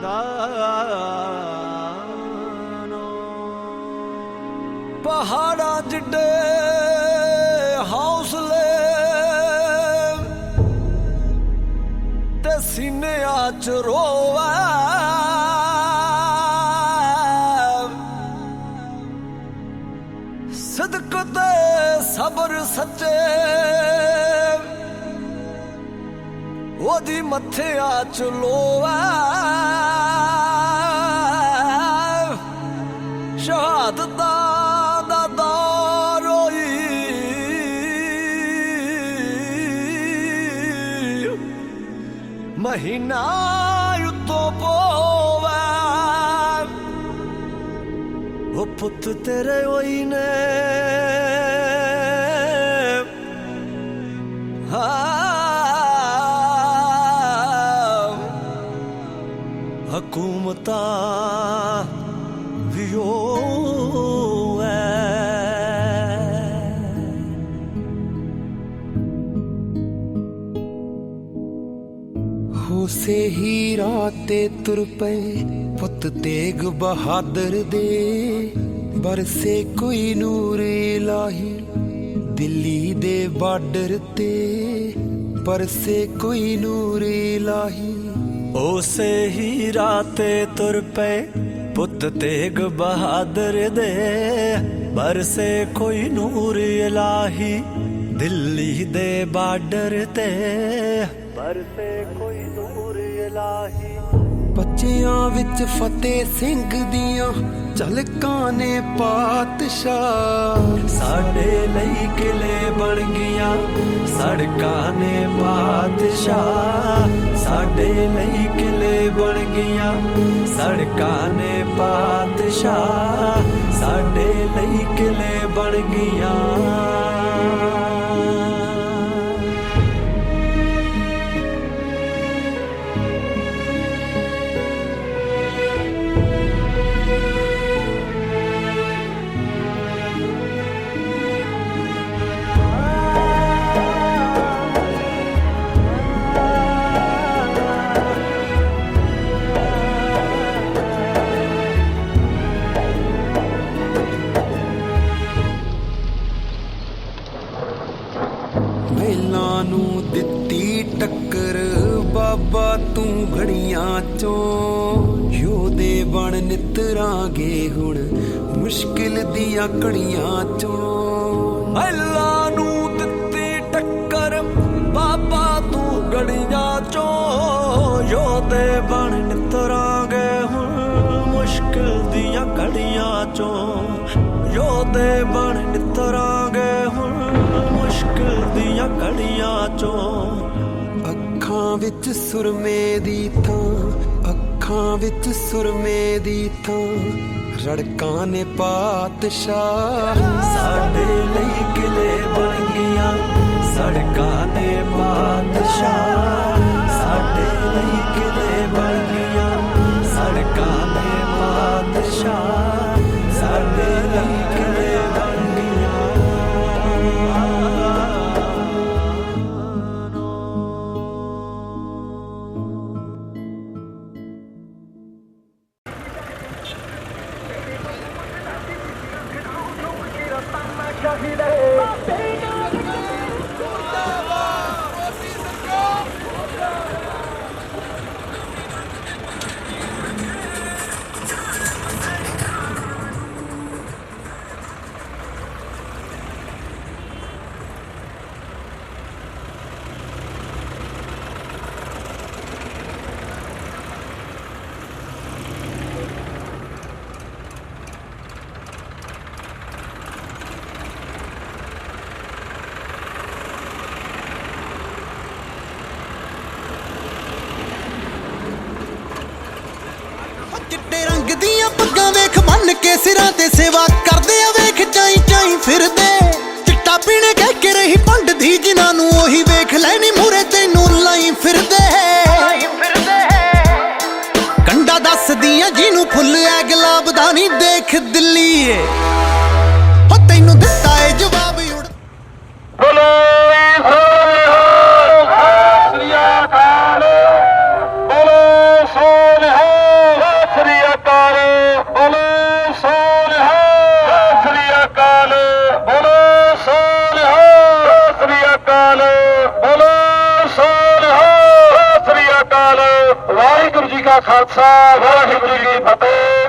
दानो पहाड़ा जिड्डे हौसले ते सीने आच रोवे सदक ते सबर सच्चे ओदी मथे आच लोवे शहादत दा दौर होई महीना उत्तों पोवे ओ पुत तेरे होई ने हुकूमता भी होसे ही राते तुर पे पुत तेग बहादुर दे बरसे कोई नूर इलाही दिल्ली दे बार्डर ते बरसे कोई नूर इलाही ओसे ही राते तुर पे पुत तेग बहादुर दे बरसे कोई नूर इलाही दिल्ली दे बार्डर ते बरसे कोई नूर इलाही बच्चियां विच फतेह सिंह दियां झलकां ने पातशाह साडे लई किले बन गियां सड़कां ने पातशाह साडे लई किले बन गियां सड़कां ने पातशाह साडे लई किले बन गियां महिलां नू दित्ती टक्कर बाबा तू घड़ियां चों योदे बन नितरांगे हुण मुश्किल दियां घड़ियां चों महिलां नू दित्ती टक्कर बाबा तू घड़ियां चों योदे बन नितरांगे हुण मुश्किल दियां घड़ियां चों योदे बन नितरांगे हुण मुश्किल दियां घड़ियां चों अखां विच सुरमे दी थां अखां विच सुरमे दी थां रड़कां ने पातशाह साडे लई किले बन गियां सड़कां ने पातशाह साडे लई किले बन गियां सड़कां ने पातशाह साडे लई किले बन चिट्टे रंग दियां पग्गां वेख बन के सिरां ते सेवा करदे आ वेख चाई चाई फिरदे चिट्टा पीने कह के रही पंड धी जिन्हां नूं ओही वेख लैनी मूरे तैनूं लाई फिरदे कंडा दस दियां जिन्हूं फुੱਲ ऐ गुलाब दा नी देख दिल्ली हो तैनूं दित्ता ए जवाब उड़ बोलो श्री अकाल बोलो सोनिहाल ਕਾ ਖਾਲਸਾ ਵਾਹਿਗੁਰੂ ਜੀ ਕੀ ਫਤਿਹ।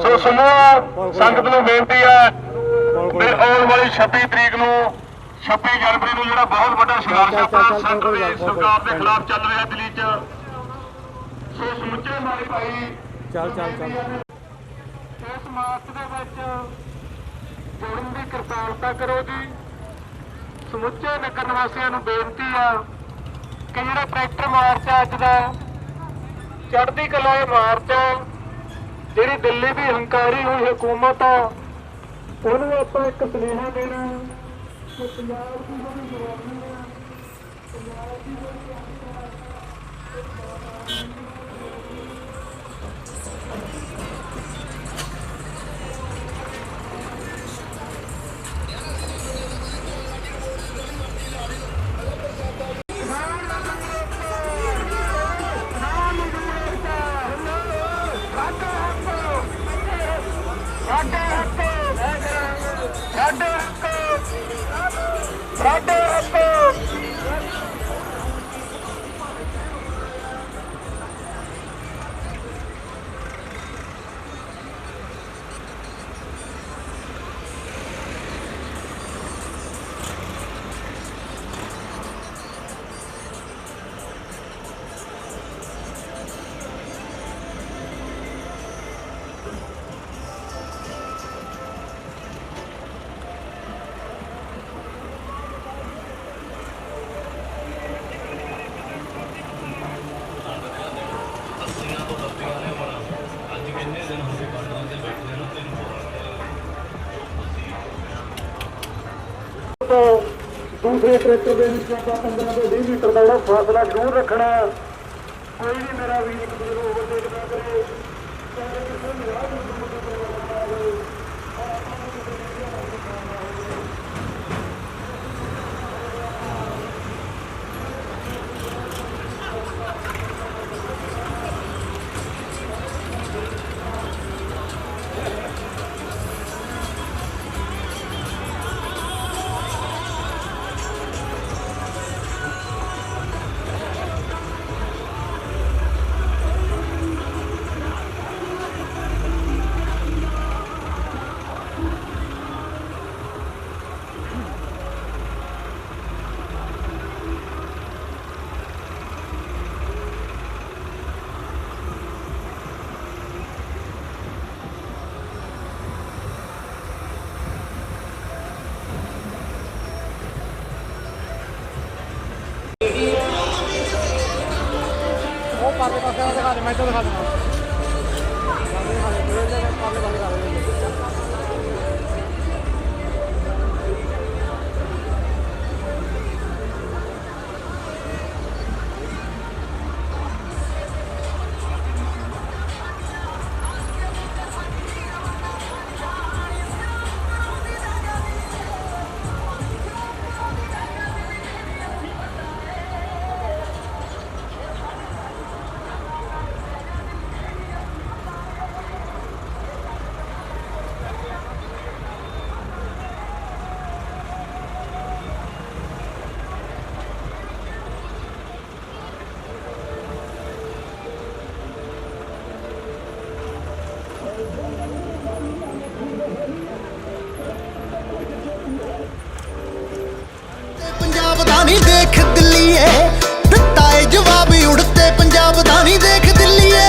ਸੋ ਸਮੂਹ ਸੰਗਤ ਨੂੰ ਬੇਨਤੀ ਹੈ ਵੀ ਆਉਣ ਵਾਲੀ 26 ਤਰੀਕ ਨੂੰ 26 ਜਨਵਰੀ ਨੂੰ ਜਿਹੜਾ ਬਹੁਤ ਵੱਡਾ ਸੰਘਰਸ਼ ਆਪਣਾ ਸੈਂਟਰ ਦੀ ਸਰਕਾਰ ਦੇ ਖਿਲਾਫ ਚੱਲ ਰਿਹਾ ਦਿੱਲੀ 'ਚ, ਸੋ ਸਮੁੱਚੇ ਮਾਰੇ ਭਾਈ ਇਸ ਮਾਰਚ ਦੇ ਵਿੱਚ ਜੁੜਨ ਦੀ ਕਿਰਪਾਲਤਾ ਕਰੋ ਜੀ। ਸਮੁੱਚੇ ਨਗਰ ਨਿਵਾਸੀਆਂ ਨੂੰ ਬੇਨਤੀ ਆ ਕਿ ਜਿਹੜਾ ਟਰੈਕਟਰ ਮਾਰਚ ਆ ਅੱਜ ਦਾ ਚੜ੍ਹਦੀ ਕਲਾ ਇਹ ਮਾਰਚ ਆ, ਜਿਹੜੀ ਦਿੱਲੀ ਦੀ ਹੰਕਾਰੀ ਹੋਈ ਹਕੂਮਤ ਆ ਉਹਨੂੰ ਆਪਾਂ ਇੱਕ ਸੁਨੇਹਾ ਦੇਣਾ ਕਿ ਪੰਜਾਬ ਦੀ ਜਿਹੜੀ ਜਵਾਨੀ ਆ, ਪੰਜਾਬ ਦੀ ਜਿਹੜੀ ਦੂਸਰੇ ਟਰੈਕਟਰ ਦੇ ਵਿੱਚ ਆਪਾਂ 15 ਤੋਂ 20 ਮੀਟਰ ਦਾ ਜਿਹੜਾ ਫਾਸਲਾ ਜ਼ਰੂਰ ਰੱਖਣਾ। ਕੋਈ ਵੀ ਮੇਰਾ ਵੀਰ ਇੱਕ ਦੂਜੇ ਨੂੰ ਓਵਰਟੇਕ ਨਾ ਕਰੇ। नहीं देख दिल्लीए ਦਿੱਤਾ ਏ ਜਵਾਬ ਉੜਤੇ ਪੰਜਾਬ ਦਾ ਨਹੀਂ ਦੇਖ ਦਿੱਲੀਏ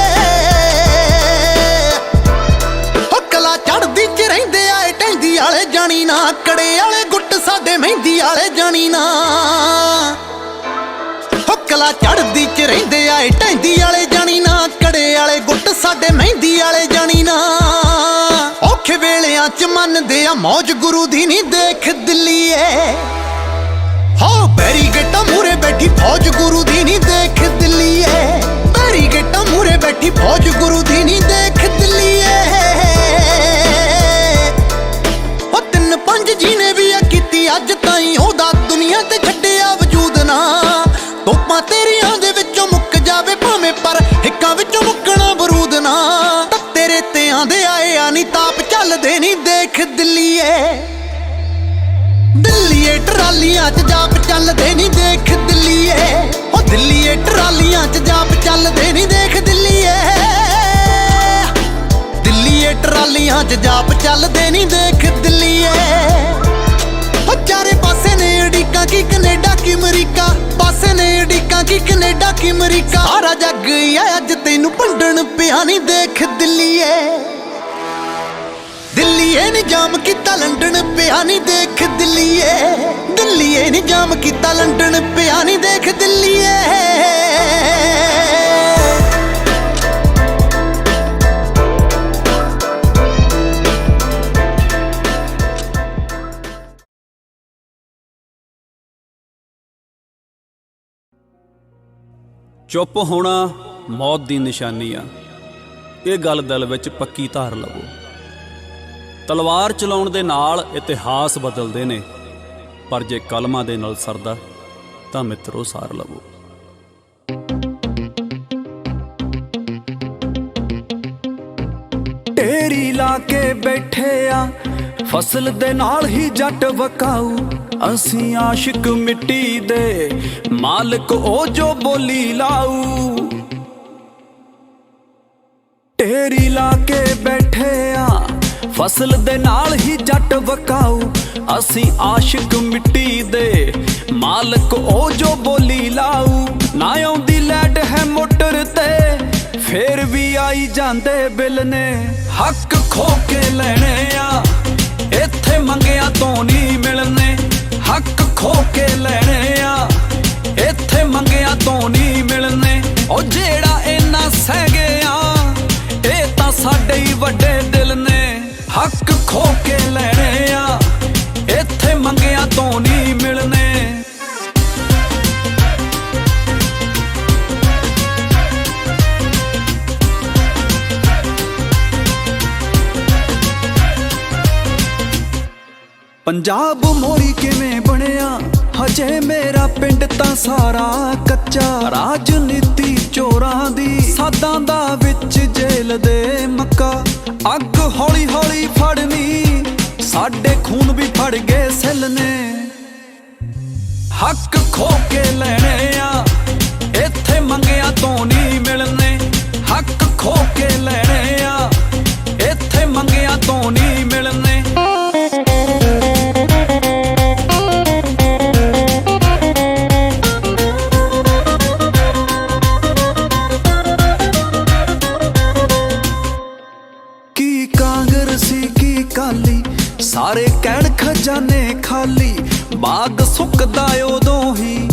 ਹੋ ਕਲਾ ਚੜਦੀ ਚ ਰਹਿੰਦੇ ਆਏ ਟੈਂਦੀ ਵਾਲੇ ਜਾਣੀ ਨਾ ਕੜੇ ਵਾਲੇ ਗੁੱਟ ਸਾਡੇ ਮਹਿੰਦੀ ਵਾਲੇ ਜਾਣੀ ਨਾ ਹੋ ਕਲਾ ਚੜਦੀ ਚ ਰਹਿੰਦੇ ਆਏ ਟੈਂਦੀ ਵਾਲੇ ਜਾਣੀ ਨਾ ਕੜੇ ਵਾਲੇ ਗੁੱਟ ਸਾਡੇ ਮਹਿੰਦੀ ਵਾਲੇ ਜਾਣੀ ਨਾ ਔਖੇ ਵੇਲਿਆਂ ਚ ਮੰਨਦੇ ਆ ਮੌਜ ਗੁਰੂ ਦੀ ਨਹੀਂ ਦੇਖ ਦਿੱਲੀਏ ਹੋ ਬੈਰੀਗੇਟਾਂ ਮੂਰੇ ਬੈਠੀ ਫੌਜ ਗੁਰੂ ਦੀ ਨਹੀਂ ਦੇਖ ਦਿੱਲੀਏ ਬੈਰੀਗੇਟਾਂ ਮੂਰੇ ਬੈਠੀ ਫੌਜ ਗੁਰੂ ਦੀ ਨਹੀਂ ਦੇਖ ਦਿੱਲੀਏ ਉਹ 3-5 ਜੀਨੇ ਵੀ ਆ ਕੀਤੀ ਅੱਜ ਤਾਈਂ ਉਹਦਾ ਦੁਨੀਆ ਤੇ ਛੱਡਿਆ ਵਜੂਦ ਨਾ ਤੋਪਾਂ ਤੇਰੀਆਂ ਦੇ ਵਿੱਚੋਂ ਮੁੱਕ ਜਾਵੇ ਭਾਵੇਂ ਪਰ ਹਿੱਕਾਂ ਵਿੱਚੋਂ ਮੁੱਕਣਾ ਬਰੂਦ ਨਾ ਤਾਂ ਤੇਰੇ ਤੇ ਆਂਦੇ ਆਏ ਆ ਨਹੀਂ ਤਾਪ ਚੱਲਦੇ ਨਹੀਂ ਦੇਖ ਦਿੱਲੀਏ ਦਿੱਲੀਏ ਟਰਾਲੀਆਂ 'ਚ ਜਾਪ ਚੱਲਦੇ ਨਹੀਂ ਦੇਖ ਦਿੱਲੀਏ, ਉਹ ਦਿੱਲੀਏ ਟਰਾਲੀਆਂ 'ਚ ਜਾਪ ਚੱਲਦੇ ਨਹੀਂ ਦੇਖ ਦਿੱਲੀਏ, ਦਿੱਲੀਏ ਟਰਾਲੀਆਂ 'ਚ ਜਾਪ ਚੱਲਦੇ ਨਹੀਂ ਦੇਖ ਦਿੱਲੀਏ। ਉਹ ਚਾਰੇ ਪਾਸੇ ਨੇ ਅੜੀਕਾਂ ਕੀ ਕੈਨੇਡਾ ਕੀ ਅਮਰੀਕਾ, ਪਾਸੇ ਨੇ ਅੜੀਕਾਂ ਕੀ ਕੈਨੇਡਾ ਕੀ ਅਮਰੀਕਾ, ਸਾਰਾ ਜੱਗ ਹੀ ਆ ਅੱਜ ਤੈਨੂੰ ਭੰਡਣ ਪਿਆ ਨਹੀਂ ਦੇਖ ਦਿੱਲੀਏ, ਦਿੱਲੀਏ ਨੀ ਜਾਮ ਕੀਤਾ ਲੰਡਨ ਪਿਆ ਨਹੀਂ ਦੇਖ ਦਿੱਲੀਏ, ਦਿੱਲੀਏ ਨੀ ਜਾਮ ਕੀਤਾ ਲੰਡਨ ਪਿਆ ਨਹੀਂ ਦੇਖ ਦਿੱਲੀਏ। ਚੁੱਪ ਹੋਣਾ ਮੌਤ ਦੀ ਨਿਸ਼ਾਨੀ ਆ, ਇਹ ਗੱਲ ਦਿਲ ਵਿੱਚ ਪੱਕੀ ਧਾਰ ਲਵੋ। ਤਲਵਾਰ ਚਲਾਉਣ ਦੇ ਨਾਲ ਇਤਿਹਾਸ ਬਦਲਦੇ ਨੇ, ਪਰ ਜੇ ਕਲਮਾਂ ਦੇ ਨਾਲ ਸਰਦਾ ਤਾਂ ਮਿੱਤਰੋ ਸਾਰ ਲਵੋ। ਢੇਰੀ ਲਾ ਕੇ ਬੈਠੇ ਆ ਫਸਲ ਦੇ ਨਾਲ ਹੀ ਜੱਟ ਵਕਾਊ, ਅਸੀਂ ਆਸ਼ਿਕ ਮਿੱਟੀ ਦੇ ਮਾਲਕ ਉਹ ਜੋ ਬੋਲੀ ਲਾਊ। ਢੇਰੀ ਲਾ ਕੇ ਬੈਠੇ ਆ ਫਸਲ ਦੇ ਨਾਲ ਹੀ ਜੱਟ ਵਕਾਊ, ਅਸੀਂ ਆਸ਼ਿਕ ਮਿੱਟੀ ਦੇ ਮਾਲਕ ਉਹ ਜੋ ਬੋਲੀ ਲਾਊ। ਨਾ ਆਉਂਦੀ ਲੈਟ ਹੈ ਮੋਟਰ ਤੇ ਫੇਰ ਵੀ ਆਈ ਜਾਂਦੇ ਬਿੱਲ ਨੇ, ਹੱਕ ਖੋ ਕੇ ਲੈਣੇ ਆ ਇੱਥੇ ਮੰਗਿਆ ਤੋਂ ਨਹੀਂ ਮਿਲਨੇ, ਹੱਕ ਖੋ ਕੇ ਲੈਣੇ ਆ ਇੱਥੇ ਮੰਗਿਆ ਤੋਂ ਨਹੀਂ ਮਿਲਨੇ। ਉਹ ਜਿਹੜਾ ਇੰਨਾ ਸਹਿ ਗਿਆ ਇਹ ਤਾਂ ਸਾਡੇ ਹੀ ਵੱਡੇ ਦਿਲ ਨੇ, ਹੱਕ ਖੋ ਕੇ ਲੈਣੇ ਆ ਇੱਥੇ ਮੰਗਿਆ ਤੋਂ ਨਹੀਂ ਮਿਲਨੇ। ਪੰਜਾਬ ਮੋਰੀ ਕਿਵੇਂ ਬਣਿਆ ਹਜੇ ਮੇਰਾ ਪਿੰਡ ਤਾਂ ਸਾਰਾ ਕੱਚਾ, ਰਾਜਨੀਤੀ ਚੋਰਾਂ ਦੀ ਸਾਦਾਂ ਦਾ ਵਿੱਚ ਜੇਲ੍ਹ ਦੇ ਮੱਕਾ, ਅੱਗ ਹੌਲੀ ਹੌਲੀ ਫੜਨੀ ਸਾਡੇ ਖੂਨ ਵੀ ਫੜ ਗਏ ਸਿੱਲ ਨੇ, ਹੱਕ ਖੋ ਕੇ ਲੈਣੇ ਆ ਇੱਥੇ ਮੰਗਿਆ ਤੋਂ ਨਹੀਂ ਮਿਲਨੇ, ਹੱਕ ਖੋ ਕੇ ਲੈਣੇ ਆ ਇੱਥੇ ਮੰਗਿਆ ਤੋਂ ਨਹੀਂ ਮਿਲਨੇ। ਸਾਰੇ ਕਹਿਣ ਖਜ਼ਾਨੇ ਖਾਲੀ, ਬਾਗ ਸੁੱਕਦਾ ਉਦੋਂ ਹੀ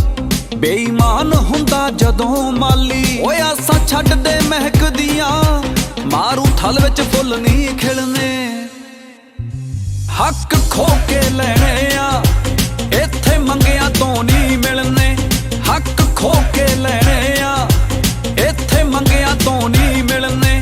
ਬੇਈਮਾਨ ਹੁੰਦਾ ਜਦੋਂ ਮਾਲੀ। ਓਏ ਆਸਾਂ ਛੱਡ ਦੇ ਮਹਿਕਦੀਆਂ ਮਾਰੂ ਥਲ ਵਿੱਚ ਫੁੱਲ ਨਹੀਂ ਖਿੜਨੇ, ਹੱਕ ਖੋ ਕੇ ਲੈਣੇ ਆ ਇੱਥੇ ਮੰਗਿਆ ਤੋਂ ਨਹੀਂ ਮਿਲਨੇ, ਹੱਕ ਖੋ ਕੇ ਲੈਣੇ ਆ ਇੱਥੇ ਮੰਗਿਆ ਤੋਂ ਨਹੀਂ ਮਿਲਨੇ।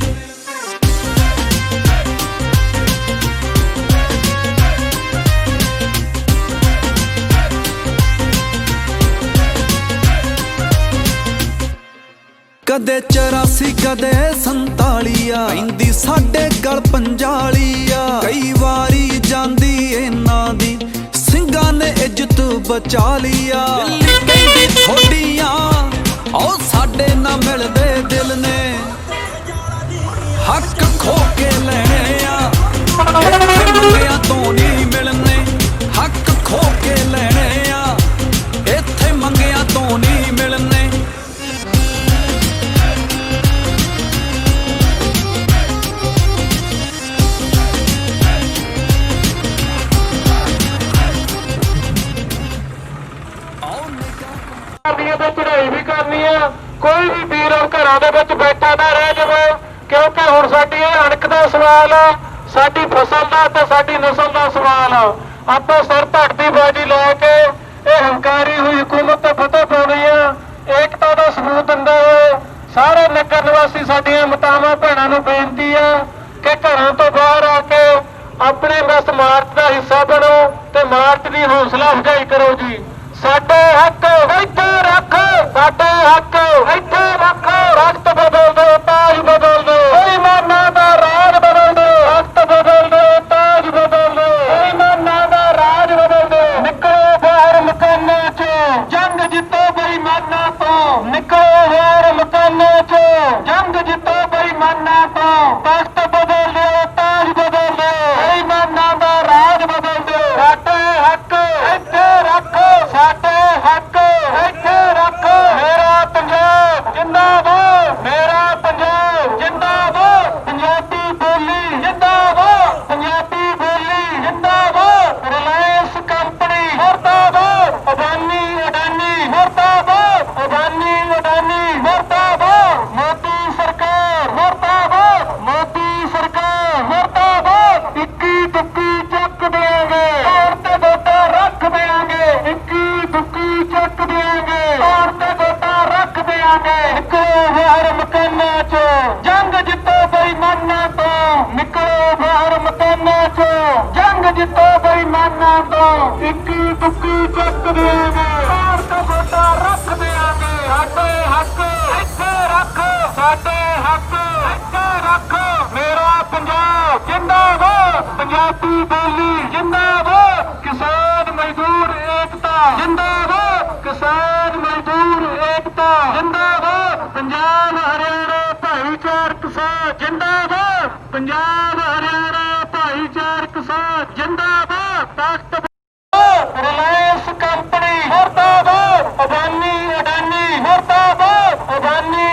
ਕਦੇ 84 ਕਦੇ 47 ਆ, ਪੈਂਦੀ ਸਾਡੇ ਗਲ ਪੰਜਾਲੀ ਆ, ਕਈ ਵਾਰੀ ਜਾਂਦੀ ਇਹਨਾਂ ਦੀ ਸਿੰਘਾਂ ਨੇ ਇੱਜ਼ਤ ਬਚਾ ਲਈ ਆ। ਦਿੱਲੀ ਕਹਿੰਦੀ ਥੋਡੀਆਂ ਉਹ ਸਾਡੇ ਨਾ ਮਿਲਦੇ ਦਿਲ ਨੇ, ਹੱਕ ਖੋ ਕੇ ਲੈਣੇ ਆ ਮੰਗਿਆ ਤੋਂ ਨਹੀਂ ਮਿਲਨੇ, ਹੱਕ ਖੋ ਕੇ ਲੈਣੇ ਆ ਇੱਥੇ ਮੰਗਿਆ ਤੋਂ ਨਹੀਂ ਮਿਲਨੇ। ਚੜਾਈ ਵੀ ਕਰਨੀ ਆ, ਕੋਈ ਵੀ ਵੀਰ ਘਰਾਂ ਦੇ ਵਿੱਚ ਬੈਠਾ ਨਾ ਰਹਿ ਜਾਵੇ, ਕਿਉਂਕਿ ਹੁਣ ਸਾਡੀ ਇਹ ਅਣਖ ਦਾ ਸਵਾਲ ਆ, ਸਾਡੀ ਫਸਲ ਦਾ ਤੇ ਸਾਡੀ ਨਸਲ ਦਾ ਸਵਾਲ ਆ। ਆਪਾਂ ਸਿਰ ਧੜ ਦੀ ਬਾਜੀ ਲੈ ਕੇ ਇਹ ਹੰਕਾਰੀ ਹੋਈ ਹਕੂਮਤ ਤੇ ਫਤਿਹ ਪਾਉਣੀ ਆ। ਏਕਤਾ ਦਾ ਸਬੂਤ ਦਿੰਦੇ ਹੋਏ ਸਾਰੇ ਨਗਰ ਨਿਵਾਸੀ ਸਾਡੀਆਂ ਮਾਤਾਵਾਂ ਭੈਣਾਂ ਨੂੰ ਬੇਨਤੀ ਆ ਕਿ ਘਰਾਂ ਤੋਂ ਬਾਹਰ ਆ ਕੇ ਆਪਣੇ ਬਸ ਮਾਰਚ ਦਾ ਹਿੱਸਾ ਬਣੋ ਤੇ ਮਾਰਚ ਦੀ ਹੌਸਲਾ ਅਫਜ਼ਾਈ ਕਰੋ ਜੀ। ਸਾਡੇ ਹੱਕ ਇੱਥੇ ਰੱਖ, ਸਾਡੇ ਹੱਕ ਇੱਥੇ ਰੱਖ, ਰਖਤ ਬਦਲ ਦੋ ਤਾਜ ਬਦਲ ਦੋ, ਬੇਈਮਾਨਾਂ ਦਾ ਰਾਜ ਬਦਲ ਦੋ, ਰਖਤ ਬਦਲ ਦੋ ਤਾਜ ਬਦਲ ਦੋ, ਬੇਈਮਾਨਾਂ ਦਾ ਰਾਜ ਬਦਲ ਦੋ। ਨਿਕਲ ਬੇਈਮਾਨਾਂ ਤੋਂ ਤਖਤ ਬਦਲ ਦਿਓ, ਤਾਜ ਬਦਲ ਦਿਓ, ਬੇਈਮਾਨਾਂ ਦਾ ਰਾਜ ਬਦਲ ਦਿਓ। ਸਾਡੇ ਹੱਕ ਇੱਥੇ ਰੱਖੋ, ਸਾਡੇ ਹੱਕ ਇੱਥੇ ਰੱਖੋ। ਮੇਰਾ ਪੰਜਾਬ ਜਿੰਦਾਬਾਦ, ਮੇਰਾ ਪੰਜਾਬ ਜਿੰਦਾਬਾਦ, ਪੰਜਾਬੀ ਬੋਲੀ ਜਿੰਦਾਬਾਦ, ਪੰਜਾਬੀ ਬੋਲੀ ਜਿੰਦਾਬਾਦ। ਰਿਲਾਇੰਸ ਕੰਪਨੀ ਮੁਰਦਾਬਾਦ, ਅਡਾਨੀ ਮੁਰਦਾਬਾਦ, ਅਡਾਨੀ ਮੁਰਦਾਬਾਦ। ਮੋਦੀ ਸਰਕਾਰ ਮੁਰਦਾਬਾਦ, ਮੋਦੀ ਸਰਕਾਰ ਮੁਰਦਾਬਾਦ। ਇੱਕੀ ਦੁੱਕੀ ਚੱਕ ਦਿਆਂਗੇ, ਤੌਰ ਤੇ ਗੋਡਾ ਰੱਖ ਦਿਆਂਗੇ, ਇੱਕੀ ਦੁੱਕੀ ਚੱਕ ਦਿਆਂਗੇ, ਤੌਰ ਤੇ ਗੋਡਾ ਰੱਖ ਦਿਆਂਗੇ। ਨਿਕਲੋ ਬਾਹਰ ਮਕਾਨਾਂ ਚੋਂ, ਜੰਗ ਜਿੱਤੋ ਬੇਈਮਾਨਾਂ ਤੋਂ, ਨਿਕਲੋ ਬਾਹਰ ਮਕਾਨਾਂ ਚੋਂ, ਜੰਗ ਜਿੱਤੋ ਬੇਈਮਾਨਾਂ ਤੋਂ। ਇੱਕੀ ਦੁੱਕੀ ਚੱਕ ਦਿਆਂਗੇ, ਤੌਰ ਤੇ ਗੋਡਾ ਰੱਖ ਦਿਆਂਗੇ। ਸਾਡੇ ਹੱਕ ਇੱਥੇ ਰੱਖ, ਸਾਡੇ ਹੱਕ ਇੱਥੇ ਰੱਖ। ਮੇਰਾ ਪੰਜਾਬ ਜਿੰਦਾਬਾਦ, ਪੰਜਾਬੀ ਬੋਲੀ ਜਿੰਦਾਬਾਦ। ਕਿਸਾਨ ਮਜ਼ਦੂਰ ਏਕਤਾ ਜਿੰਦਾਬਾਦ, ਕਿਸਾਨ ਮਜ਼ਦੂਰ ਏਕਤਾ ਜਿੰਦਾਬਾਦ। ਪੰਜਾਬ ਹਰਿਆਣਾ ਭਾਈਚਾਰਕ ਸਾਥ ਜਿੰਦਾਬਾਦ, ਪੰਜਾਬ ਹਰਿਆਣਾ ਭਾਈਚਾਰਕ ਸਾਥ ਜਿੰਦਾਬਾਦ। ਤਖਤ ਰਿਲਾਇੰਸ ਕੰਪਨੀ ਮੁਰਦਾਬਾਦ, ਅਡਾਨੀ ਮੁਰਦਾਬਾਦ, ਅਡਾਨੀ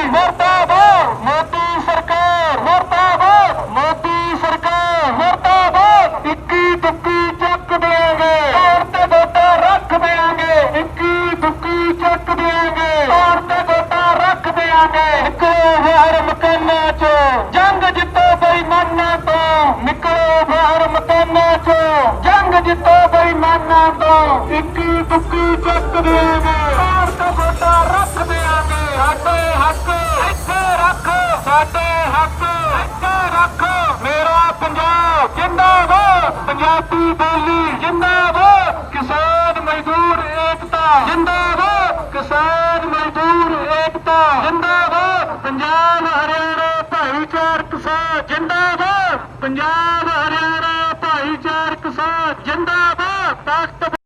ਮੁਰਦਾਬਾਦ। ਮੋਦੀ ਸਰਕਾਰ ਮੁਰਦਾਬਾਦ, ਮੋਦੀ ਸਰਕਾਰ ਮੁਰਦਾਬਾਦ। ਇੱਕੀ ਦੁੱਕੀ ਚੱਕ ਦਿਆਂਗੇ, ਤੌਰ ਤੇ ਗੋਡਾ ਰੱਖ ਦਿਆਂਗੇ, ਇੱਕੀ ਦੁੱਕੀ ਚੱਕ ਦਿਆਂਗੇ, ਤੌਰ ਤੇ ਗੋਡਾ ਰੱਖ ਦਿਆਂਗੇ। ਨਿਕਲੋ ਬਾਹਰ ਮਕਾਨਾਂ ਚੋਂ, ਜੰਗ ਜਿੱਤੋ ਬੇਈਮਾਨਾਂ ਤੋਂ, ਨਿਕਲੋ ਬਾਹਰ ਮਕਾਨਾਂ ਚੋਂ, ਜੰਗ ਜਿੱਤੋ ਬੇਈਮਾਨਾਂ ਤੋਂ। ਇੱਕੀ ਦੁੱਕੀ ਚੱਕ ਦਿਆਂਗੇ, ਤੌਰ ਤੇ ਗੋਡਾ ਰੱਖ ਦਿਆਂਗੇ। ਸਾਡੇ ਹੱਕ ਇੱਥੇ ਰੱਖ, ਸਾਡੇ ਹੱਕ ਇੱਥੇ ਰੱਖ। ਮੇਰਾ ਪੰਜਾਬ ਜਿੰਦਾਬਾਦ, ਪੰਜਾਬੀ ਬੋਲੀ ਜਿੰਦਾਬਾਦ। ਕਿਸਾਨ ਮਜ਼ਦੂਰ ਏਕਤਾ ਜਿੰਦਾਬਾਦ, ਕਿਸਾਨ ਮਜ਼ਦੂਰ ਏਕਤਾ ਜਿੰਦਾਬਾਦ। ਪੰਜਾਬ ਹਰਿਆਣਾ ਭਾਈਚਾਰਕ ਸਾਥ ਜਿੰਦਾਬਾਦ, ਪੰਜਾਬ ਹਰਿਆਣਾ ਭਾਈਚਾਰਕ ਸਾਥ ਜਿੰਦਾਬਾਦ। ਤਖਤ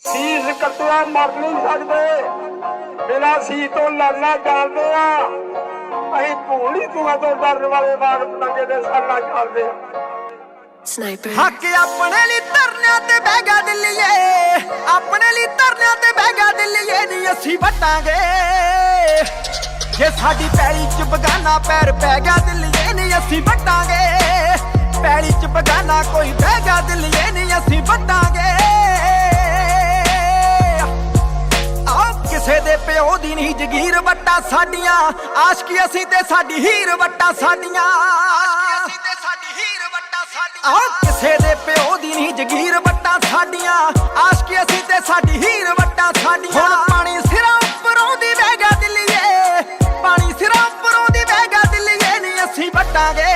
ਸੀਸ ਕੱਟਿਆ ਮਰ ਨਹੀਂ ਸਕਦੇ, ਬਿਨਾਂ ਸੀਸ ਤੋਂ ਲੜਨਾ ਜਾਣਦੇ ਆ। ਅਸੀਂ ਭੂਲੀ ਧੂਆਂ ਤੋਂ ਡਰਨ ਵਾਲੇ ਬਾਗ ਪਤੰਗੇ ਦੇ ਸਾਨਾ ਚੱਲਦੇ ਆ। ਹੱਕ ਆਪਣੇ ਲਈ ਧਰਨਿਆਂ ਤੇ ਬਹਿ ਗਿਆ ਦਿੱਲੀਏ, ਆਪਣੇ ਲਈ ਧਰਨਿਆਂ ਤੇ ਬਹਿ ਗਿਆ ਦਿੱਲੀਏ। ਨਹੀਂ ਅਸੀਂ ਵਟਾਂਗੇ ਜੇ ਸਾਡੀ ਪੈਲੀ ਚ ਬਗਾਨਾ ਪੈਰ ਪੈ ਗਿਆ ਦਿੱਲੀਏ। ਨਹੀਂ ਅਸੀਂ ਵਟਾਂਗੇ, ਪੈਲੀ ਚ ਬਗਾਨਾ ਕੋਈ ਬਹਿ ਗਿਆ ਦਿੱਲੀਏ। ਨਹੀਂ ਅਸੀਂ ਵਟਾਂਗੇ। ਕਿਸੇ ਦੇ ਪਿਓ ਦੀ ਨਹੀਂ ਜਗੀਰ ਵੱਟਾਂ ਸਾਡੀਆਂ, ਆਸ਼ਕੀ ਅਸੀਂ ਤੇ ਸਾਡੀ ਹੀਰ ਵੱਟਾਂ ਸਾਡੀਆਂ। ਆਹ ਕਿਸੇ ਦੇ ਪਿਓ ਦੀ ਨਹੀਂ ਜਗੀਰ ਵੱਟਾਂ ਸਾਡੀਆਂ, ਆਸ਼ਕੀ ਅਸੀਂ ਤੇ ਸਾਡੀ ਹੀਰ ਵੱਟਾਂ ਸਾਡੀਆਂ। ਹੁਣ ਪਾਣੀ ਸਿਰਾਂ ਉੱਪਰੋਂ ਦੀ ਵਹਿ ਗਿਆ ਦਿੱਲੀਏ, ਪਾਣੀ ਸਿਰਾਂ ਉੱਪਰੋਂ ਦੀ ਵਹਿ ਗਿਆ ਦਿੱਲੀਏ। ਨਹੀਂ ਅਸੀਂ ਵਟਾਂਗੇ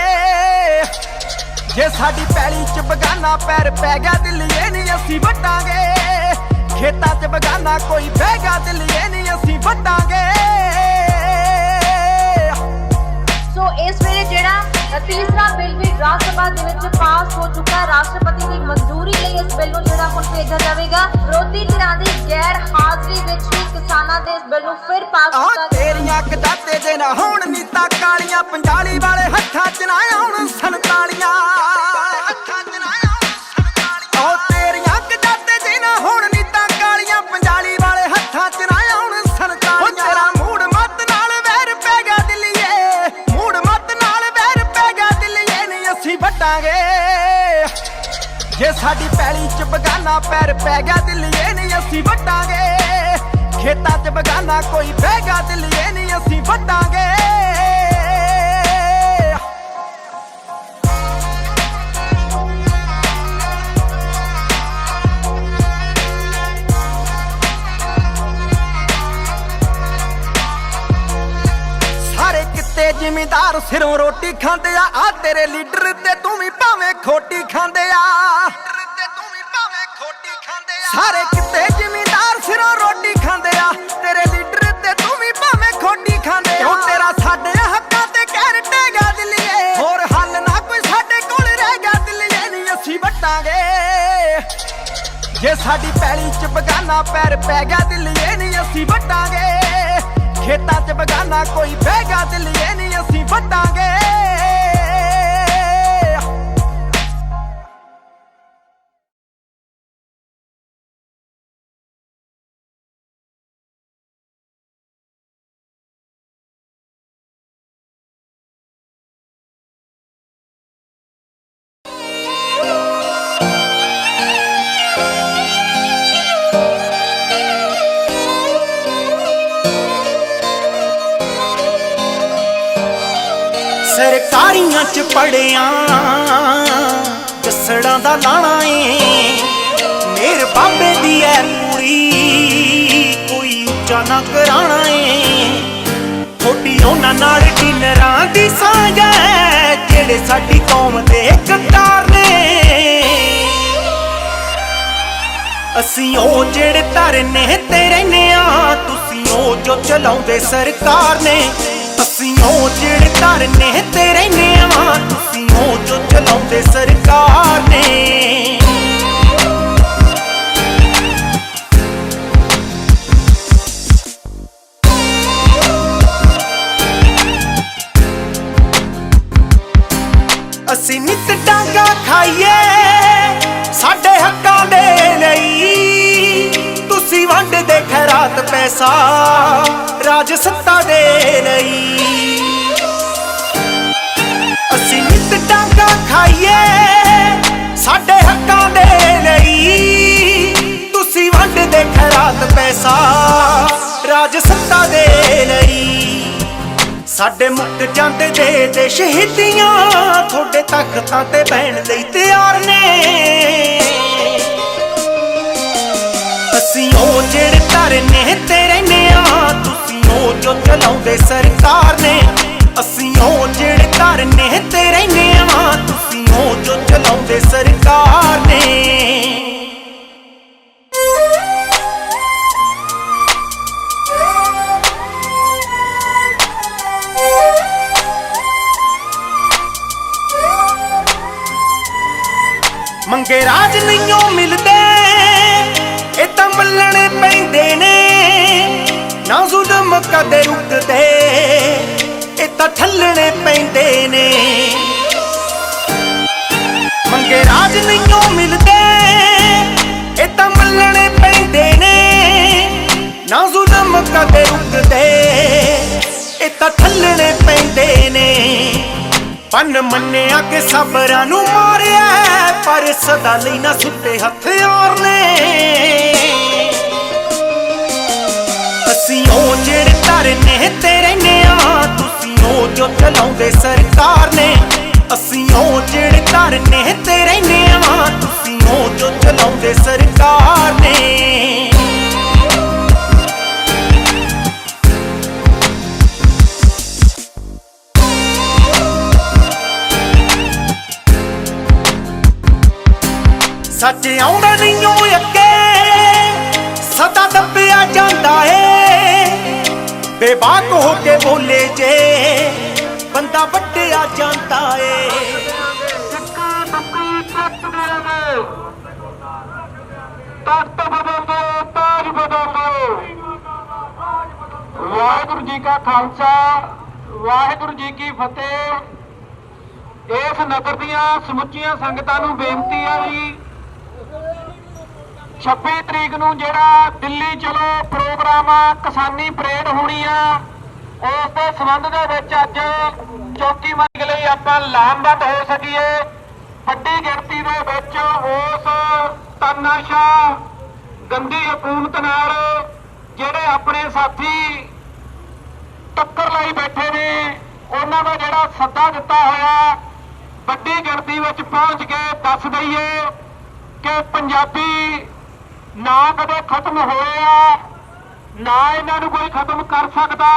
ਜੇ ਸਾਡੀ ਪੈਲੀ ਚ ਬਗਾਨਾ ਪੈਰ ਪੈ ਗਿਆ ਦਿੱਲੀਏ। ਨਹੀਂ ਅਸੀਂ ਵਟਾਂਗੇ, ਖੇਤਾਂ ਚ ਬਗਾਨਾ ਕੋਈ ਬਹਿ ਗਿਆ ਦਿੱਲੀਏ। ਨਹੀਂ ਅਸੀਂ ਵਟਾਂਗੇ। ਸੋ ਇਸ ਵੇਲੇ ਜਿਹੜਾ ਤੀਸਰਾ ਬਿੱਲ ਵੀ ਰਾਜ ਸਭਾ ਦੇ ਵਿੱਚ ਪਾਸ ਹੋ ਚੁੱਕਾ ਹੈ। ਰਾਸ਼ਟਰਪਤੀ ਦੀ ਮਨਜ਼ੂਰੀ ਲਈ ਇਸ ਬਿੱਲ ਨੂੰ ਜਿਹੜਾ ਹੁਣ ਭੇਜਿਆ ਜਾਵੇਗਾ। ਵਿਰੋਧੀ ਧਿਰਾਂ ਦੀ ਗੈਰ ਹਾਜ਼ਰੀ ਵਿੱਚ ਹੀ ਕਿਸਾਨਾਂ ਦੇ ਇਸ ਬਿੱਲ ਨੂੰ ਫਿਰ ਪਾਸ ਕੀਤਾ। ਤੇਰੀਆਂ ਕਦਾਤੇ ਜੇ ਨਾ ਹੋਣ ਨੀਤਾਂ ਕਾਲੀਆਂ, ਪੰਜਾਲੀ ਵਾਲੇ ਹੱਥਾਂ ਚ ਨਾ ਆਉਣ ਸੰਤਾਲੀਆਂ। ਆਹ ਤੇਰੀਆਂ ਕਦਾਤੇ ਜੇ ਨਾ ਹੋਣ ਨੀਤਾਂ ਕਾਲੀਆਂ, ਪੰਜਾਲੀ ਵਾਲੇ ਹੱਥਾਂ ਚ ਨਾ ਆਉਣ ਸੰਤਾਲੀਆਂ। ਤੇਰਾ ਮੂਡ ਮੱਤ ਨਾਲ ਵੈਰ ਪੈ ਗਿਆ ਦਿੱਲੀਏ, ਮੂਡ ਮੱਤ ਨਾਲ ਵੈਰ ਪੈ ਗਿਆ ਦਿੱਲੀਏ। ਨਹੀਂ ਅਸੀਂ ਵਟਾਂਗੇ ਜੇ ਸਾਡੀ ਪੈਲੀ ਚ ਬਗਾਨਾ ਪੈਰ ਪੈ ਗਿਆ ਦਿੱਲੀਏ। ਨਹੀਂ ਅਸੀਂ ਵਟਾਂਗੇ, ਖੇਤਾਂ ਚ ਬਗਾਨਾ ਕੋਈ ਬਹਿ ਗਿਆ ਦਿੱਲੀਏ। ਨਹੀਂ ਅਸੀਂ ਵਟਾਂਗੇ। ਸਾਰੇ ਕਿਤੇ ਜ਼ਿਮੀਂਦਾਰ ਸਿਰੋਂ ਰੋਟੀ ਖਾਂਦੇ ਆ ਤੇਰੇ ਲੀਡਰ ਤੇ ਤੂੰ ਵੀ ਭਾਵੇਂ ਖੋਟੀ ਖਾਂਦੇ ਆ। ਸਾਰੇ ਕਿਤੇ ਜ਼ਿਮੀਂਦਾਰ ਸਿਰੋਂ ਰੋਟੀ ਖਾਂਦੇ ਆ, ਤੇਰੇ ਲੀਡਰ ਤੇ ਤੂੰ ਵੀ ਭਾਵੇਂ ਖੋਟੀ ਖਾਂਦੇ ਆ। ਤੇਰਾ ਸਾਡੇ ਹੱਕਾਂ ਤੇ ਕਹਿਰ ਟੇਗਾ ਦਿੱਲੀਏ, ਹੋਰ ਹੱਲ ਨਾ ਕੋਈ ਸਾਡੇ ਕੋਲ ਰਹਿ ਗਿਆ ਦਿੱਲੀਏ। ਨਹੀਂ ਅਸੀਂ ਵਟਾਂਗੇ ਜੇ ਸਾਡੀ ਪੈਲੀ ਚ ਬਗਾਨਾ ਨਾ ਪੈਰ ਪੈ ਗਿਆ ਦਿੱਲੀਏ ਨਹੀਂ ਅਸੀਂ ਵੱਟਾਂਗੇ ਖੇਤਾਂ 'ਚ ਬਗਾਨਾ ਕੋਈ ਬਹਿ ਗਿਆ ਦਿੱਲੀਏ ਨਹੀਂ ਅਸੀਂ ਵੱਟਾਂਗੇ ਸਰਕਾਰੀਆਂ 'ਚ ਪੜਿਆ ਜੱਸੜਾਂ ਦਾ ਲਾਣਾ ਏ ਮੇਰ ਬਾਬੇ ਦੀ ਐ ਪੂਰੀ ਕੋਈ ਉੱਚਾ ਨਾ ਕਰਾਣਾ ਏ ਥੋੜੀ ਉਹਨਾਂ ਨਾਲ ਡਿਨਰਾਂ ਦੀ ਸਾਂਝ ਐ ਜਿਹੜੇ ਸਾਡੀ ਕੌਮ ਦੇ ਗੱਦਾਰ ਨੇ ਅਸੀਂ ਉਹ ਜਿਹੜੇ ਧਰਨੇ ਤੇ ਰਹਿੰਦੇ ਆ ਤੁਸੀਂ ਉਹ ਜੋ ਚਲਾਉਂਦੇ ਸਰਕਾਰ ਨੇ ਅਸੀਂ ਉਹ ਜਿਹੜੇ ਧਰਨੇ ਤੇ ਰਹਿੰਦੇ ਆ ਤੁਸੀਂ ਉਹ ਜੋ ਚਲਾਉਂਦੇ ਸਰਕਾਰ ਨੇ ਅਸੀਂ ਨਿੱਤ ਡਾਂਗਾ ਖਾਈਏ ਸਾਡੇ ਹੱਕਾਂ ਦੇ ਲਈ ਤੁਸੀਂ ਵੰਡਦੇ ਖੈਰਾਤ ਪੈਸਾ ਰਾਜ ਸੱਤਾ ਦੇ ਲਈ ਅਸੀਂ ਨਿੱਤ ਡਾਂਗਾ ਖਾਈਏ ਸਾਡੇ ਹੱਕਾਂ ਦੇ ਲਈ ਤੁਸੀਂ ਵੰਡਦੇ ਖੈਰਾਤ ਪੈਸਾ ਰਾਜ ਸੱਤਾ ਦੇ ਲਈ ਸਾਡੇ ਮੁੱਕ ਜਾਂਦੇ ਦੇ ਸ਼ਹੀਦੀਆਂ ਤੁਹਾਡੇ ਤਖਤਾਂ ਤੇ ਬਹਿਣ ਲਈ ਤਿਆਰ ਨੇ ਅਸੀਂ ਉਹ ਜਿਹੜੇ ਧਰਨੇ ਤੇ ਰਹਿੰਦੇ ਆ ਤੁਸੀਂ ਉਹ ਜੋ ਚਲਾਉਂਦੇ ਸਰਕਾਰ ਨੇ ਅਸੀਂ ਉਹ ਜਿਹੜੇ ਧਰਨੇ ਤੇ ਰਹਿੰਦੇ ਆ ਤੁਸੀਂ ਉਹ ਜੋ ਚਲਾਉਂਦੇ ਸਰਕਾਰ ਨੇ ਮੰਗੇ ਰਾਜ ਨਹੀਂਓ ਮਿਲਦੇ ਇਹ ਤਾਂ ਮੱਲਣੇ ਪੈਂਦੇ ਨੇ ਨਾ ਜ਼ੁਲਮ ਕਦੇ ਰੁਕਦੇ ਇਹ ਤਾਂ ਠੱਲਣੇ ਪੈਂਦੇ ਨੇ ਮੰਗੇ ਰਾਜ ਨਹੀਂਓ ਮਿਲਦੇ ਇਹ ਤਾਂ ਮੱਲਣੇ ਪੈਂਦੇ ਨੇ ਨਾ ਜ਼ੁਲਮ ਕਦੇ ਰੁਕਦੇ ਇਹ ਤਾਂ ਠੱਲਣੇ ਪੈਂਦੇ ਨੇ ਪੰਨ ਮੰਨਿਆ ਕਿ ਸਬਰਾਂ ਨੂੰ ਮਾਰਿਆ ਪਰ ਸਦਾ ਲਈ ਨਾ ਸੁੱਟੇ ਹਥਿਆਰ ਨੇ ਅਸੀਂ ਉਹ ਜਿਹੜੇ ਧਰਨੇ ਤੇ ਰਹਿੰਦੇ ਆ ਤੁਸੀਂ ਉਹ ਜੋ ਚਲਾਉਂਦੇ ਸਰਕਾਰ ਨੇ ਅਸੀਂ ਉਹ ਜਿਹੜੇ ਧਰਨੇ ਤੇ ਰਹਿੰਦੇ ਆ ਤੁਸੀਂ ਉਹ ਜੋ ਚਲਾਉਂਦੇ ਸਰਕਾਰ ਨੇ ਸੱਚ ਆਉਂਦਾ ਨਹੀਂ ਓ ਅੱਗੇ ਸਦਾ ਦੱਬਿਆ ਜਾਂਦਾ ਏ ਬੇਬਾਕ ਹੋ ਕੇ ਬੋਲੇ ਜੇ ਬੰਦਾ ਵੱਟਿਆ ਜਾਂਦਾ ਏ ਤਖਤ ਬਦਲ ਦਿਓ ਤਾਜ ਬਦਲ ਦਿਓ ਵਾਹਿਗੁਰੂ ਜੀ ਕਾ ਖਾਲਸਾ ਵਾਹਿਗੁਰੂ ਜੀ ਕੀ ਫਤਿਹ ਇਸ ਨਗਰ ਦੀਆਂ ਸਮੁੱਚੀਆਂ ਸੰਗਤਾਂ ਨੂੰ ਬੇਨਤੀ ਹੈ ਜੀ 26 ਤਰੀਕ ਨੂੰ ਜਿਹੜਾ ਦਿੱਲੀ ਚਲੋ ਪ੍ਰੋਗਰਾਮ ਆ ਕਿਸਾਨੀ ਪਰੇਡ ਹੋਣੀ ਆ ਉਸ ਦੇ ਸੰਬੰਧ ਦੇ ਵਿੱਚ ਅੱਜ ਚੌਕੀ ਮੰਗ ਲਈ ਆਪਾਂ ਲਾਮਬੰਦ ਹੋ ਸਕੀਏ ਵੱਡੀ ਗਿਣਤੀ ਦੇ ਵਿੱਚ ਉਸ ਤਾਨਾਸ਼ਾਹ ਗੰਦੀ ਹਕੂਮਤ ਨਾਲ ਜਿਹੜੇ ਆਪਣੇ ਸਾਥੀ ਟੱਕਰ ਲਈ ਬੈਠੇ ਨੇ ਉਹਨਾਂ ਦਾ ਜਿਹੜਾ ਸੱਦਾ ਦਿੱਤਾ ਹੋਇਆ ਵੱਡੀ ਗਿਣਤੀ ਵਿੱਚ ਪਹੁੰਚ ਕੇ ਦੱਸ ਦਈਏ ਕਿ ਪੰਜਾਬੀ ਨਾ ਕਦੇ ਖਤਮ ਹੋਏ ਆ ਨਾ ਇਹਨਾਂ ਨੂੰ ਕੋਈ ਖਤਮ ਕਰ ਸਕਦਾ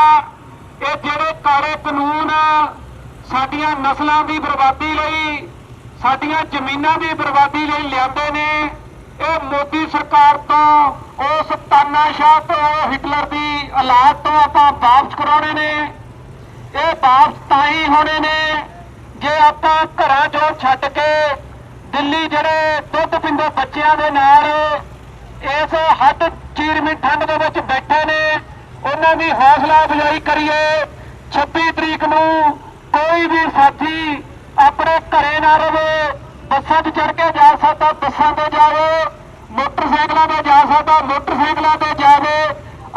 ਇਹ ਜਿਹੜੇ ਕਾਲੇ ਕਾਨੂੰਨ ਸਾਡੀਆਂ ਨਸਲਾਂ ਦੀ ਬਰਬਾਦੀ ਲਈ ਸਾਡੀਆਂ ਜ਼ਮੀਨਾਂ ਦੀ ਬਰਬਾਦੀ ਲਈ ਲਿਆਂਦੇ ਨੇ ਇਹ ਮੋਦੀ ਸਰਕਾਰ ਤੋਂ ਉਸ ਤਾਨਾਸ਼ਾਹ ਤੋਂ ਹਿਟਲਰ ਦੀ ਔਲਾਦ ਤੋਂ ਆਪਾਂ ਵਾਪਸ ਕਰਾਉਣੇ ਨੇ ਇਹ ਵਾਪਸ ਤਾਂ ਹੀ ਹੋਣੇ ਨੇ ਜੇ ਆਪਾਂ ਘਰਾਂ ਚੋਂ ਛੱਡ ਕੇ ਦਿੱਲੀ ਜਿਹੜੇ ਦੁੱਧ ਪੀਂਦੇ ਬੱਚਿਆਂ ਦੇ ਨਾਲ ਇਸ ਹੱਦ ਚੀਰਵੀਂ ਠੰਡ ਦੇ ਵਿੱਚ ਬੈਠੇ ਨੇ ਉਹਨਾਂ ਦੀ ਹੌਸਲਾ ਅਫਜ਼ਾਈ ਕਰੀਏ। 26 ਤਰੀਕ ਨੂੰ ਕੋਈ ਵੀ ਸਾਥੀ ਆਪਣੇ ਘਰੇ ਨਾ ਰਵੇ, ਬੱਸਾਂ 'ਚ ਚੜ੍ਹ ਕੇ ਜਾ ਸਕਦਾ ਬੱਸਾਂ 'ਤੇ ਜਾਵੇ, ਮੋਟਰਸਾਈਕਲਾਂ 'ਤੇ ਜਾ ਸਕਦਾ ਮੋਟਰਸਾਈਕਲਾਂ 'ਤੇ ਜਾਵੇ।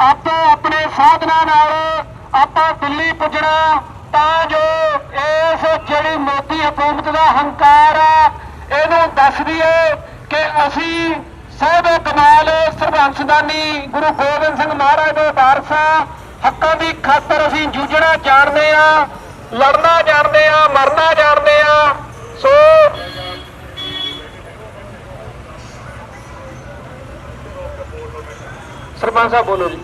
ਆਪੋ ਆਪਣੇ ਸਾਧਨਾਂ ਨਾਲ ਆਪਾਂ ਦਿੱਲੀ ਪੁੱਜਣਾ ਤਾਂ ਜੋ ਇਸ ਜਿਹੜੀ ਮੋਦੀ ਹਕੂਮਤ ਦਾ ਹੰਕਾਰ ਆ ਇਹਨੂੰ ਦੱਸ ਦਈਏ ਕਿ ਅਸੀਂ ਸਾਹਿਬੇ ਕਮਾਲ ਸਰਬੰਸਦਾਨੀ ਗੁਰੂ ਗੋਬਿੰਦ ਸਿੰਘ ਮਹਾਰਾਜ ਦੇ ਵਾਰਸ ਹਾਂ। ਹੱਕਾਂ ਦੀ ਖਾਤਰ ਅਸੀਂ ਜੂਝਣਾ ਜਾਣਦੇ ਆ, ਲੜਨਾ ਜਾਣਦੇ ਆ, ਮਰਨਾ ਜਾਣਦੇ ਆ। ਸੋ ਸਰਪੰਚ ਸਾਹਿਬ ਬੋਲੋ ਜੀ।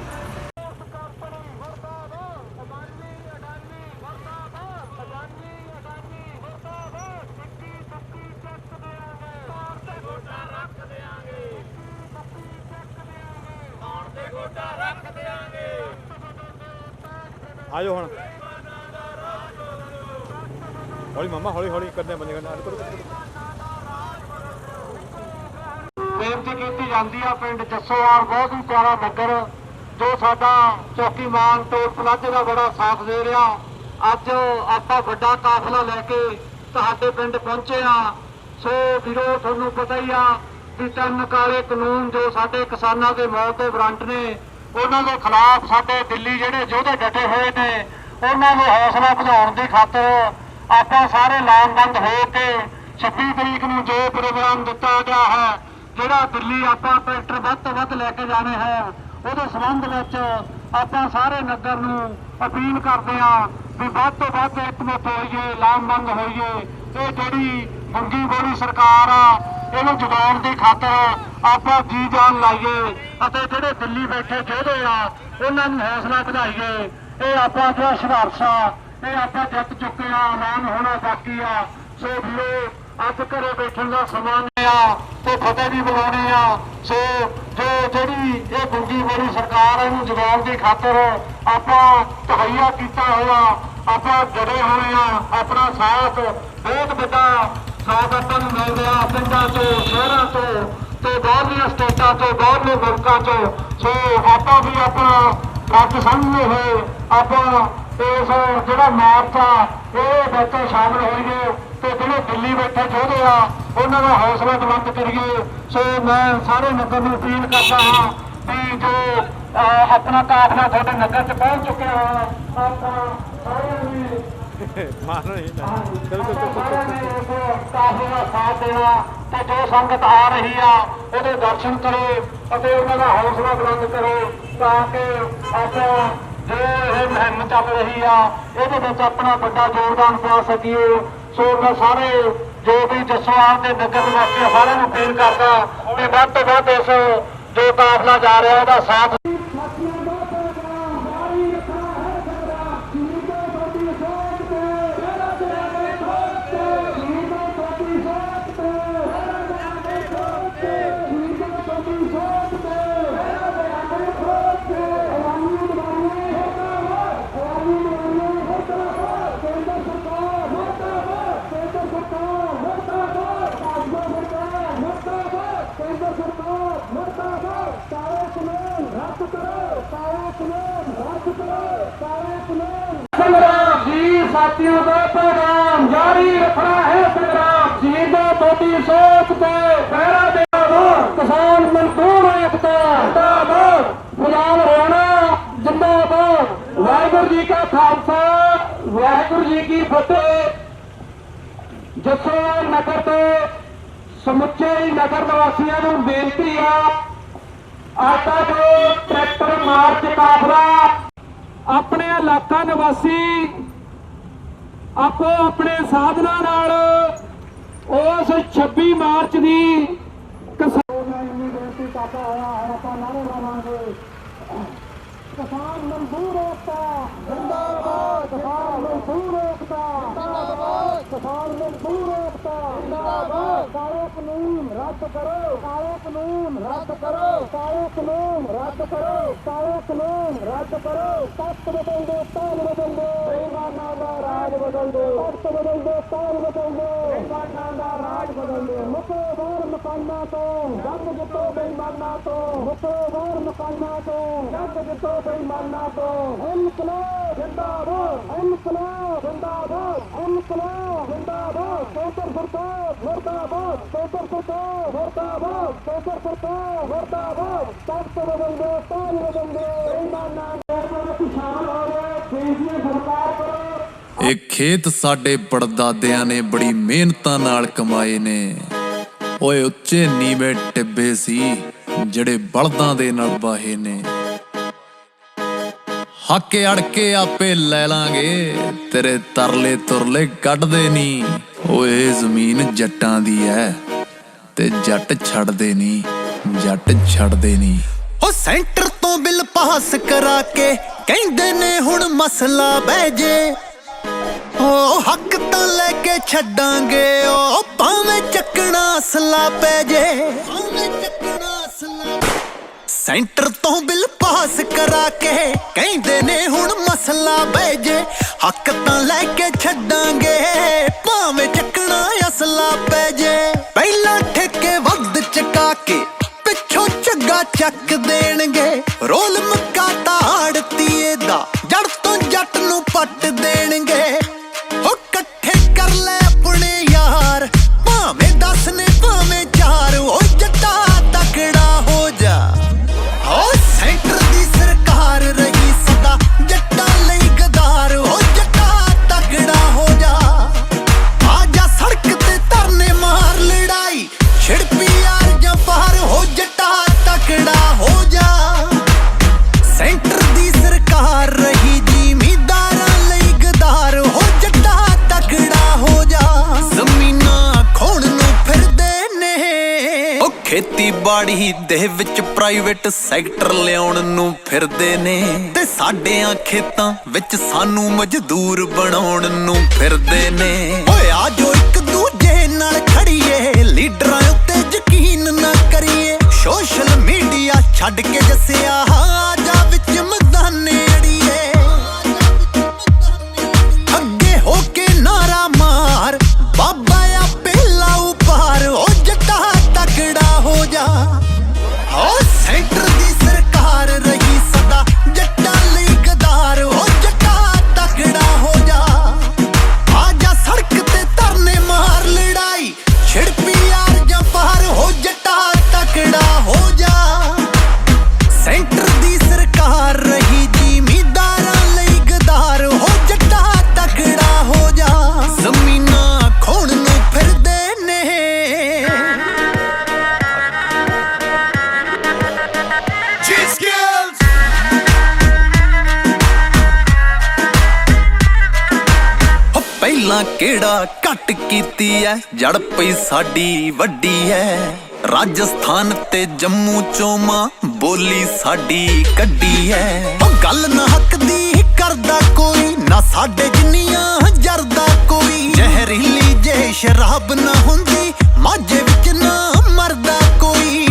ਆਜੋ ਹੁਣ ਹੌਲੀ ਮਾਮਾ ਹੌਲੀ ਹੌਲੀ ਕਰਦੇ ਬੰਦੇ ਕਰਨਾ ਬੇਨਤੀ ਕੀਤੀ ਜਾਂਦੀ ਆ ਪਿੰਡ ਜੱਸੋਵਾਲ ਬਹੁਤ ਹੀ ਪਿਆਰਾ ਨਗਰ ਜੋ ਸਾਡਾ ਚੌਕੀਮਾਨ ਟੋਲ ਪਲਾਜ਼ੇ ਦਾ ਬੜਾ ਸਾਥ ਦੇ ਰਿਹਾ। ਅੱਜ ਆਪਾਂ ਵੱਡਾ ਕਾਫਲਾ ਲੈ ਕੇ ਤੁਹਾਡੇ ਪਿੰਡ ਪਹੁੰਚੇ ਆ। ਸੋ ਵੀਰੋ ਤੁਹਾਨੂੰ ਪਤਾ ਹੀ ਆ ਵੀ 3 ਕਾਲੇ ਕਾਨੂੰਨ ਜੋ ਸਾਡੇ ਕਿਸਾਨਾਂ ਦੇ ਮੌਤ ਦੇ ਵਾਰੰਟ ਨੇ ਉਹਨਾਂ ਦੇ ਖਿਲਾਫ ਸਾਡੇ ਦਿੱਲੀ ਜਿਹੜੇ ਯੋਧੇ ਡਟੇ ਹੋਏ ਨੇ ਉਹਨਾਂ ਨੂੰ ਹੌਸਲਾ ਵਧਾਉਣ ਦੀ ਖਾਤਰ ਆਪਾਂ ਸਾਰੇ ਲਾਮਬੰਦ ਹੋ ਕੇ 26 ਤਰੀਕ ਨੂੰ ਜੋ ਪ੍ਰੋਗਰਾਮ ਦਿੱਤਾ ਗਿਆ ਹੈ, ਜਿਹੜਾ ਦਿੱਲੀ ਆਪਾਂ ਟਰੈਕਟਰ ਵੱਧ ਤੋਂ ਵੱਧ ਲੈ ਕੇ ਜਾਣੇ ਹੈ, ਉਹਦੇ ਸੰਬੰਧ ਵਿੱਚ ਆਪਾਂ ਸਾਰੇ ਨਗਰ ਨੂੰ ਅਪੀਲ ਕਰਦੇ ਹਾਂ ਵੀ ਵੱਧ ਤੋਂ ਵੱਧ ਇਕਮੁੱਠ ਹੋਈਏ, ਲਾਮਬੰਦ ਹੋਈਏ। ਇਹ ਜਿਹੜੀ ਮੰਗੀ ਗੋਲੀ ਸਰਕਾਰ ਆ ਇਹਨੂੰ ਜਗਾਉਣ ਦੀ ਖਾਤਰ ਆਪਾਂ ਜੀ ਜਾਨ ਲਾਈਏ ਅਤੇ ਜਿਹੜੇ ਦਿੱਲੀ ਬੈਠੇ ਯੋਧੇ ਆ ਉਹਨਾਂ ਨੂੰ ਹੌਸਲਾ ਵਧਾਈਏ। ਇਹ ਆਪਾਂ ਜਿਹੜਾ ਸੰਘਰਸ਼ ਆ ਇਹ ਆਪਾਂ ਜਿੱਤ ਚੁੱਕੇ ਆ, ਐਲਾਨ ਹੋਣਾ ਬਾਕੀ ਆ। ਸੋ ਵੀਰੋ ਅੱਜ ਘਰੇ ਬੈਠਣ ਦਾ ਸਮਾਂ ਨਹੀਂ ਆ ਤੇ ਫਤਿਹ ਵੀ ਬੁਲਾਉਣੇ ਆ। ਸੋ ਜਿਹੜੀ ਇਹ ਗੁੰਗੀ ਵਾਲੀ ਸਰਕਾਰ ਹੈ ਇਹਨੂੰ ਜਗਾਉਣ ਦੀ ਖਾਤਰ ਆਪਾਂ ਤਹਈਆ ਕੀਤਾ ਹੋਇਆ, ਆਪਾਂ ਜੜੇ ਹੋਏ ਆ। ਆਪਣਾ ਸਾਥ ਬਹੁਤ ਵੱਡਾ ਸਾਥ ਆਪਾਂ ਨੂੰ ਮਿਲ ਰਿਹਾ ਪਿੰਡਾਂ ਤੋਂ, ਸ਼ਹਿਰਾਂ ਤੋਂ ਤੇ ਬਾਹਰਲੀਆਂ ਸਟੇਟਾਂ ਤੋਂ, ਬਾਹਰਲੇ ਮੁਲਕਾਂ ਤੋਂ। ਸੋ ਆਪਾਂ ਵੀ ਆਪਣਾ ਰੱਬ ਸਮਝਦੇ ਹੋਏ ਆਪਾਂ ਇਸ ਜਿਹੜਾ ਮਾਰਚ ਆ ਇਹ ਵਿੱਚ ਸ਼ਾਮਲ ਹੋਈਏ ਤੇ ਜਿਹੜੇ ਦਿੱਲੀ ਬੈਠੇ ਯੋਧੇ ਆ ਉਹਨਾਂ ਦਾ ਹੌਸਲਾ ਬੁਲੰਦ ਕਰੀਏ। ਸੋ ਮੈਂ ਸਾਰੇ ਨਗਰ ਨੂੰ ਅਪੀਲ ਕਰਦਾ ਹਾਂ ਵੀ ਜੋ ਆਪਣਾ ਕਾਫਲਾ ਤੁਹਾਡੇ ਨਗਰ 'ਚ ਪਹੁੰਚ ਚੁੱਕਿਆ ਹੈ ਆਪਾਂ ਸਾਰਿਆਂ ਨੇ ਮਾਰਨਾ ਨਹੀਂ ਕਾਫਲੇ ਦਾ ਸਾਥ ਦੇਣਾ ਤੇ ਜੋ ਸੰਗਤ ਆ ਰਹੀ ਆ ਉਹਦੇ ਦਰਸ਼ਨ ਕਰੋ ਅਤੇ ਉਹਨਾਂ ਦਾ ਹੌਸਲਾ ਬੁਲੰਦ ਕਰੋ ਤਾਂ ਕਿ ਆਪਾਂ ਜੋ ਇਹ ਮੁਹਿੰਮ ਚੱਲ ਰਹੀ ਆ ਇਹਦੇ ਵਿੱਚ ਆਪਣਾ ਵੱਡਾ ਯੋਗਦਾਨ ਪਾ ਸਕੀਏ। ਸੋ ਮੈਂ ਸਾਰੇ ਜੋ ਵੀ ਜੱਸੋਵਾਲ ਦੇ ਨਗਰ ਨਿਵਾਸੀ ਸਾਰਿਆਂ ਨੂੰ ਅਪੀਲ ਕਰਦਾ ਕਿ ਵੱਧ ਤੋਂ ਵੱਧ ਇਸ ਜੋ ਕਾਫਲਾ ਜਾ ਰਿਹਾ ਉਹਦਾ ਸਾਥ संग्राम जी साथियों का पैगाम जारी रखना है। संग्राम जी को छोटी सोच पे पहरा देना। किसान मजदूर एकता जिंदाबाद, गुलाम हरियाणा जिंदाबाद। वाहिगुरू जी का खालसा वाहिगुरू जी की फतेह। जसोवाल नगर के समुचे नगर निवासियों को बेनती है आज का जो ट्रैक्टर मार्च काफला अपने इलाका निवासी आपो अपने साधना नाल उस 26 मार्च की किसान मजदूर एकता जिंदाबाद, किसान मजदूर एकता जिंदाबाद, किसान मजदूर एकता जिंदाबाद। ਕਾਨੂੰਨ ਰੱਦ ਕਰੋ, ਕਾਲੇ ਕਾਨੂੰਨ ਰੱਦ ਕਰੋ, ਕਾਲੇ ਕਾਨੂੰਨ ਰੱਦ ਕਰੋ, ਕਾਲੇ ਕਾਨੂੰਨ ਰੱਦ ਕਰੋ। ਤਖਤ ਬਦਲ ਦੋ, ਤਾਜ ਬਦਲ ਦੋ, ਬੇਈਮਾਨਾਂ ਦਾ ਰਾਜ ਬਦਲ ਦੋ। ਤਖਤ ਬਦਲ ਦੋ, ਤਾਜ ਬਦਲ ਦੋ, ਬੇਈਮਾਨਾਂ ਦਾ ਰਾਜ ਬਦਲ ਦੋ। ਮੁਕੋ ਬਾਹਰ ਮਕਾਨਾਂ ਤੋਂ, ਜੰਗ ਜਿੱਤੋ ਬੇਈਮਾਨਾਂ ਤੋਂ। ਮੁਕੋ ਬਾਹਰ ਮਕਾਨਾਂ ਤੋਂ, ਜੰਗ ਜਿੱਤੋ ਬੇਈਮਾਨਾਂ ਤੋਂ। ਇਨਕਲਾਬ ਜ਼ਿੰਦਾਬਾਦ, ਇਨਕਲਾਬ ਜ਼ਿੰਦਾਬਾਦ, ਇਨਕਲਾਬ ਜ਼ਿੰਦਾਬਾਦ। ਕੇਂਦਰ ਸਰਕਾਰ ਮੁਰਦਾਬਾਦ, ਕੇਂਦਰ ਸਰਕਾਰ ਮੁਰਦਾਬਾਦ, ਕੇਂਦਰ ਸਰਕਾਰ ਮੁਰਦਾਬਾਦ। ਤਖਤ ਬਦਲ ਦੋ, ਤਾਜ ਬਦਲ ਦੋ, ਬੇਈਮਾਨਾਂ ਦੇ ਸ਼ਾਮਲ ਹੋ ਗਏ। ਕੇਂਦਰ ਸਰਕਾਰ ਕਰੋ। ਇਹ ਖੇਤ ਸਾਡੇ ਪੜਦਾਦਿਆਂ ਨੇ ਬੜੀ ਮਿਹਨਤਾਂ ਨਾਲ ਕਮਾਏ ਨੇ। ਓਏ ਉੱਚੇ ਨੀਵੇਂ ਟਿੱਬੇ ਸੀ ਜਿਹੜੇ ਬਲਦਾਂ ਦੇ ਨਾਲ ਵਾਹੇ ਨੇ। ਹੱਕ ਅੜ ਕੇ ਆਪੇ ਲੈ ਲਾਂਗੇ, ਤੇਰੇ ਤਰਲੇ ਤੁਰਲੇ ਕੱਢਦੇ ਨੀ। ਓਏ ਜ਼ਮੀਨ ਜੱਟਾਂ ਦੀ ਐ ਤੇ ਜੱਟ ਛੱਡਦੇ ਨੀ, ਜੱਟ ਛੱਡਦੇ ਨੀ। ਉਹ ਸੈਂਟਰ ਤੋਂ ਬਿੱਲ ਪਾਸ ਕਰਾ ਕੇ ਕਹਿੰਦੇ ਨੇ ਹੁਣ ਮਸਲਾ ਬਹਿ ਜੇ। ਉਹ ਹੱਕ ਤਾਂ ਲੈ ਕੇ ਛੱਡਾਂਗੇ, ਉਹ ਭਾਵੇਂ ਚੱਕਣਾ ਅਸਲਾ ਪੈ ਜੇ। ਸੈਂਟਰ ਤੋਂ ਬਿੱਲ ਪਾਸ ਕਰਾ ਕੇ ਕਹਿੰਦੇ ਨੇ ਹੁਣ ਮਸਲਾ ਬਹਿ ਜੇ। ਹੱਕ ਤਾਂ ਲੈ ਕੇ ਛੱਡਾਂਗੇ, ਭਾਵੇਂ ਚੱਕਣਾ ਅਸਲਾ ਪੈ ਜੇ। ਪਹਿਲਾਂ ਠੇਕੇ ਵੱਧ ਚਕਾ ਕੇ ਪਿੱਛੋਂ ਝੱਗਾ ਚੱਕ ਦੇਣਗੇ। ਰੋਲ ਮੱਕਾ ਤਾੜਤੀਏ ਦਾ ਜੜ ਤੋਂ ਜੱਟ ਨੂੰ ਪੱਟ ਦੇਣਗੇ। ਉਹ ਇਕੱਠੇ ਕਰ ਲੈ ਆਪਣੇ ਯਾਰ, ਭਾਵੇਂ 10 ਨੇ ਭਾਵੇਂ 4। ਉਹ ਜੱਟਾ ਤਕੜਾ ਹੋ ਜਾ। ਉਹ ਸੈਂਟਰ ਦੀ ਸਰਕਾਰ ਰਹੀ ਸਦਾ ਜੱਟਾਂ ਲਈ ਗਦਾਰ। ਉਹ ਜੱਟਾ ਤਕੜਾ ਹੋ ਜਾ। ਆ ਜਾ ਸੜਕ ਤੇ ਧਰਨੇ ਮਾਰ, ਲੜਾਈ ਛਿੜ ਪੀ ਯਾਰ ਜਾਂ ਪਾਰ। ਹੋ ਜੱਟਾ ਤਕੜਾ ਹੋ ਜਾ। ਸੈਂਟਰ ਦੀ ਸਰਕਾਰ ਰਹੀ ਜ਼ਿਮੀਂਦਾਰਾਂ ਲਈ ਗਦਾਰ। ਹੋ ਜੱਟਾ ਤਕੜਾ ਹੋ ਜਾ। ਜ਼ਮੀਨਾਂ ਖੋਣ ਨੂੰ ਫਿਰਦੇ ਨੇ, ਉਹ ਖੇਤੀਬਾੜੀ ਦੇ ਵਿੱਚ ਪ੍ਰਾਈਵੇਟ ਸੈਕਟਰ ਲਿਆਉਣ ਨੂੰ ਫਿਰਦੇ ਨੇ। ਤੇ ਸਾਡਿਆਂ ਖੇਤਾਂ ਵਿੱਚ ਸਾਨੂੰ ਮਜ਼ਦੂਰ ਬਣਾਉਣ ਨੂੰ ਫਿਰਦੇ ਨੇ। ਓਏ ਆ ਜੋ ਇੱਕ ਦੂਜੇ ਨਾਲ ਖੜੀਏ, ਲੀਡਰਾਂ ਉੱਤੇ ਯਕੀਨ ਨਾ ਕਰੀਏ। ਸੋਸ਼ਲ ਮੀਡੀਆ ਛੱਡ ਕੇ ਜੱਸਿਆ ਆ ਜਾ ਵਿੱਚ ਮੈਦਾਨੇ ਅੜੀਏ। ਅੱਗੇ ਹੋ ਕੇ ਨਾਰਾ ਮਾਰ, ਬਾਬਾ ਆਪੇ ਲਾਊ ਪਾਰ। ਉਹ ਜੱਟਾ ਤਕੜਾ ਹੋ ਜਾ। ਉਹ ਸੈਂਟਰ ਦੀ ਸਰਕਾਰ ਰਹੀ ਸਦਾ ਜੱਟਾਂ ਲਈ ਗਦਾਰ। ਉਹ ਜੱਟਾ ਤਕੜਾ ਹੋ ਜਾ। ਆ ਜਾ ਸੜਕ ਤੇ ਧਰਨੇ ਮਾਰ, ਲੜਾਈ ਛਿੜ ਪੀ ਯਾਰ ਜਾਂ ਪਾਰ। ਹੋ ਜੱਟਾ ਤਕੜਾ ਹੋ ਜਾ। ਸੈਂਟਰ ਦੀ ਸਰਕਾਰ ਰਹੀ ਜ਼ਿਮੀਂਦਾਰਾਂ ਲਈ ਗਦਾਰ। ਹੋ ਜੱਟਾ ਤਕੜਾ ਹੋ ਜਾ। ਜ਼ਮੀਨਾਂ ਖੋਣ ਨੂੰ ਫਿਰਦੇ ਨੇ। ਉਹ ਪਹਿਲਾਂ ਕਿਹੜਾ ਘੱਟ ਕੀਤੀ ਐ, ਜੜ ਪਈ ਸਾਡੀ ਵੱਡੀ ਐ। ਰਾਜਸਥਾਨ ਤੇ ਜੰਮੂ ਚੋਂ ਮਾਂ ਬੋਲੀ ਸਾਡੀ ਕੱਢੀ ਐ। ਉਹ ਗੱਲ ਨਾ ਹੱਕ ਦੀ ਕਰਦਾ ਕੋਈ, ਨਾ ਸਾਡੇ ਜਿੰਨੀਆਂ ਜਰਦਾ ਕੋਈ। ਜ਼ਹਿਰੀਲੀ ਜੇ ਸ਼ਰਾਬ ਨਾ ਹੁੰਦੀ, ਮਾਝੇ ਵਿੱਚ ਨਾ ਮਰਦਾ ਕੋਈ।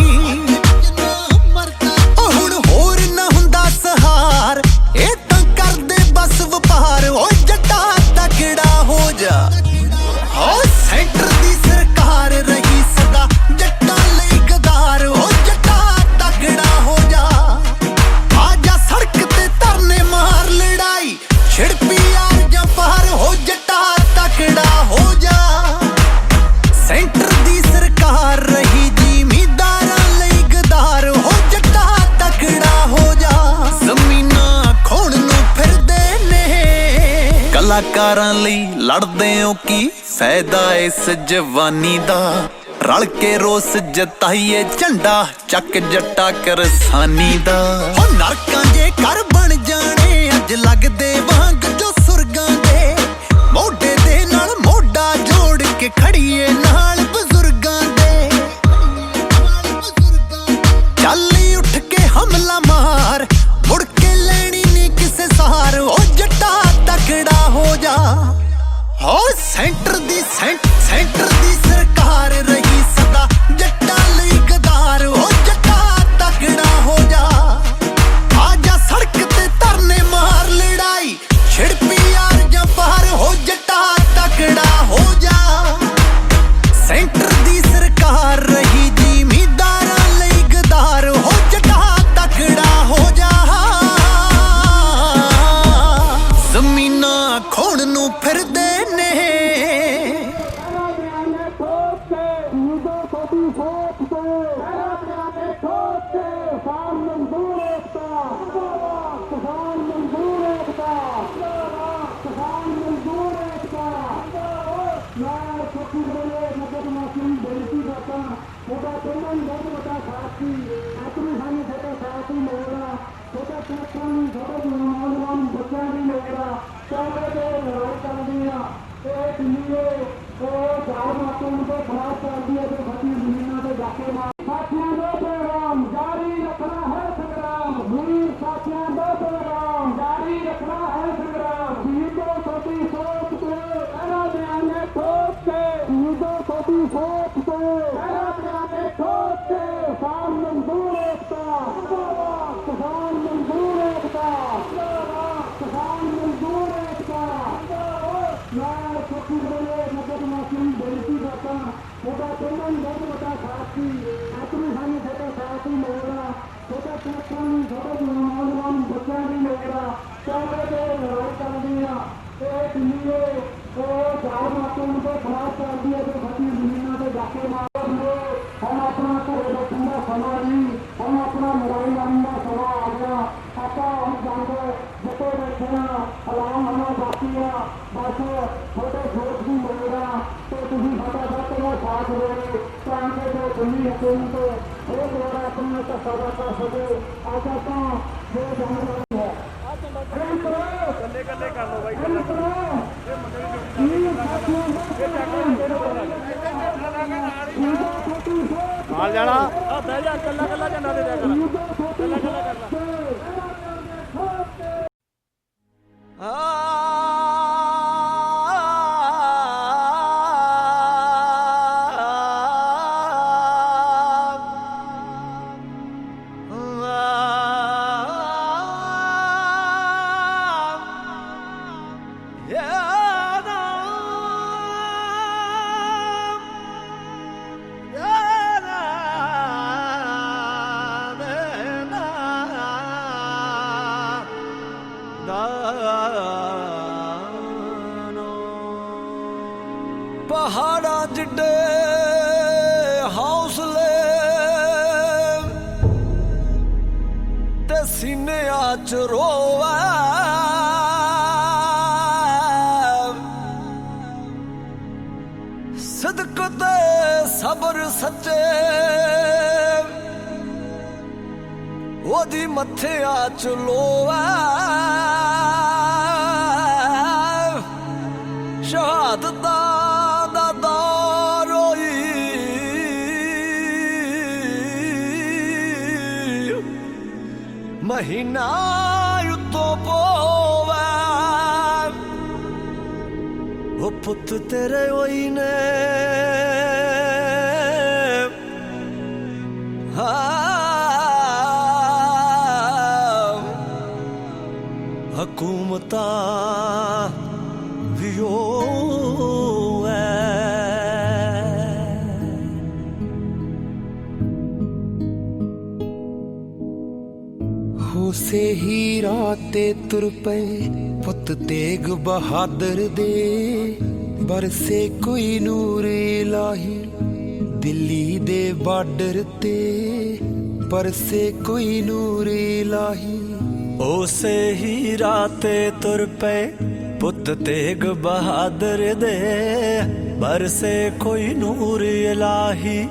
ਉਹ ਹੁਣ ਹੋਰ ਨਾ ਹੁੰਦਾ ਸਹਾਰ, ਇਹ ਤਾਂ ਕਰਦੇ ਬਸ ਵਪਾਰ। ਉਹ ਜੱਟਾ ਤਕੜਾ ਹੋ ਜਾ। ਉਹ ਸੈਂਟਰ ਦੀ ਸਰਕਾਰ ਰਹੀ ਸਦਾ ਜੱਟਾਂ ਲਈ ਗਦਾਰ। ਉਹ ਜੱਟਾ ਤਕੜਾ ਹੋ ਜਾ। ਆ ਜਾ ਸੜਕ ਤੇ ਧਰਨੇ ਮਾਰ, ਲੜਾਈ ਛਿੜ ਪੀ ਯਾਰ ਜਾਂ ਪਾਰ। ਹੋ ਜੱਟਾ ਤਕੜਾ ਹੋ ਜਾ। ਸੈਂਟਰ ਦੀ ਸਰਕਾਰ ਰਹੀ ਜ਼ਿਮੀਂਦਾਰਾਂ ਲਈ ਗਦਾਰ। ਹੋ ਜੱਟਾ ਤਕੜਾ ਹੋ ਜਾ। ਜ਼ਮੀਨਾਂ ਖੋਣ ਨੂੰ ਫਿਰਦੇ ਨੇ। ਕਲਾਕਾਰਾਂ ਲਈ ਲੜਦੇ ਹੋ ਕੀ ਫਾਇਦਾ ਇਸ ਜਵਾਨੀ ਦਾ। ਰਲ ਕੇ ਰੋਸ ਜਤਾਈਏ, ਝੰਡਾ ਚੱਕ ਜੱਟਾ ਕਿਰਸਾਨੀ ਦਾ। ਹੋ ਨਰਕਾਂ ਜੇ ਘਰ ਬਣ ਜਾਣੇ ਅੱਜ ਲੱਗਦੇ ਵਾਂਗ ਜੋ ਸੁਰਗਾਂ ਦੇ। ਮੋਢੇ ਦੇ ਨਾਲ ਮੋਢਾ ਜੋੜ ਕੇ ਖੜੀਏ ਨਾਲ ਬਜ਼ੁਰਗਾਂ ਦੇ। ਚੱਲ ਉੱਠ ਕੇ ਹਮਲਾ ਮਾਰ, ਮੁੜ ਕੇ ਲੈਣੀ ਨੀ ਕਿਸੇ ਸਹਾਰ। ਉਹ ਜੱਟਾ ਤਕੜਾ ਹੋ ਜਾ। ਹੋ ਸੈਂਟਰ ਦੀ ਸਰਕਾਰ ਰਹੀ ਸਦਾ ਉਹਦਾ ਪਹਿਲਾਂ ਹੀ ਬਹੁਤ ਵੱਡਾ ਸਾਥ ਸੀ ਅੱਜ ਵੀ ਸਾਨੂੰ ਤੁਹਾਡਾ ਸਾਥ ਹੀ ਮਿਲੇਗਾ ਤੁਹਾਡਾ ਸਾਥਾਂ ਨੂੰ ਤੁਹਾਡੇ ਨੌਜਵਾਨ ਬੱਚਿਆਂ ਦੀ ਮਿਲੇਗਾ ਚਾਹੇ ਜੋ ਲੜਾਈ ਕਰਦੀ ਆ ਇਹ ਦੁਨੀਏ ਉਹ ਜਾਲ ਮਾਤੋਂ ਦੇ ਖਿਲਾਫ ਚੱਲਦੀ ਹੈ ਤੇ ਫਤੀ ਜ਼ਮੀਨਾਂ ਤੇ ਡਾਕੇ ਮਾਰ ਸਾਥੀਆਂ ਦਾ ਪ੍ਰੋਗਰਾਮ ਜਾਰੀ ਰੱਖਣਾ ਹੈ ਸੰਗਰਾਮ ਵੀਰ ਸਾਥੀਆਂ ਦਾ ਪ੍ਰੋਗਰਾਮ ਜਾਰੀ ਰੱਖਣਾ ਹੈ ਸੰਗਰਾਮ ਵੀਰ ਤੋਂ ਛੋਟੀ ਸੋਚ ਤੇ ਇਹਨਾਂ ਬਿਆਨੇ ਠੋਕ ਕੇ ਵੀਰ ਤੋਂ ਛੋਟੀ ਸੋਚ ਤੇ ਇਹਨਾਂ ਬਿਆਨੇ ਠੋਕ ਕੇ ਕਿਸਾਨ ਮਜ਼ਦੂਰ ਏਕਤਾ ਜ਼ਿੰਦਾਬਾਦ ਕਿਸਾਨ ਮਜ਼ਦੂਰ ਏਕਤਾ ਜ਼ਿੰਦਾਬਾਦ ਕਿਸਾਨ ਮਜ਼ਦੂਰ ਏਕਤਾ ਜ਼ਿੰਦਾਬਾਦ ਮੈਂ ਛੋਟੀ ਬੋਲੇ ਨਗਰ ਮਾਸੀ ਬੇਨਤੀ ਕਰਦਾ ਉਹਦਾ ਪਹਿਲਾਂ ਹੀ ਬਹੁਤ ਵੱਡਾ ਸਾਥ ਸੀ ਅੱਜ ਵੀ ਸਾਨੂੰ ਤੁਹਾਡਾ ਸਾਥ ਹੀ ਮਿਲੇਗਾ ਤੁਹਾਡਾ ਸਾਥਾਂ ਨੂੰ ਤੁਹਾਡੇ ਨੌਜਵਾਨ ਬੱਚਿਆਂ ਦੀ ਮਿਲੇਗਾ ਚਾਹੇ ਜੋ ਲੜਾਈ ਕਰਦੀ ਆ ਇਹ ਦੁਨੀਏ ਉਹ ਜਾਲ ਮਾਤੋਂ ਦੇ ਖਿਲਾਫ ਚੱਲਦੀ ਹੈ ਤੇ ਫਤੀ ਜ਼ਮੀਨਾਂ ਤੇ ਡਾਕੇ ਮਾਰਦੇ ਹੁਣ ਆਪਣਾ ਘਰੇ ਬੈਠਣ ਦਾ ਸਮਾਂ ਨਹੀਂ ਹੁਣ ਆਪਣਾ ਲੜਾਈ ਲੜਨ ਦਾ ਸਮਾਂ ਆ ਗਿਆ ਆਪਾਂ ਹੁਣ ਜੰਗ ਜਿੱਤੇ ਬੈਠੇ ਆ ਐਲਾਨ ਹੋਣਾ ਬਾਕੀ ਆ ਬਸ ਤੁਹਾਡੇ ਜੋਸ਼ ਵੀ ਮਿਲੇਗਾ ਤੇ ਤੁਸੀਂ ਫਟਾਫਟ ਦਾ ਸਾਥ ਦਿਓ ਤਾਂ ਕਿ ਜੋ ਦਿੱਲੀ ਹਕੂਮਤ ਇਹ ਦੁਆਰਾ ਆਪਣਾ ਧੱਕਾ ਕਰ ਸਕੇ ਅੱਜ ਆਪਾਂ ਜੋ ਜੰਗ ਲੜੀ ਹੈ ਕੱਲੇ ਕੱਲੇ ਕਰ ਲਓ ਬਾਈ ਨਾਲ ਜਾਣਾ ਆ ਬਹਿ ਜਾ ਕੱਲਾ ਕੱਲਾ ਝੰਡਾ ਦੇ ਦਿਆ ਕਰ ਕੱਲਾ ਕੱਲਾ ਕਰ ਲਾ ਪਹਾੜਾਂ ਜਿੱਡੇ ਹੌਸਲੇ ਤੇ ਸੀਨਿਆਂ ਚ ਰੋਵੇ ਸਦਕ ਤੇ ਸਬਰ ਸੱਚੇ ਉਹਦੀ ਮੱਥਿਆਂ ਚ ਲੋਵੇ ਸ਼ਹਾਦਤਾਂ ਮਹੀਨਾ ਉਤੋਂ ਪੋਵੇ ਉਹ ਪੁੱਤ ਤੇਰੇ ਹੋਈ ਨੇ ਹਕੂਮਤਾਂ ਵੀ ਉਸੇ ਹੀ ਰਾਹ ਤੇ ਤੁਰ ਪਏ ਪੁੱਤ ਤੇਗ ਬਹਾਦਰ ਦੇ ਬਰਸੇ ਕੋਈ ਨੂਰ ਇਲਾਹੀ ਦਿੱਲੀ ਦੇ ਬਾਰਡਰ ਤੇ ਬਰਸੇ ਕੋਈ ਨੂਰ ਇਲਾਹੀ ਉਸੇ ਹੀ ਰਾਹ ਤੇ ਤੁਰ ਪਏ ਪੁੱਤ ਤੇਗ ਬਹਾਦਰ ਦੇ ਬਰਸੇ ਕੋਈ ਨੂਰ ਇਲਾਹੀ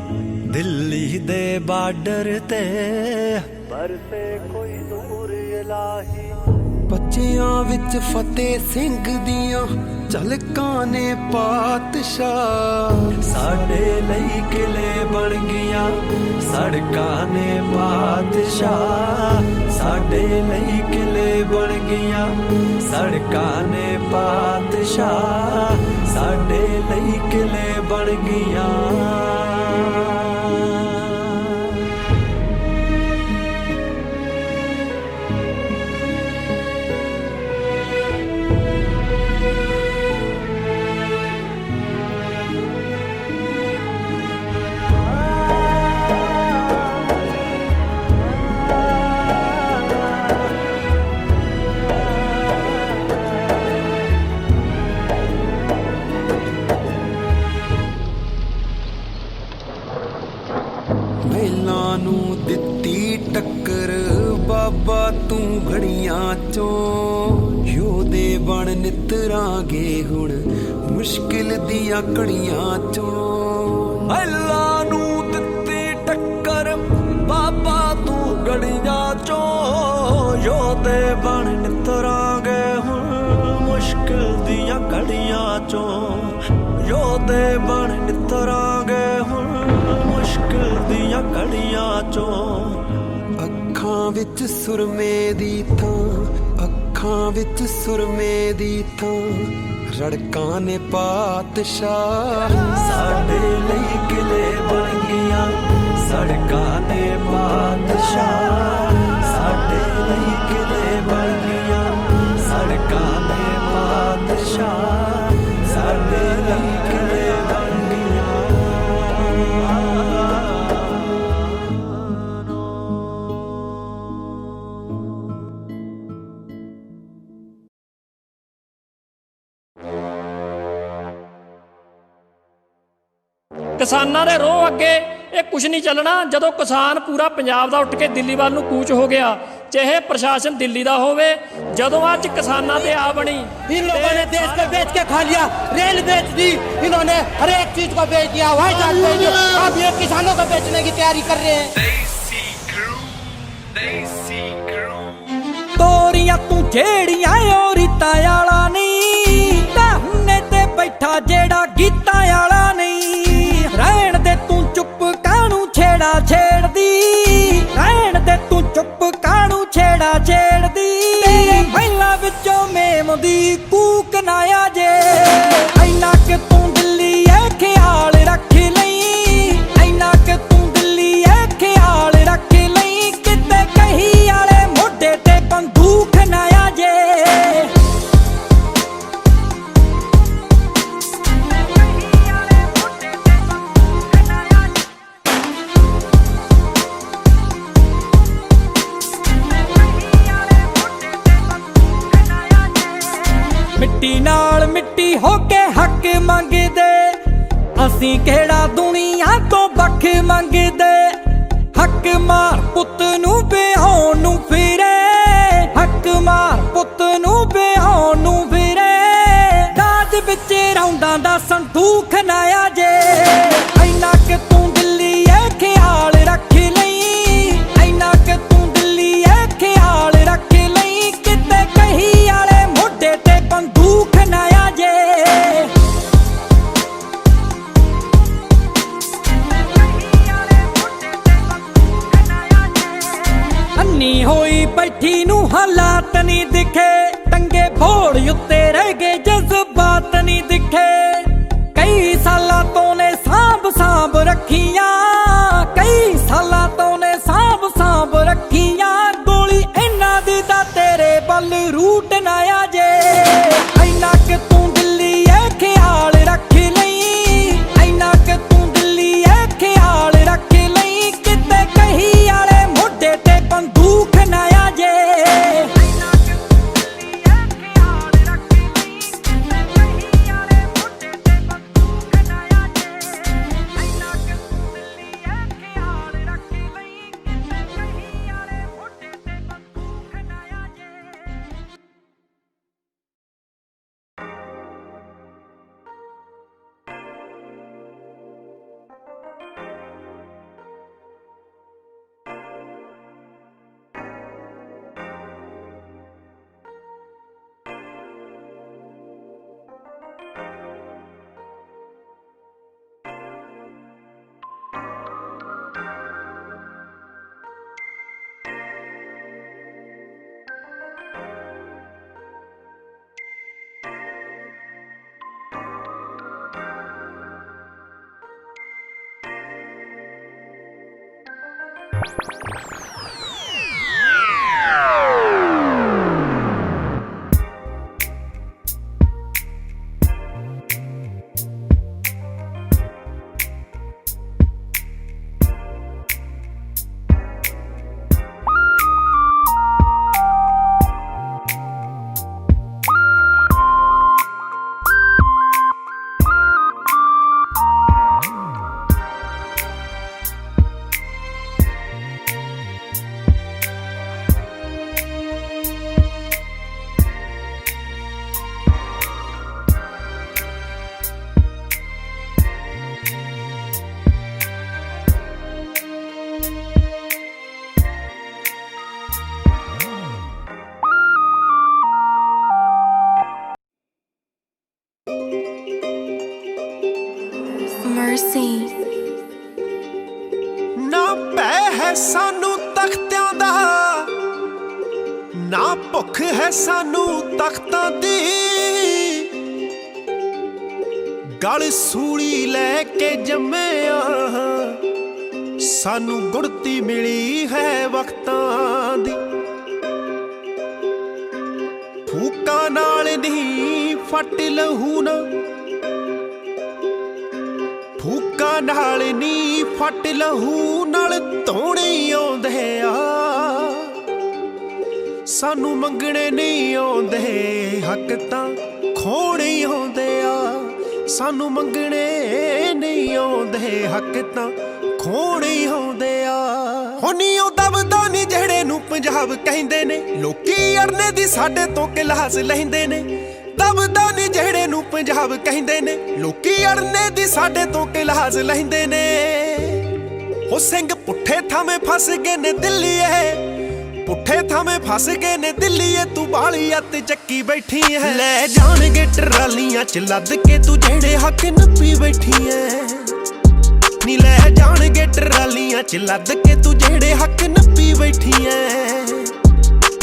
ਦਿੱਲੀ ਦੇ ਬਾਰਡਰ ਤੇ ਬਰਸੇ ਕੋਈ ਨੂਰ ਇਲਾਹੀ ਬੱਚਿਆਂ ਵਿੱਚ ਫਤਿਹ ਸਿੰਘ ਦੀਆਂ ਝਲਕਾਂ ਨੇ ਪਾਤਸ਼ਾਹ ਸਾਡੇ ਲਈ ਕਿਲੇ ਬਣ ਗਈਆਂ ਸੜਕਾਂ ਨੇ ਪਾਤਸ਼ਾਹ ਸਾਡੇ ਲਈ ਕਿਲੇ ਬਣ ਗਈਆਂ ਸੜਕਾਂ ਨੇ ਪਾਤਸ਼ਾਹ ਸਾਡੇ ਲਈ ਕਿਲੇ ਬਣ ਗਈਆਂ ਮਹਿਲਾਂ ਨੂੰ ਦਿੱਤੀ ਟੱਕਰ ਬਾਬਾ ਤੂੰ ਘੜੀਆਂ ਚੋਂ ਯੋਧੇ ਬਣ ਨਿਤਰਾਂਗੇ ਹੁਣ ਮੁਸ਼ਕਿਲ ਦੀਆਂ ਘੜੀਆਂ ਚੋਂ ਮਹਿਲਾਂ ਨੂੰ ਦਿੱਤੀ ਬਣ ਨਿਤਰਾਂਗੇ ਹੁਣ ਮੁਸ਼ਕਿਲ ਦੀਆਂ ਘੜੀਆਂ ਚੋਂ ਯੋਧੇ ਬਣ ਨਿਤਰਾਂਗੇ ਹੁਣ ਮੁਸ਼ਕਿਲ ਦੀਆਂ ਘੜੀਆਂ ਚੋਂ ਅੱਖਾਂ ਵਿੱਚ ਸੁਰਮੇ ਦੀ ਥਾਂ ਅੱਖਾਂ ਵਿੱਚ ਸੁਰਮੇ ਦੀ ਥਾਂ ਰੜਕਾਂ ਨੇ ਪਾਤਸ਼ਾਹ ਸਾਡੇ ਲਈ ਕਿਲੇ ਬਣ ਗਈਆਂ ਸੜਕਾਂ ਨੇ ਪਾਤਸ਼ਾਹ ਸਾਡੇ ਲਈ ਕਿਲੇ ਬਣ ਗਈਆਂ ਸੜਕਾਂ ਨੇ ਪਾਤਸ਼ਾਹ ਸਾਡੇ ਲਈ ਕਿਲੇ ਬਣ ਗਈਆਂ ਕਿਸਾਨਾਂ ਦੇ ਰੋਹ ਅੱਗੇ ਇਹ ਕੁਝ ਨਹੀਂ ਚੱਲਣਾ ਜਦੋਂ ਕਿਸਾਨ ਪੂਰਾ ਪੰਜਾਬ ਦਾ ਉੱਠ ਕੇ ਦਿੱਲੀ ਵੱਲ ਨੂੰ ਕੂਚ ਹੋ ਗਿਆ ਚਾਹੇ ਪ੍ਰਸ਼ਾਸਨ ਦਿੱਲੀ ਦਾ ਹੋਵੇ ਜਦੋਂ ਅੱਜ ਕਿਸਾਨਾਂ ਤੇ ਆ ਬਣੀ इन लोगों ने देश को बेच के खा लिया रेल बेच दी इन्होंने हर एक चीज को बेच दिया हवाई जहाज बेच दिया अब ये किसानों को बेचने की तैयारी कर रहे हैं ਤੋਰੀਆਂ ਤੂੰ ਜਿਹੜੀਆਂ ਓ ਰੀਤਾਂ ਵਾਲਾ ਨਹੀਂ ਧਰਨੇ ਤੇ ਬੈਠਾ ਜਿਹੜਾ ਗੀਤਾਂ ਵਾਲਾ ਨਹੀਂ ਰਹਿਣ ਦੇ ਤੂੰ ਚੁੱਪ ਕਾਹਨੂੰ ਛੇੜਾ ਛੇੜਦੀ ਰਹਿਣ ਦੇ ਤੂੰ ਚੁੱਪ ਕਾਹਨੂੰ ਛੇੜਾ ਛੇੜਦੀ ਤੇਰੇ ਮਹਿਲਾ ਵਿੱਚੋਂ ਮੇਮ ਦੀ ਕੂਕ ਨਾ ਆ ਜੇ ਇੰਨਾ ਕਿ ਤੂੰ ਦਿੱਲੀ ਐ ਖਿਆਲ ਰੱਖ ਲਈ ਇੰਨਾ ਕਿ ਤੂੰ ਦਿੱਲੀ ਐ ਖਿਆਲ ਰੱਖ ਲਈ ਕਿਤੇ ਕਹੀ ਵਾਲੇ ਮੋਢੇ ਤੇ ਬੰਦੂਕ ਨਾ ਆ ਜੇ ਮਿੱਟੀ ਨਾਲ ਮਿੱਟੀ ਹੋ ਕੇ ਹੱਕ ਮੰਗਦੇ ਅਸੀਂ ਕਿਹੜਾ ਦੁਨੀਆ ਤੋਂ ਵੱਖ ਮੰਗਦੇ ਹੱਕ ਮਾਰ ਪੁੱਤ ਨੂੰ ਵਿਆਹੁਣ ਨੂੰ ਫਿਰੇ ਹੱਕ ਮਾਰ ਪੁੱਤ ਨੂੰ ਵਿਆਹੁਣ ਨੂੰ ਫਿਰੇ ਦਾਜ ਵਿੱਚ ਰੌਂਦਾਂ ਦਾ ਸੰਦੂਖ ਨਾ ਆ ਜੇ ਇੰਨਾ ਕਿ ਤੂੰ ਦਿੱਲੀ ਐ ਖਿਆਲ ਰੱਖ ਲਈ ਇੰਨਾ ਕਿ ਤੂੰ ਦਿੱਲੀ ਐ ਖਿਆਲ ਰੱਖ ਲਈ ਕਿਤੇ ਕਹੀ ਵਾਲੇ ਮੋਢੇ ਤੇ ਬੰਦੂਕ ਨਾ ਆ ਜੇ ਅੰਨੀ ਹੋਈ ਬੈਠੀ ਨੂੰ ਹਾਲਾਤ ਨਹੀਂ ਦਿਖੇ ਟੰਗੇ ਭੋੜ ਉੱਤੇ ਰਹਿ ਗਏ ਜਜ਼ਬਾਤ ਨਹੀਂ ਦਿਖੇ ਕਈ ਸਾਲਾਂ ਤੋਂ ਨੇ ਸਾਂਭ ਰੱਖੀਆਂ ਕਈ ਸਾਲਾਂ ਤੋਂ ਨੇ ਸਾਂਭ ਰੱਖੀਆਂ ਗੋਲੀ ਇਹਨਾਂ ਦੀ ਤਾਂ ਤੇਰੇ ਵੱਲ ਰੂਟ ਨਾ ਆ ਜੇ ਇੰਨਾ ਕਿ ਤੂੰ ਦਿੱਲੀ ਐ ਖਿਆਲ ਰੱਖ ਲਈ ਇੰਨਾ ਕਿ ਤੂੰ ਦਿੱਲੀ ਐ ਖਿਆਲ ਰੱਖ ਲਈ ਕਿਤੇ ਕਹੀ ਵਾਲੇ ਮੋਢੇ ਤੇ ਬੰਦੂਕ ਨਾ ਆ ਜੇ ਨਾ ਭੁੱਖ ਹੈ ਸਾਨੂੰ ਤਖਤਾਂ ਦੀ, ਗਲ ਸੂਲੀ ਲੈ ਕੇ ਜੰਮਿਆ ਸਾਨੂੰ ਗੁੜਤੀ ਮਿਲੀ ਹੈ ਵਕਤਾਂ ਦੀ। ਫੂਕਾਂ ਨਾਲ ਨਹੀਂ ਫੱਟ ਲਹੂ ਨਾ, ਫੂਕਾਂ ਨਾਲ ਨਹੀਂ ਫੱਟ ਲਹੂ ਨਾਲ ਧੋਣੇ ਆਉਂਦੇ ਆ, ਸਾਨੂੰ ਮੰਗਣੇ ਨਹੀਂ ਆਉਂਦੇ ਹੱਕ ਤਾਂ ਖੋਣੇ ਆਉਂਦੇ ਆ, ਸਾਨੂੰ ਮੰਗਣੇ ਨਹੀਂ ਆਉਂਦੇ ਹੱਕ ਤਾਂ ਖੋਣੇ ਆਉਂਦੇ ਆ। ਹੁਣੀ ਉਹ ਦਬਦਾ ਨੀ ਜਿਹੜੇ ਨੂੰ ਪੰਜਾਬ ਕਹਿੰਦੇ ਨੇ, ਲੋਕੀ ਅੜਨੇ ਦੀ ਸਾਡੇ ਤੋਂ ਕਲਾਸ ਲੈਂਦੇ ਨੇ। ਦਬਦਾ ਨੀ ਜਿਹੜੇ ਨੂੰ ਪੰਜਾਬ ਕਹਿੰਦੇ ਨੇ, ਲੋਕੀ ਅੜਨੇ ਦੀ ਸਾਡੇ ਤੋਂ ਕਲਾਸ ਲੈਂਦੇ ਨੇ। ਉਹ ਸਿੰਘ ਪੁੱਠੇ ਥਾਵੇਂ ਫਸ ਗਏ ਨੇ ਦਿੱਲੀਏ, ਪੁੱਠੇ ਥਾਵੇਂ ਫਸ ਗਏ ਨੇ ਦਿੱਲੀਏ, ਤੂੰ ਬਾਲੀ ਅੱਤ ਚੱਕੀ ਬੈਠੀ ਐ। ਲੈ ਜਾਣਗੇ ਟਰਾਲੀਆਂ ਚ ਲੱਦ ਕੇ ਤੂੰ ਜਿਹੜੇ ਹੱਕ ਨੱਪੀ ਬੈਠੀ ਐ, ਨੀ ਲੈ ਜਾਣਗੇ ਟਰਾਲੀਆਂ ਚ ਲੱਦ ਕੇ ਤੂੰ ਜਿਹੜੇ ਹੱਕ ਨੱਪੀ ਬੈਠੀ ਐ,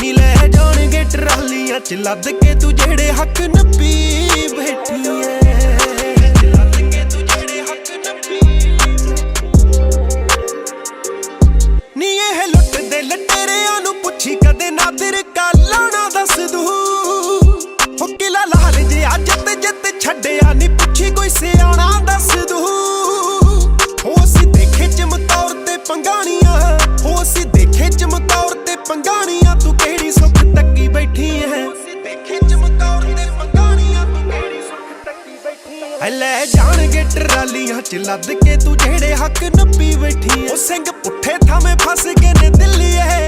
ਨੀ ਲੈ ਜਾਣਗੇ ਟਰਾਲੀਆਂ ਚ ਲੱਦ ਕੇ ਤੂੰ ਜਿਹੜੇ ਹੱਕ ਨੱਪੀ ਬੈਠੀ ਐ। ਨੀ ਇਹ ਲੁੱਟਦੇ ਲਟੇਰਿਆਂ ਨੂੰ ਪੁੱਛੀ ਕਦੇ ਨਾਦਰ ਕਾਲਾ ਨਾ ਦੱਸ ਦੂ, ਹੋ ਕਿਲਾ ਲਾਲ ਜੇ ਅੱਜ ਤੇ ਜਿੱਤ ਛੱਡਿਆ ਨੀ ਪੁੱਛੀ ਕੋਈ ਸਿਆਣਾ ਦੱਸ ਦੂ। ਹੋ ਅਸੀਂ ਦੇਖੇ ਚਮਕੌਰ ਤੇ ਪੰਗਾਣੀਆਂ, ਹੋ ਅਸੀਂ ਦੇਖੇ ਚਮਕੌਰ ਤੇ ਪੰਗਾਣੀਆਂ, ਤੂੰ ਕਿਹੜੀ ਸੁੱਖ ਤੱਕੀ ਬੈਠੀ ਐ। ਦੇਖੇ ਚਮਕੌਰ ਤੇ ਪੰਗਾਣੀਆਂ, ਤੂੰ ਕਿਹੜੀ ਸੁੱਖ ਤੱਕੀ ਬੈਠੀ ਐ। ਲੈ ਜਾਣਗੇ ਟਰਾਲੀਆਂ ਚ ਲੱਦ ਕੇ ਤੂੰ ਜਿਹੜੇ ਹੱਕ ਨੱਪੀ ਬੈਠੀ ਐ। ਉਹ ਸਿੰਘ ਪੁੱਠੇ ਥਾਵੇਂ ਫਸ ਗਏ ਨੇ ਦਿੱਲੀਏ,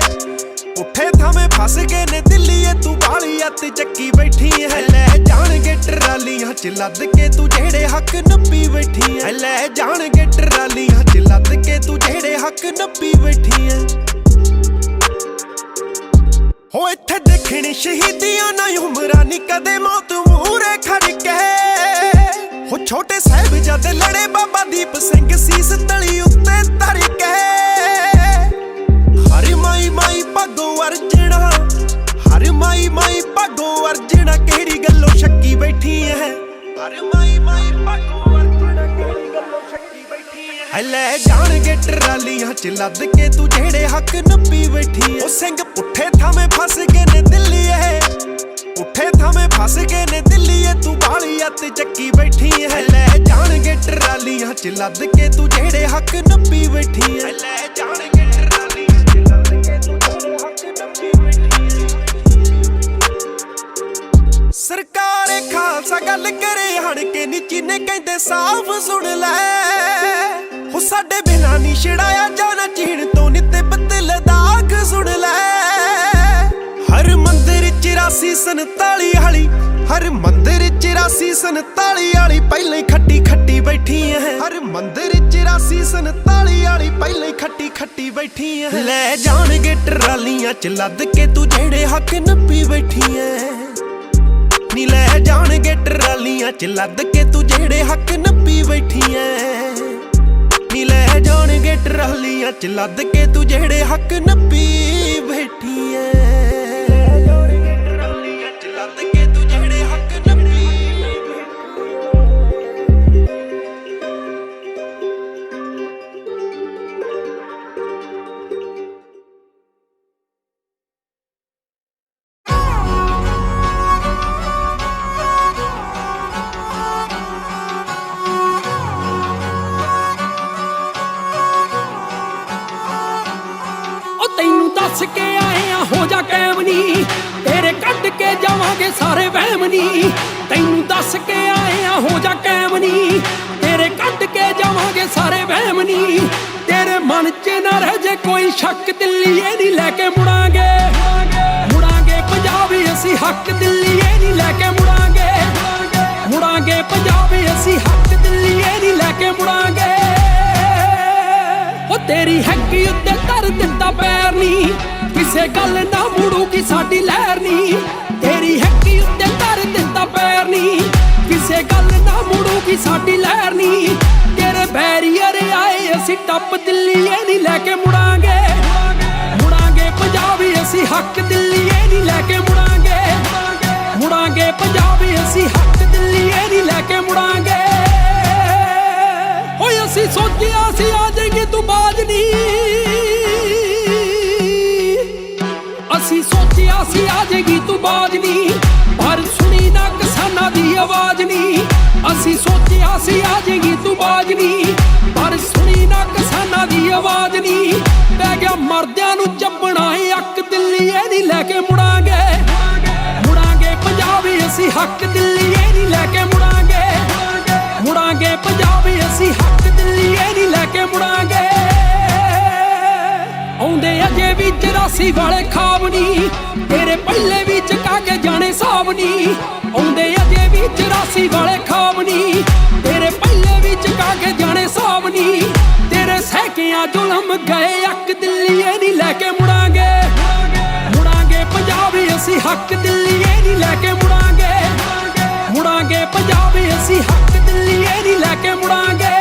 ਪੁੱਠੇ ਥਾਵੇਂ ਫਸ ਗਏ ਨੇ ਦਿੱਲੀਏ, ਤੂੰ ਬਾਲੀ ਅੱਤ ਚੱਕੀ ਬੈਠੀ ਐ। ਲੈ ਜਾਣਗੇ ਟਰਾਲੀਆਂ ਚ ਲੱਦ ਕੇ ਤੂੰ ਜਿਹੜੇ ਹੱਕ ਨੱਪੀ ਬੈਠੀ ਐ। ਲੈ ਜਾਣਗੇ ਟਰਾਲੀਆਂ ਚ ਲੱਦ ਕੇ ਤੂੰ ਜਿਹੜੇ ਹੱਕ ਨੱਪੀ ਬੈਠੀ ਐ। ਹੋ ਇੱਥੇ ਦੇਖਣੀ ਸ਼ਹੀਦੀਆਂ ਨਾ ਉਮਰਾਂ ਨੀ ਕਦੇ ਮੌਤ ਮੂਹਰੇ ਖੜ ਕੇ, ਹੋ ਛੋਟੇ ਸਾਹਿਬਜ਼ਾਦੇ ਲੜੇ ਬਾਬਾ ਦੀਪ ਸਿੰਘ ਸੀਸ ਤਲੀ ਉੱਤੇ ਧਰ ਕੇ। ਹਰ ਮਾਈ ਮਾਈ ਭਾਗੋ ਅਰਜਣਾ, ਹਰ ਮਾਈ ਮਾਈ ਭਾਗੋ ਅਰਜਣਾ, ਕਿਹੜੀ ਗੱਲੋਂ ਸ਼ੱਕੀ ਬੈਠੀ ਐ। ਹਰ ਮਾਈ ਮਾਈ ਭਾਗੋ ਅਰਜਣਾ, ਕਿਹੜੀ ਗੱਲੋਂ ਸ਼ੱਕੀ ਬੈਠੀ ਐ। ਲੈ ਜਾਣਗੇ ਟਰਾਲੀਆਂ ਚ ਲੱਦ ਕੇ ਤੂੰ ਜਿਹੜੇ ਹੱਕ ਨੱਪੀ ਬੈਠੀ ਐ। ਉਹ ਸਿੰਘ ਪੁੱਠੇ ਥਾਵੇਂ ਫਸ ਗਏ ਨੇ ਦਿੱਲੀਏ, ਪੁੱਠੇ ਥਾਵੇਂ ਫਸ ਗਏ ਨੇ ਦਿੱਲੀਏ, ਤੂੰ ਬਾਲੀ ਅੱਤ ਚੱਕੀ ਬੈਠੀ ਐ। ਲੈ ਜਾਣਗੇ ਟਰਾਲੀਆਂ ਚ ਲੱਦ ਕੇ ਤੂੰ ਜਿਹੜੇ ਹੱਕ ਨੱਪੀ ਬੈਠੀ ਐ। ਲੈ ਜਾਣਗੇ ਟਰਾਲੀਆਂ ਚ ਲੱਦ ਕੇ ਤੂੰ ਜਿਹੜੇ ਹੱਕ ਨੱਪੀ ਬੈਠੀ ਐ। ਸਰਕਾਰ ਖਾਲਸਾ ਗੱਲ ਕਰੇ ਹਣ ਕੇ ਨੀਚੀ ਨੇ ਕਹਿੰਦੇ ਸਾਫ਼ ਸੁਣ ਲੈ, ਹੋ ਸਾਡੇ ਬਿਨਾਂ ਨੀ ਛੜਾਇਆ ਜਾਣਾ ਚੀਣ ਤੋਂ ਨਿੱਤੇ ਬੱਦਲ ਦਾਗ ਸੁਣ ਲੈ। ਹਰ ਮੰਦਿਰ 84 47 ਵਾਲੀ, ਹਰ ਮੰਦਿਰ 84 47 ਵਾਲੀ ਪਹਿਲਾਂ ਹੀ ਖੱਟੀ ਖੱਟੀ ਬੈਠੀ ਐ। ਹਰ ਮੰਦਿਰ 84 47 ਵਾਲੀ ਪਹਿਲਾਂ ਹੀ ਖੱਟੀ ਖੱਟੀ ਬੈਠੀ ਐ। ਲੈ ਜਾਣਗੇ ਟਰਾਲੀਆਂ ਚ ਲੱਦ ਕੇ ਤੂੰ ਜਿਹੜੇ ਹੱਕ ਨੱਪੀ ਬੈਠੀ ਐ, ਨੀ ਲੈ ਜਾਣਗੇ ਟਰਾਲੀਆਂ ਚ ਲੱਦ ਕੇ ਤੂੰ ਜਿਹੜੇ ਹੱਕ ਨੱਪੀ ਬੈਠੀ ਐ, ਨੀ ਲੈ ਜਾਣਗੇ ਟਰਾਲੀਆਂ ਚ ਲੱਦ ਕੇ ਤੂੰ ਜਿਹੜੇ ਹੱਕ ਨੱਪੀ ਬੈਠੀ ਐ। ਦੱਸ ਕੇ ਆਏ ਆ ਹੋ ਜਾ ਕੈਮ ਨੀ, ਤੇਰੇ ਕੱਢ ਕੇ ਜਾਵਾਂਗੇ ਸਾਰੇ ਵਹਿਮ ਨੀ। ਤੈਨੂੰ ਦੱਸ ਕੇ ਆਏ ਆ ਹੋ ਜਾ ਕੈਮ ਨੀ, ਤੇਰੇ ਕੱਢ ਕੇ ਜਾਵਾਂਗੇ ਸਾਰੇ ਵਹਿਮ ਨੀ। ਤੇਰੇ ਮਨ 'ਚ ਨਾ ਰਹਿ ਜੇ ਕੋਈ ਸ਼ੱਕ, ਦਿੱਲੀਏ ਨੀ ਲੈ ਕੇ ਮੁੜਾਂਗੇ, ਮੁੜਾਂਗੇ ਪੰਜਾਬ ਅਸੀਂ ਹੱਕ, ਦਿੱਲੀਏ ਨੀ ਲੈ ਕੇ ਮੁੜਾਂਗੇ, ਮੁੜਾਂਗੇ ਪੰਜਾਬ ਅਸੀਂ ਹੱਕ, ਦਿੱਲੀਏ ਨੀ ਲੈ ਕੇ ਮੁੜਾਂਗੇ। ਉਹ ਤੇਰੀ ਹੈਕੀ ਉੱਤੇ ਧਰ ਦਿੱਤਾ ਪੈਰ ਨੀ, ਕਿਸੇ ਗੱਲ ਨਾ ਮੁੜੂਗੀ ਸਾਡੀ ਲਹਿਰ ਨੀ। ਤੇਰੀ ਹੈਕੀ ਉੱਤੇ ਧਰ ਦਿੱਤਾ ਪੈਰ ਨੀ, ਕਿਸੇ ਗੱਲ ਨਾ ਮੁੜੂਗੀ ਸਾਡੀ ਲਹਿਰ ਨੀ। ਤੇਰੇ ਬੈਰੀਅਰ ਆਏ ਅਸੀਂ ਟੱਪ, ਦਿੱਲੀਏ ਨੀ ਲੈ ਕੇ ਮੁੜਾਂਗੇ, ਮੁੜਾਂਗੇ ਪੰਜਾਬ ਅਸੀਂ ਹੱਕ, ਦਿੱਲੀਏ ਨੀ ਮੁੜਾਂਗੇ ਪੰਜਾਬ ਅਸੀਂ ਹੱਕ ਦਿੱਲੀ ਇਹ ਨਹੀਂ ਲੈ ਕੇ ਮੁੜਾਂਗੇ ਓਏ ਅਸੀਂ ਸੋਚਿਆ ਸੀ ਆ ਜਾਏਗੀ ਤੂੰ ਬਾਜ ਨਹੀਂ ਅਸੀਂ ਸੋਚਿਆ ਸੀ ਆ ਜਾਏਗੀ ਤੂੰ ਬਾਜ ਨਹੀਂ ਪਰ ਸੁਣੀ ਨਾ ਕਿਸਾਨਾਂ ਦੀ ਆਵਾਜ਼ ਨਹੀਂ ਅਸੀਂ ਸੋਚਿਆ ਸੀ ਆ ਜਾਏਗੀ ਤੂੰ ਬਾਜ ਨਹੀਂ ਪਰ ਸੁਣੀ ਨਾ ਕਿਸਾਨਾਂ ਦੀ ਆਵਾਜ਼ ਨਹੀਂ ਪੈ ਗਿਆ ਮਰਦਿਆਂ ਨੂੰ ਚੱਬਣਾ ਏ ਅੱਕ ਦਿੱਲੀ ਇਹ ਨਹੀਂ ਲੈ ਕੇ ਮੁੜਾਂਗੇ ਮੁੜਾਂਗੇ ਪੰਜਾਬ ਅਸੀਂ ਹੱਕ ਦਿੱਲੀ ਇਹ ਨਹੀਂ ਲੈ ਕੇ ਮੁੜਾਂਗੇ ਮੁੜਾਂਗੇ ਪੰਜਾਬ ਅਸੀਂ ਹੱਕ ਦਿੱਲੀ ਇਹ ਨਹੀਂ ਲੈ ਕੇ ਮੁੜਾਂਗੇ ਆਉਂਦੇ ਅਜੇ ਵੀ 84 ਵਾਲੇ ਖਾਬ ਨੀ ਤੇਰੇ ਪਹਿਲੇ ਵੀ ਚਕਾ ਕੇ ਜਾਣੇ ਸਾਬ ਨੀ ਆਉਂਦੇ ਅਜੇ ਵੀ 84 ਵਾਲੇ ਖਾਬ ਨੀ ਤੇਰੇ ਪਹਿਲੇ ਵੀ ਚਕਾ ਕੇ ਜਾਣੇ ਸਾਬ ਨੀ ਤੇਰੇ ਸਹਿਕਿਆਂ ਜ਼ੁਲਮ ਗਏ ਅੱਕ ਦਿੱਲੀ ਇਹ ਨਹੀਂ ਲੈ ਕੇ ਮੁੜਾਂਗੇ ਮੁੜਾਂਗੇ ਪੰਜਾਬ ਅਸੀਂ ਹੱਕ ਦਿੱਲੀ ਇਹ ਨਹੀਂ ਲੈ ਕੇ ਮੁੜਾਂਗੇ ਮੁੜਾਂਗੇ ਪੰਜਾਬ ਅਸੀਂ ਹੱਕ ਦਿੱਲੀ ਇਹ ਨਹੀਂ ਲੈ ਕੇ ਮੁੜਾਂਗੇ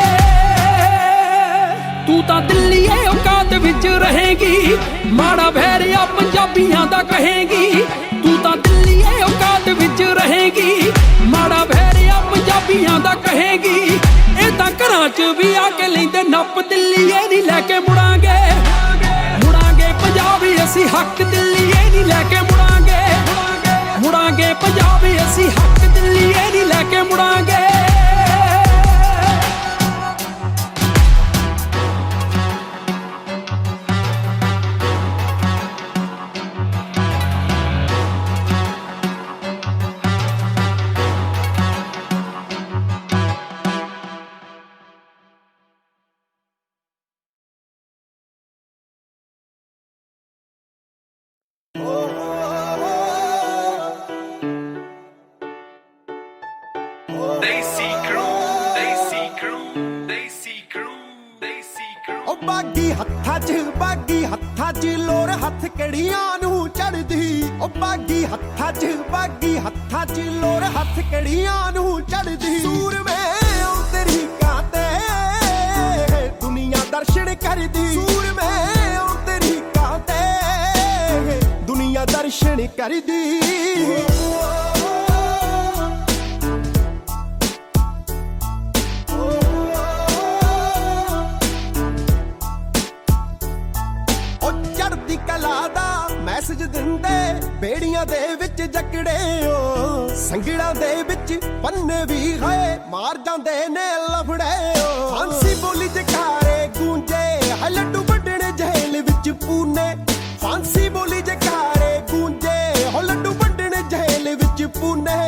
ਤੂੰ ਤਾਂ ਦਿੱਲੀ ਏ ਔਕਾਤ ਵਿੱਚ ਰਹੇਗੀ ਮਾੜਾ ਵੈਰਿਆ ਪੰਜਾਬੀਆਂ ਦਾ ਕਹੇਗੀ ਤੂੰ ਤਾਂ ਦਿੱਲੀ ਏ ਔਕਾਤ ਵਿੱਚ ਰਹੇਗੀ ਮਾੜਾ ਵੈਰਿਆ ਪੰਜਾਬੀਆਂ ਦਾ ਕਹੇਗੀ ਇਹ ਤਾਂ ਘਰਾਂ 'ਚ ਵੀ ਆ ਕੇ ਲੈਂਦੇ ਨੱਪ ਦਿੱਲੀ ਇਹ ਨਹੀਂ ਲੈ ਕੇ ਮੁੜਾਂਗੇ ਮੁੜਾਂਗੇ ਪੰਜਾਬ ਅਸੀਂ ਹੱਕ ਦਿੱਲੀ ਇਹ ਨਹੀਂ ਲੈ ਕੇ ਮੁੜਾਂਗੇ ਮੁੜਾਂਗੇ ਪੰਜਾਬ ਅਸੀਂ ਹੱਕ ਦਿੱਲੀ ਇਹ ਨਹੀਂ ਲੈ ਕੇ ਮੁੜਾਂਗੇ ਬਾਗੀ ਹੱਥਾਂ 'ਚ ਲੋਰ ਹੱਥ ਕੜੀਆਂ ਨੂੰ ਚੜਦੀ ਉਹ ਬਾਗੀ ਹੱਥਾਂ 'ਚ ਲੋਰ ਹੱਥ ਕੜੀਆਂ ਨੂੰ ਚੜਦੀ ਸੂਰਮੇ ਉਹ ਤੇਰੀ ਕਾਤੇ ਦੁਨੀਆ ਦਰਸ਼ਨ ਕਰਦੀ ਸੂਰਮੇ ਉਹ ਤੇਰੀ ਕਾਤੇ ਦੁਨੀਆ ਦਰਸ਼ਨ ਕਰਦੀ ਮੈਸੇਜ ਦਿੰਦੇ ਬੇੜੀਆਂ ਦੇ ਵਿੱਚ ਜਕੜੇ ਓ ਸੰਗੜਾਂ ਦੇ ਵਿੱਚ ਪੰਨੇ ਵੀ ਹੈ ਮਾਰ ਜਾਂਦੇ ਨੇ ਲਫੜੇ ਓ ਫਾਂਸੀ ਬੋਲੀ ਜਕਾਰੇ ਗੂੰਜੇ ਹੈ ਲੱਡੂ ਵੱਢਣੇ ਜੇਲ੍ਹ ਵਿੱਚ ਪੂਨੇ ਫਾਂਸੀ ਬੋਲੀ ਜਕਾਰੇ ਗੂੰਜੇ ਹੋ ਲੱਡੂ ਵੱਢਣੇ ਜੇਲ੍ਹ ਵਿੱਚ ਪੂਨੇ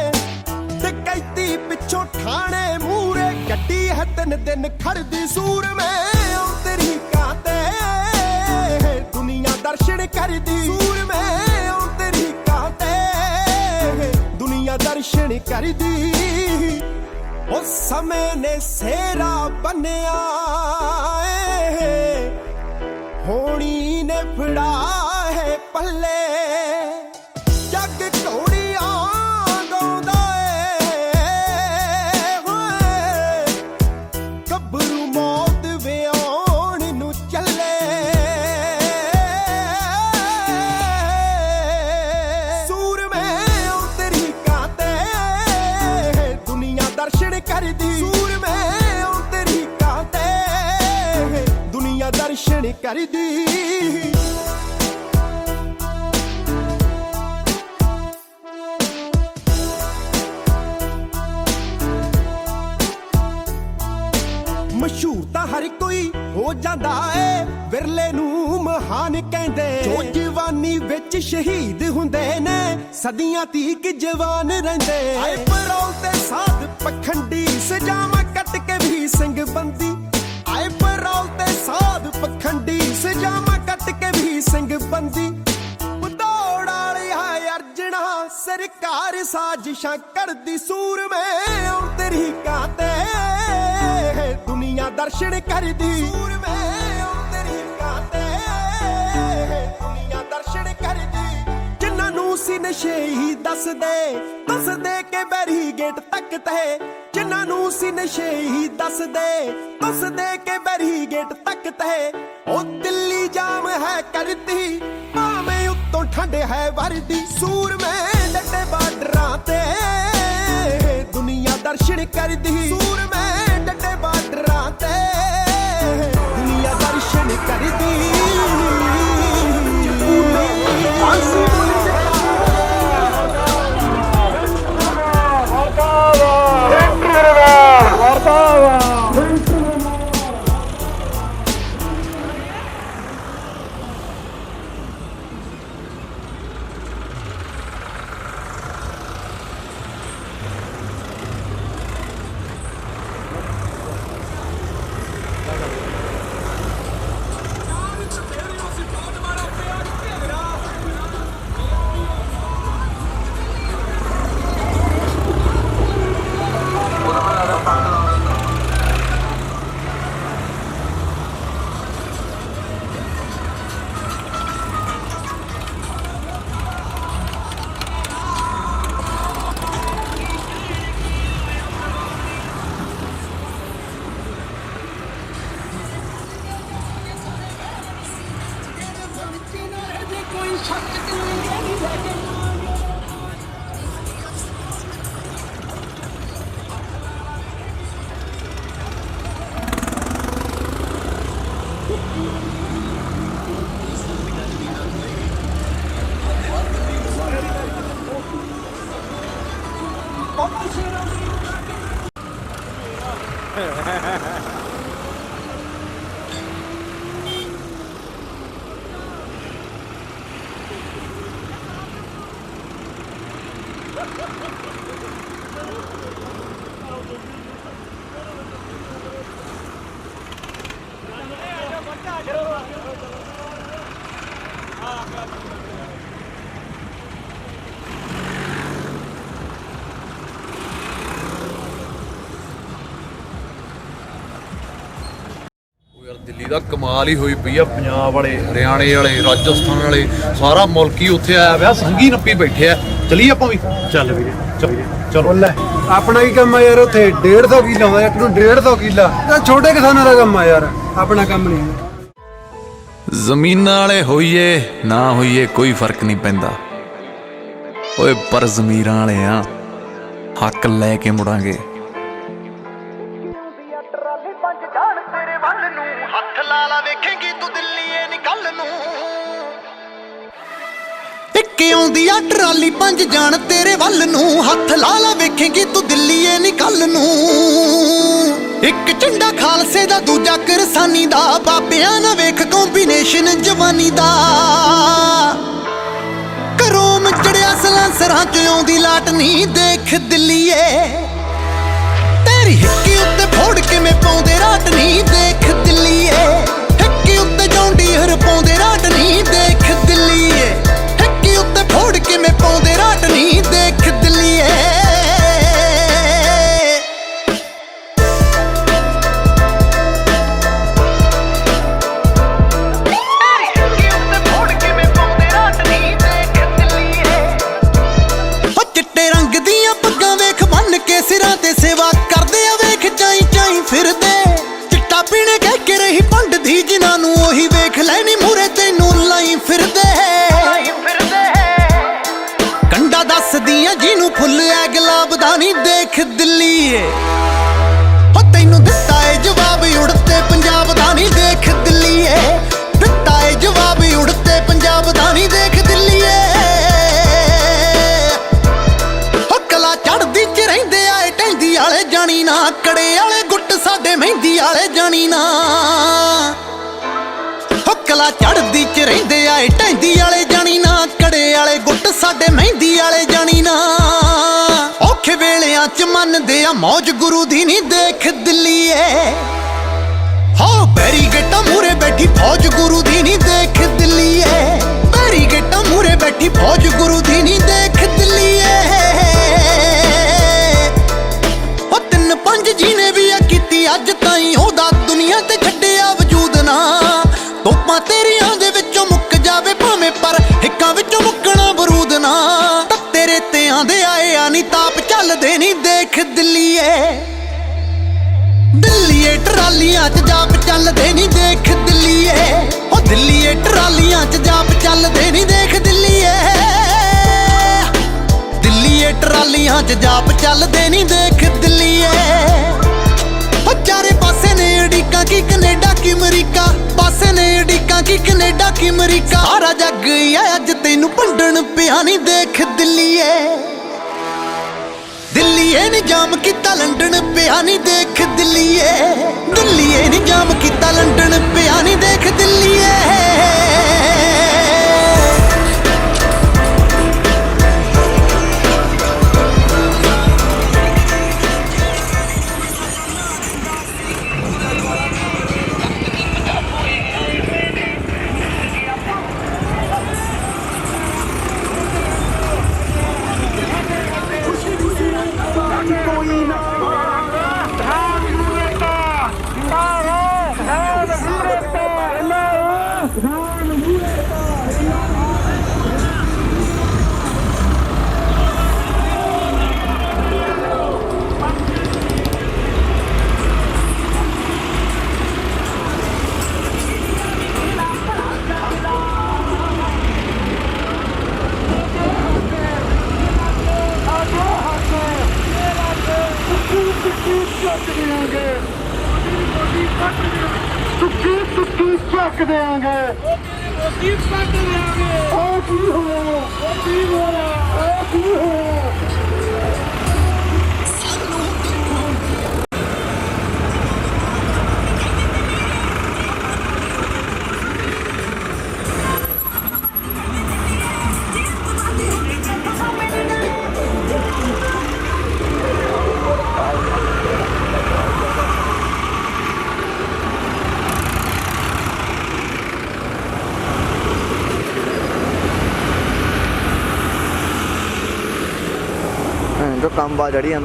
ਡਕੈਤੀ ਪਿੱਛੋਂ ਠਾਣੇ ਮੂਰੇ ਗੱਡੀ ਹੈ 3 ਦਿਨ ਖੜਦੀ ਸੂਰਮੇ ਓ ਤੇਰੀ ਕਾਤੇ ਦੁਨੀਆ ਦਰਸ਼ਨ ਕਰਦੀ ਸੂਰਮੇ ਉਹ ਤੇਰੀ ਕਾਤੇ ਦੁਨੀਆ ਦਰਸ਼ਨ ਕਰਦੀ ਉਹ ਸਮੇਂ ਨੇ ਸੇਰਾ ਬੰਨਿਆ ਹੋਣੀ ਨੇ ਫੜਾ ਹੈ ਪੱਲੇ ਜੱਗ ਘੋੜੀਆਂ ਗਾਉਂਦਾ ਹੋਏ ਗੱਭਰੂ ਮੌਤ ਵਿਆਉਣ ਨੂੰ ਚੱਲੇ ਕਰਦੀ ਸੂਰਮੇ ਉਹ ਤੇਰੀ ਕਾਤੇ ਦੁਨੀਆ ਦਰਸ਼ਨ ਕਰਦੀ ਮਸ਼ਹੂਰ ਤਾਂ ਹਰ ਕੋਈ ਹੋ ਜਾਂਦਾ ਏ ਵਿਰਲੇ ਨੂੰ ਮਹਾਨ ਕਹਿੰਦੇ ਜੋ ਜਵਾਨੀ ਵਿੱਚ ਸ਼ਹੀਦ ਹੁੰਦੇ ਨੇ ਸਦੀਆਂ ਤੀਕ ਜਵਾਨ ਰਹਿੰਦੇ ਆਏ ਪਰੌਲ ਤੇ ਸਾਧ ਪਖੰਡੀ ਸਜਾਵਾਂ ਕੱਟ ਕੇ ਵੀ ਸਿੰਘ ਬੰਦੀ ਆਏ ਪਰੌਲ ਤੇ ਸਾਧ ਪਖੰਡੀ ਸਜਾਵਾਂ ਕੱਟ ਕੇ ਵੀ ਸਿੰਘ ਬੰਦੀ ਦੌੜ ਵਾਲੀ ਹਾਏ ਅਰਜਣਾ ਸਰਕਾਰ ਸਾਜ਼ਿਸ਼ਾਂ ਕਰਦੀ ਸੂਰਮੇ ਉਹ ਤੇਰੀ ਕਾਤੇ ਦੁਨੀਆ ਦਰਸ਼ਨ ਕਰਦੀ ਸੂਰਮੇ ਉਹ ਤੇਰੀ ਕਾਤੇ ਦੁਨੀਆ ਦਰਸ਼ਨ ਕਰਦੀ ਜਿਨ੍ਹਾਂ ਨੂੰ ਸੀ ਨਸ਼ੇ ਹੀ ਦੱਸਦੇ ਕਿ ਬੈਰੀਗੇਟ ਤੱਕ ਤੇ ਜਿਨ੍ਹਾਂ ਨੂੰ ਸੀ ਨਸ਼ੇ ਹੀ ਦੱਸਦੇ ਕਿ ਬੈਰੀਗੇਟ ਤੱਕ ਤੇ ਉਹ ਦਿੱਲੀ ਜਾਮ ਹੈ ਕਰਦੀ ਭਾਵੇਂ ਉੱਤੋਂ ਠੰਡ ਹੈ ਵਰਦੀ ਸੂਰਮੇ ਡੱਡੇ ਬਾਰਡਰਾਂ ਤੇ ਯਾਰ ਦਿੱਲੀ ਦਾ ਕਮਾਲ ਹੀ ਹੋਈ ਪਈ ਆ। ਪੰਜਾਬ ਵਾਲੇ, ਹਰਿਆਣੇ ਵਾਲੇ, ਰਾਜਸਥਾਨ ਵਾਲੇ, ਸਾਰਾ ਮੁਲਕ ਹੀ ਉੱਥੇ ਆਇਆ ਪਿਆ, ਸੰਗੀ ਨੱਪੀ ਬੈਠੇ ਆ। ਚਲੀਏ ਆਪਾਂ ਵੀ। ਚੱਲ ਵੀਰੇ ਚਲੋ। ਲੈ ਆਪਣਾ ਕੀ ਕੰਮ ਆ ਯਾਰ, ਉੱਥੇ 150 ਕਿੱਲਾ ਆਉਂਦਾ ਇੱਕ ਨੂੰ 150 ਕਿੱਲਾ। ਇਹ ਛੋਟੇ ਕਿਸਾਨਾਂ ਦਾ ਕੰਮ ਆ ਯਾਰ, ਆਪਣਾ ਕੰਮ ਨਹੀਂ। ਜ਼ਮੀਨਾਂ ਵਾਲੇ ਹੋਈਏ ਨਾ ਹੋਈਏ ਕੋਈ ਫਰਕ ਨਹੀਂ ਪੈਂਦਾ ਓਏ, ਪਰ ਜ਼ਮੀਰਾਂ ਵਾਲੇ ਆ, ਹੱਕ ਲੈ ਕੇ ਮੁੜਾਂਗੇ। ਹੱਥ ਲਾ ਲਾ ਵੇਖੇਂਗੀ ਤੂੰ ਦਿੱਲੀਏ ਨੀ ਕੱਲ ਨੂੰ। ਇੱਕ ਆਉਂਦੀ ਆ ਟਰਾਲੀ 5 ਜਾਣ ਤੇਰੇ ਵੱਲ ਨੂੰ। ਹੱਥ ਲਾ ਲਾ ਵੇਖੇਂਗੀ ਤੂੰ ਦਿੱਲੀਏ ਨੀ ਕੱਲ ਨੂੰ। ਇੱਕ ਝੰਡਾ ਖਾਲਸੇ ਦਾ, ਦੂਜਾ ਕਿਰਸਾਨੀ ਦਾ। ਬਾਬਿਆਂ ਨਾ ਵੇਖ ਕੰਬੀਨੇਸ਼ਨ ਜਵਾਨੀ ਦਾ। ਕਰੋਮ ਚੜਿਆ ਸਲਾਂਸਰਾਂ ਚ ਆਉਂਦੀ ਲਾਟ ਨੀ। ਦੇਖ ਦਿੱਲੀਏ ਤੇਰੀ ਹਿੱਕੀ ਉੱਤੇ ਫੋੜ ਕਿਵੇਂ ਪਾਉਂਦੇ ਰਾਟ ਨੀ। ਦੇਖ ਦਿੱਲੀਏ ਹਿੱਕੀ ਉੱਤੇ ਜੌਂਡੀ ਹਰ ਪਾਉਂਦੇ ਰਾਟ ਨੀ। ਦੇਖ ਦਿੱਲੀਏ ਹਿੱਕੀ ਉੱਤੇ ਫੋੜ ਕਿਵੇਂ ਪਾਉਂਦੇ ਰਾਟ ਨੀ। ਦੇਖ ਦਿੱਲੀਏ ਚਿੱਟੇ ਰੰਗ ਦੀਆਂ ਪੱਗਾਂ ਵੇਖ ਬੰਨ ਕੇ ਸਿਰਾਂ ਤੇ ਸੇਵਾ ਕਰਦੇ ਆ। ਵੇਖ ਚਾਈ ਚਾਈ ਫਿਰਦੇ ਚਿੱਟਾ ਪੀਣੇ ਕਹਿ ਕੇ ਰਹੀ ਪੰਡਦੀ ਜਿਨ੍ਹਾਂ ਨੂੰ ਉਹੀ ਵੇਖ ਲੈਣੀ ਮੂਰੇ ਤੈਨੂੰ ਲਾਈ ਫਿਰਦੇ। ਕੰਡਾ ਦੱਸਦੀਆਂ ਜਿਹਨੂੰ ਫੁੱਲ ਐ ਗੁਲਾਬ ਦਾ ਨੀ। ਦੇਖ ਦਿੱਲੀਏ ਹੋ ਤੈਨੂੰ ਦਿੱਤਾ ਏ ਜਵਾਬ ਉੜਤੇ ਪੰਜਾਬ ਦਾ ਨੀ। ਦੇਖ ਦਿੱਲੀਏ ਦਿੱਤਾ ਏ ਜਵਾਬ ਉੜਤੇ ਪੰਜਾਬ ਦਾ ਨੀ। ਦੇਖ ਦਿੱਲੀਏ ਕਲਾ ਚੜਦੀ ਚ ਰਹਿੰਦੇ ਆਏ ਟੈਂਦੀ ਵਾਲੇ ਜਾਣੀ ਨਾ। ਕੜੇ ਵਾਲੇ ਗੁੱਟ ਸਾਡੇ ਮਹਿੰਦੀ ਵਾਲੇ ਜਾਣੀ ਨਾ। ਕਲਾ ਚੜਦੀ ਚ ਰਹਿੰਦੇ ਆਏ ਟੈਂਦੀ ਵਾਲੇ ਜਾਣੀ ਨਾ। ਕੜੇ ਵਾਲੇ ਗੁੱਟ ਸਾਡੇ ਮਹਿੰਦੀ ਵਾਲੇ ਜਾਣੀ ਨਾ। ਔਖੇ ਵੇਲਿਆਂ ਚ ਮੰਨਦੇ ਆ ਮੌਜ ਗੁਰੂ ਦੀ ਨੀ। ਦੇਖ ਦਿੱਲੀਏ ਹੋ ਬੈਰੀਗੇਟਾਂ ਮੂਰੇ ਬੈਠੀ ਫੌਜ ਗੁਰੂ ਦੀ ਨੀ। ਦੇਖ ਦਿੱਲੀਏ ਬੈਰੀਗੇਟਾਂ ਮੂਰੇ ਬੈਠੀ ਫੌਜ ਗੁਰੂ ਦੀ ਨੀ। ਦੇਖ ਦਿੱਲੀਏ 3-5 ਜਿਹਨੇ ਵੀ ਆ ਕੀਤੀ ਅੱਜ ਤਾਈਂ ਉਹਦਾ ਦੁਨੀਆ ਤੇ ਛੱਡਿਆ ਵਜੂਦ ਨਾ। ਤੋਪਾਂ ਤੇਰੀਆਂ ਦੇ ਵਿੱਚੋਂ ਮੁੱਕ ਜਾਵੇ ਭਾਵੇਂ, ਪਰ ਹਿੱਕਾਂ ਵਿੱਚੋਂ ਮੁੱਕਣਾ ਬਰੂਦ ਨਾ। ਤਾਂ ਤੇਰੇ ਤੇ ਆਂਦੇ ਆਏ ਆ ਨੀ ਤਾਪ ਚੱਲਦੇ ਨੀ। ਦੇਖ ਦਿੱਲੀਏ ਦਿੱਲੀਏ ਟਰਾਲੀਆਂ ਚ ਜਾਪ ਚੱਲਦੇ ਨੀ। ਦੇਖ ਦਿੱਲੀਏ ਉਹ ਦਿੱਲੀਏ ਟਰਾਲੀਆਂ ਚ ਜਾਪ ਚੱਲਦੇ ਨੀ। ਦੇਖ ਦਿੱਲੀਏ ਦਿੱਲੀਏ ਟਰਾਲੀਆਂ ਚ ਜਾਪ ਚੱਲਦੇ ਨੀ। ਦੇਖ ਦਿੱਲੀਏ ਉਹ ਚਾਰੇ ਪਾਸੇ ਨੇ ਅੜੀਕਾਂ ਕੀ ਕੈਨੇਡਾ ਕੀ ਅਮਰੀਕਾ। ਪਾਸੇ ਨੇ ਅੜੀਕਾਂ ਕੀ ਕੈਨੇਡਾ ਕੀ ਅਮਰੀਕਾ। ਸਾਰਾ ਜੱਗ ਆ ਅੱਜ ਤੈਨੂੰ ਭੰਡਣ ਪਿਆ ਨੀ। ਦੇਖ ਦਿੱਲੀਏ ਦਿੱਲੀਏ ਨੇ ਜਾਮ ਕੀਤਾ ਲੰਡਨ ਪਿਆ ਨੀ। ਦੇਖ ਦਿੱਲੀਏ ਦਿੱਲੀਏ ਨੇ ਜਾਮ ਕੀਤਾ ਲੰਡਨ ਪਿਆ ਨੀ। ਦੇਖ ਦਿੱਲੀਏ ਚੱਕ ਦੇਾਂਗੇ ਮੋਦੀ ਪੱਟ ਦੇਾਂਗੇ। ਉਹ ਕੀ ਹੋਇਆ, ਉਹ ਕੀ ਹੋਇਆ, ਉਹ ਕੀ ਹੋਇਆ। ਭੈਣ ਚੋ ਕੰਬਾ ਜੜੀ ਆ।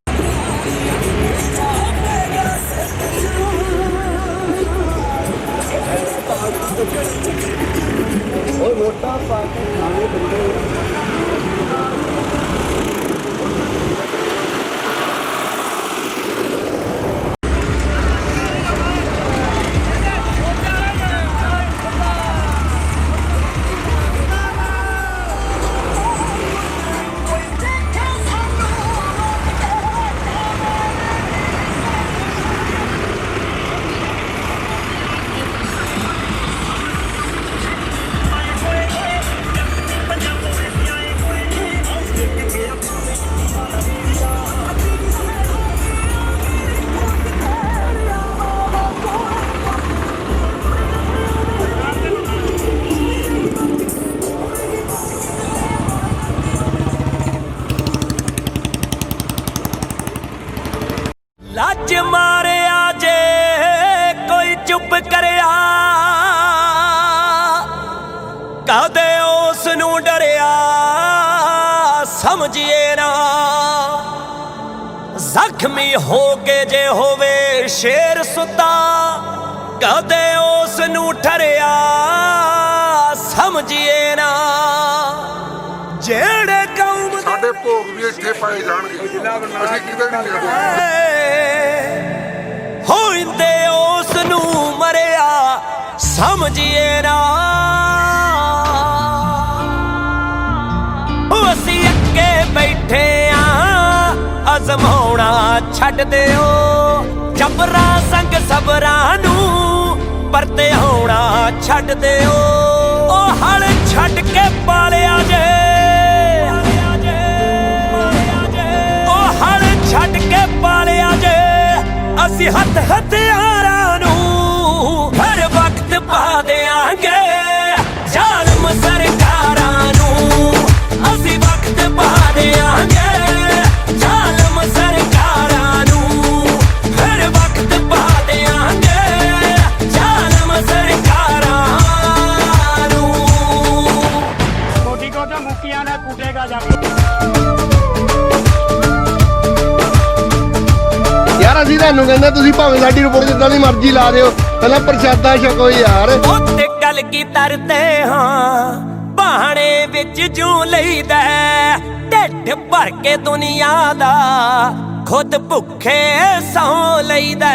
ਲੱਜ ਮਾਰਿਆ ਜੇ ਕੋਈ ਚੁੱਪ ਕਰਿਆ, ਕਦੇ ਉਸ ਨੂੰ ਡਰਿਆ ਸਮਝੀਏ ਨਾ। ਜ਼ਖਮੀ ਹੋ ਕੇ ਜੇ ਹੋਵੇ ਸ਼ੇਰ ਸੁੱਤਾ, ਕਦੇ ਉਸ ਨੂੰ ਠਰਿਆ ਸਮਝੀਏ ਨਾ। ਜਿਹੜੇ ਕੌਮ ਸਾਡੇ ਭੋਗ ਵੀ ਇੱਥੇ ਪਾਏ ਜਾਣਗੇ, ਅਸੀਂ ਕਿਤੇ ਨਹੀਂ ਜਾਂਦੇ। ਹੋਇੰਦੇ ਉਸ ਨੂੰ ਮਰਿਆ ਸਮਝੀਏ ਨਾ। ਅਸੀਂ ਅੱਗੇ ਬੈਠੇ ਆਂ ਅਜ਼ਮਾਉਣਾ ਛੱਡ ਦਿਓ, ਜਬਰਾਂ ਸੰਗ ਸਬਰਾਂ ਨੂੰ ਪਰਤੇ ਹੋਣਾ ਛੱਡ ਦਿਓ। ਉਹ ਹਲ ਛੱਡ ਕੇ ਪਾਲਿਆ ਜੇ, ਉਹ ਹਲ ਛੱਡ ਕੇ ਪਾਲਿਆ ਜੇ। ਅਸੀਂ ਹੱਥ ਹਥਿਆਰਾਂ ਨੂੰ ਹਰ ਵਕਤ ਪਾ ਦਿਆਂਗੇ, ਜ਼ਾਲਮ ਸਰਕਾਰਾਂ ਨੂੰ ਅਸੀਂ ਵਕਤ ਪਾ ਦਿਆਂਗੇ, ਜ਼ਾਲਮ ਸਰਕਾਰਾਂ ਨੂੰ ਹਰ ਵਕਤ ਪਾ ਦਿਆਂਗੇ, ਜ਼ਾਲਮ ਸਰਕਾਰਾਂ ਨੂੰ। ਕੋਟੀ ਕੋ ਤਾਂ ਮੁੱਕੀਆਂ ਨਾਲ ਕੁੱਟੇਗਾ ਜਾ ਕੇ। ਯਾਰ ਅਸੀਂ ਤੁਹਾਨੂੰ ਕਹਿੰਦੇ ਤੁਸੀਂ ਭਾਵੇਂ ਸਾਡੀ ਰਿਪੋਰਟ ਜਿੱਦਾਂ ਦੀ ਮਰਜ਼ੀ ਲਾ ਦਿਓ, ਪਹਿਲਾਂ ਪ੍ਰਸ਼ਾਦਾ ਛਕੋ ਯਾਰ। ਉੱਤੇ ਗੱਲ ਕੀ ਤਰਦੇ ਹਾਂ, ਬਹਾਣੇ ਵਿੱਚ ਜੂ ਲਈਦਾ, ਢਿੱਡ ਭਰ ਕੇ ਦੁਨੀਆ ਦਾ ਖੁਦ ਭੁੱਖੇ ਸੌ ਲਈਦਾ।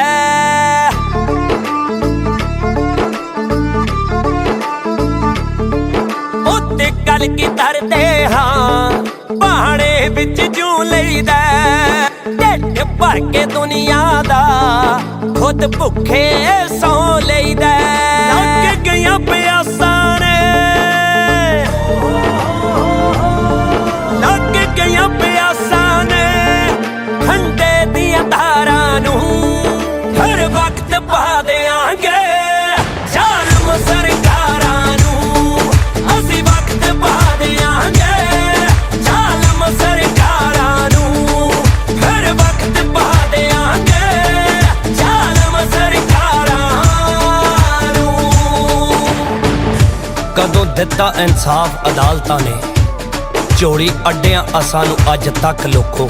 ਉੱਤੇ ਗੱਲ ਕੀ ਤਰਦੇ ਹਾਂ, ਬਹਾਣੇ ਵਿੱਚ ਜੂ ਲਈਦਾ, ਢਿੱਡ ਭਰ ਕੇ ਦੁਨੀਆ ਦਾ ਖੁਦ ਭੁੱਖੇ ਸੌ ਲਈਦਾ। ਲੱਗ ਗਈਆਂ ਪਿਆਸਾਂ ਨੇ, ਲੱਗ ਗਈਆਂ ਪਿਆਸਾਂ ਨੇ ਠੰਡੇ ਦੀਆਂ ਧਾਰਾਂ ਨੂੰ ਹਰ ਵਕਤ ਪਾ ਦਿਆਂਗੇ, ਜ਼ਾਲਮ ਸਰਕਾਰਾਂ ਨੂੰ ਅਸੀਂ ਵਕਤ ਪਾ ਦਿਆਂਗੇ, ਜ਼ਾਲਮ ਸਰਕਾਰਾਂ ਨੂੰ ਹਰ ਵਕਤ ਪਾ ਦਿਆਂਗੇ, ਜ਼ਾਲਮ ਸਰਕਾਰਾਂ ਨੂੰ। ਕਦੋਂ ਦਿੱਤਾ ਇਨਸਾਫ ਅਦਾਲਤਾਂ ਨੇ, ਝੋਲੀ ਅੱਡਿਆਂ ਅਸਾਂ ਨੂੰ ਅੱਜ ਤੱਕ ਲੋਕੋ।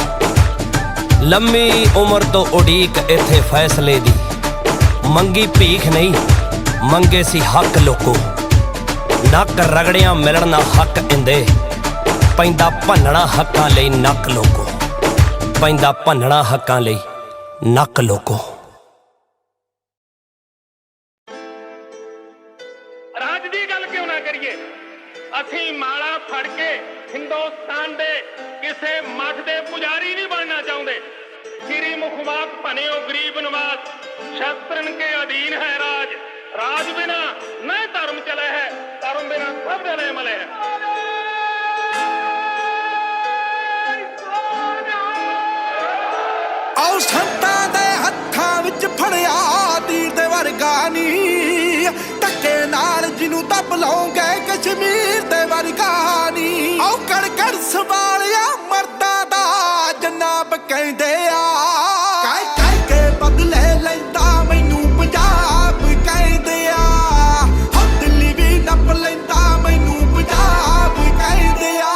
ਲੰਮੀ ਉਮਰ ਤੋਂ ਉਡੀਕ ਇੱਥੇ ਫੈਸਲੇ ਦੀ, ਮੰਗੀ ਭੀਖ ਨਹੀਂ ਮੰਗੇ ਸੀ ਹੱਕ ਲੋਕੋ। ਨੱਕ ਰਗੜਿਆਂ ਮਿਲਣ ਨਾ ਹੱਕ ਇੰਦੇ, ਪੈਂਦਾ ਭੰਨਣਾ ਹੱਕਾਂ ਲਈ ਨੱਕ ਲੋਕੋ, ਪੈਂਦਾ ਭੰਨਣਾ ਹੱਕਾਂ ਲਈ ਨੱਕ ਲੋਕੋ। ਰਾਜ ਦੀ ਗੱਲ ਕਿਉਂ ਨਾ ਕਰੀਏ, ਅਸੀਂ ਮਾਲਾ ਫੜ ਕੇ ਹਿੰਦੁਸਤਾਨ ਦੇ ਕਿਸੇ ਮਠ ਦੇ ਪੁਜਾਰੀ ਨਹੀਂ ਬਣਨਾ ਚਾਹੁੰਦੇ। ਸ੍ਰੀ ਮੁਖਵਾਕ ਭਨਿਓ ਗਰੀਬ ਨਿਵਾਸ, ਸ਼ਸਤਰਨ ਕੇ ਅਧੀਨ ਹੈ ਰਾਜ। ਰਾਜ ਬਿਨਾ ਨਾ ਧਰਮ ਚਲੇ ਹੈ, ਧਰਮ ਬਿਨਾ ਸਭ ਜਲੇ ਮਲੇ ਹੈ। ਆਓ ਸੰਤਾਂ ਦੇ ਹੱਥਾਂ ਵਿੱਚ ਫੜਿਆ ਤੀਰ ਦੇ ਵਰਗਾ ਨੀ, ਧੱਕੇ ਨਾਲ ਜਿਹਨੂੰ ਦੱਬ ਲਓਗੇ ਕਸ਼ਮੀਰ ਦੇ ਵਰਗਾ ਨੀ। ਆਓ ਕੜ ਕੜ ਸੰਭਾਲਿਆ ਮਰਦਾਂ ਦਾ ਜਨਾਬ ਕਹਿੰਦੇ ਆ, ਕਹਿ ਕਹਿ ਕੇ ਬਦਲੇ ਲੈਂਦਾ ਮੈਨੂੰ ਪੰਜਾਬ ਕਹਿੰਦੇ ਆ। ਹੋ ਦਿੱਲੀ ਵੀ ਨੱਪ ਲੈਂਦਾ ਮੈਨੂੰ ਪੰਜਾਬ ਕਹਿੰਦੇ ਆ।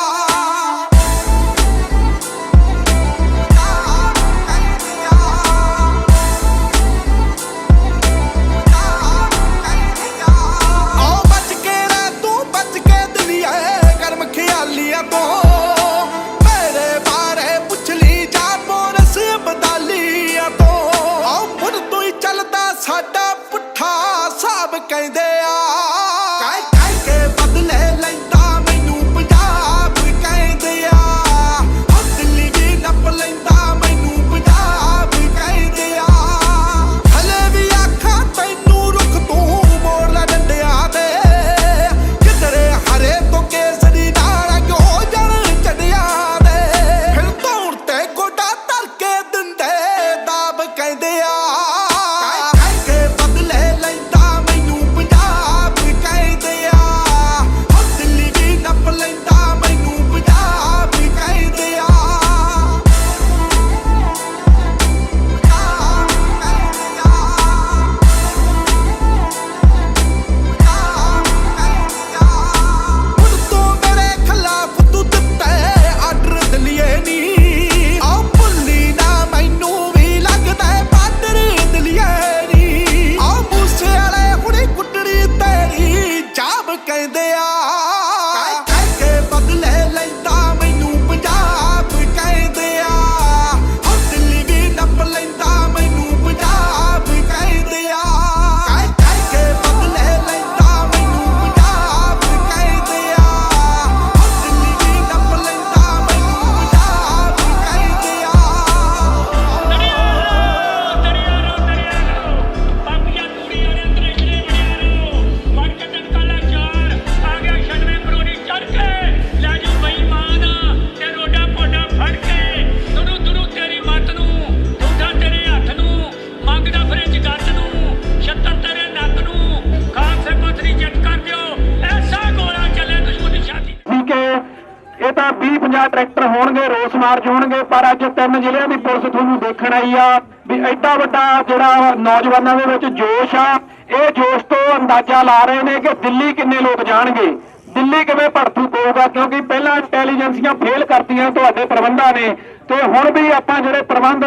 ਟਰੈਕਟਰ ਹੋਣਗੇ, ਰੋਸ ਮਾਰਚ ਹੋਣਗੇ, ਪਰ ਅੱਜ 3 ਜ਼ਿਲ੍ਹਿਆਂ ਦੀ ਪੁਲਿਸ ਤੁਹਾਨੂੰ ਦੇਖਣ ਆਈ ਆ ਵੀ ਐਡਾ ਵੱਡਾ ਜਿਹੜਾ ਨੌਜਵਾਨਾਂ ਦੇ ਵਿੱਚ ਜੋਸ਼ ਆ। ਇਹ ਜੋਸ਼ ਤੋਂ ਅੰਦਾਜ਼ਾ ਲਾ ਰਹੇ ਨੇ ਕਿ ਦਿੱਲੀ ਕਿੰਨੇ ਲੋਕ ਜਾਣਗੇ, ਦਿੱਲੀ ਕਿਵੇਂ ਭੜਥੂ ਪਊਗਾ, ਕਿਉਂਕਿ ਪਹਿਲਾਂ ਇੰਟੈਲੀਜੈਂਸੀਆਂ ਫੇਲ ਕਰਤੀਆਂ ਤੁਹਾਡੇ ਪ੍ਰਬੰਧਾਂ ਨੇ, ਤੇ ਹੁਣ ਵੀ ਆਪਾਂ ਜਿਹੜੇ ਪ੍ਰਬੰਧ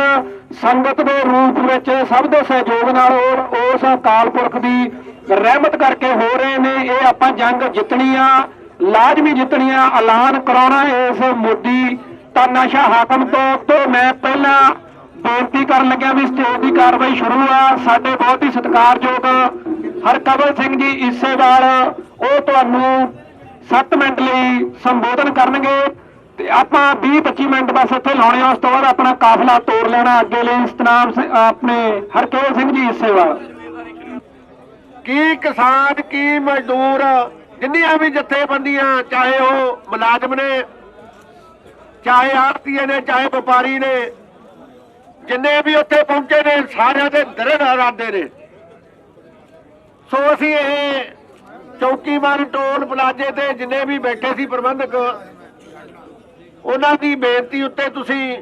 ਸੰਗਤ ਦੇ ਰੂਪ ਵਿੱਚ ਸਭ ਦੇ ਸਹਿਯੋਗ ਨਾਲ ਉਸ ਅਕਾਲ ਪੁਰਖ ਦੀ ਰਹਿਮਤ ਕਰਕੇ ਹੋ ਰਹੇ ਨੇ। ਇਹ ਆਪਾਂ ਜੰਗ ਜਿੱਤਣੀ ਆ, ਲਾਜ਼ਮੀ ਜਿੱਤਣੀ ਆ, ਐਲਾਨ ਕਰਾਉਣਾ ਇਸ ਮੋਦੀ ਤਾਨਾਸ਼ਾਹ ਹਾਕਮ ਤੋਂ। ਤੇ ਮੈਂ ਪਹਿਲਾਂ ਬੇਨਤੀ ਕਰਨ ਲੱਗਿਆ ਵੀ ਸਟੇਜ ਦੀ ਕਾਰਵਾਈ ਸ਼ੁਰੂ ਆ। ਸਾਡੇ ਬਹੁਤ ਹੀ ਸਤਿਕਾਰਯੋਗ ਹਰਕਵਲ ਸਿੰਘ ਜੀ ਈਸੇਵਾਲ, ਉਹ ਤੁਹਾਨੂੰ 7 ਮਿੰਟ ਲਈ ਸੰਬੋਧਨ ਕਰਨਗੇ ਤੇ ਆਪਾਂ 20-25 ਮਿੰਟ ਬਸ ਇੱਥੇ ਲਾਉਣੇ ਆ। ਉਸ ਤੋਂ ਬਾਅਦ ਆਪਣਾ ਕਾਫਲਾ ਤੋੜ ਲੈਣਾ ਅੱਗੇ ਲਈ। ਸਤਨਾਮ ਆਪਣੇ ਹਰਕਵਲ ਸਿੰਘ ਜੀ ਈਸੇਵਾਲ। ਕੀ ਕਿਸਾਨ, ਕੀ ਮਜ਼ਦੂਰ, ਜਿੰਨੀਆਂ ਵੀ ਜਥੇਬੰਦੀਆਂ, ਚਾਹੇ ਉਹ ਮੁਲਾਜ਼ਮ ਨੇ, ਚਾਹੇ ਆੜ੍ਹਤੀਏ ਨੇ, ਚਾਹੇ ਵਪਾਰੀ ਨੇ, ਜਿੰਨੇ ਵੀ ਉੱਥੇ ਪਹੁੰਚੇ ਨੇ, ਸਾਰਿਆਂ ਦੇ ਦ੍ਰਿੜ ਇਰਾਦੇ ਨੇ। ਸੋ ਅਸੀਂ ਇਹ ਚੌਕੀਮਾਰ ਟੋਲ ਪਲਾਜ਼ੇ ਤੇ ਜਿੰਨੇ ਵੀ ਬੈਠੇ ਸੀ ਪ੍ਰਬੰਧਕ, ਉਹਨਾਂ ਦੀ ਬੇਨਤੀ ਉੱਤੇ ਤੁਸੀਂ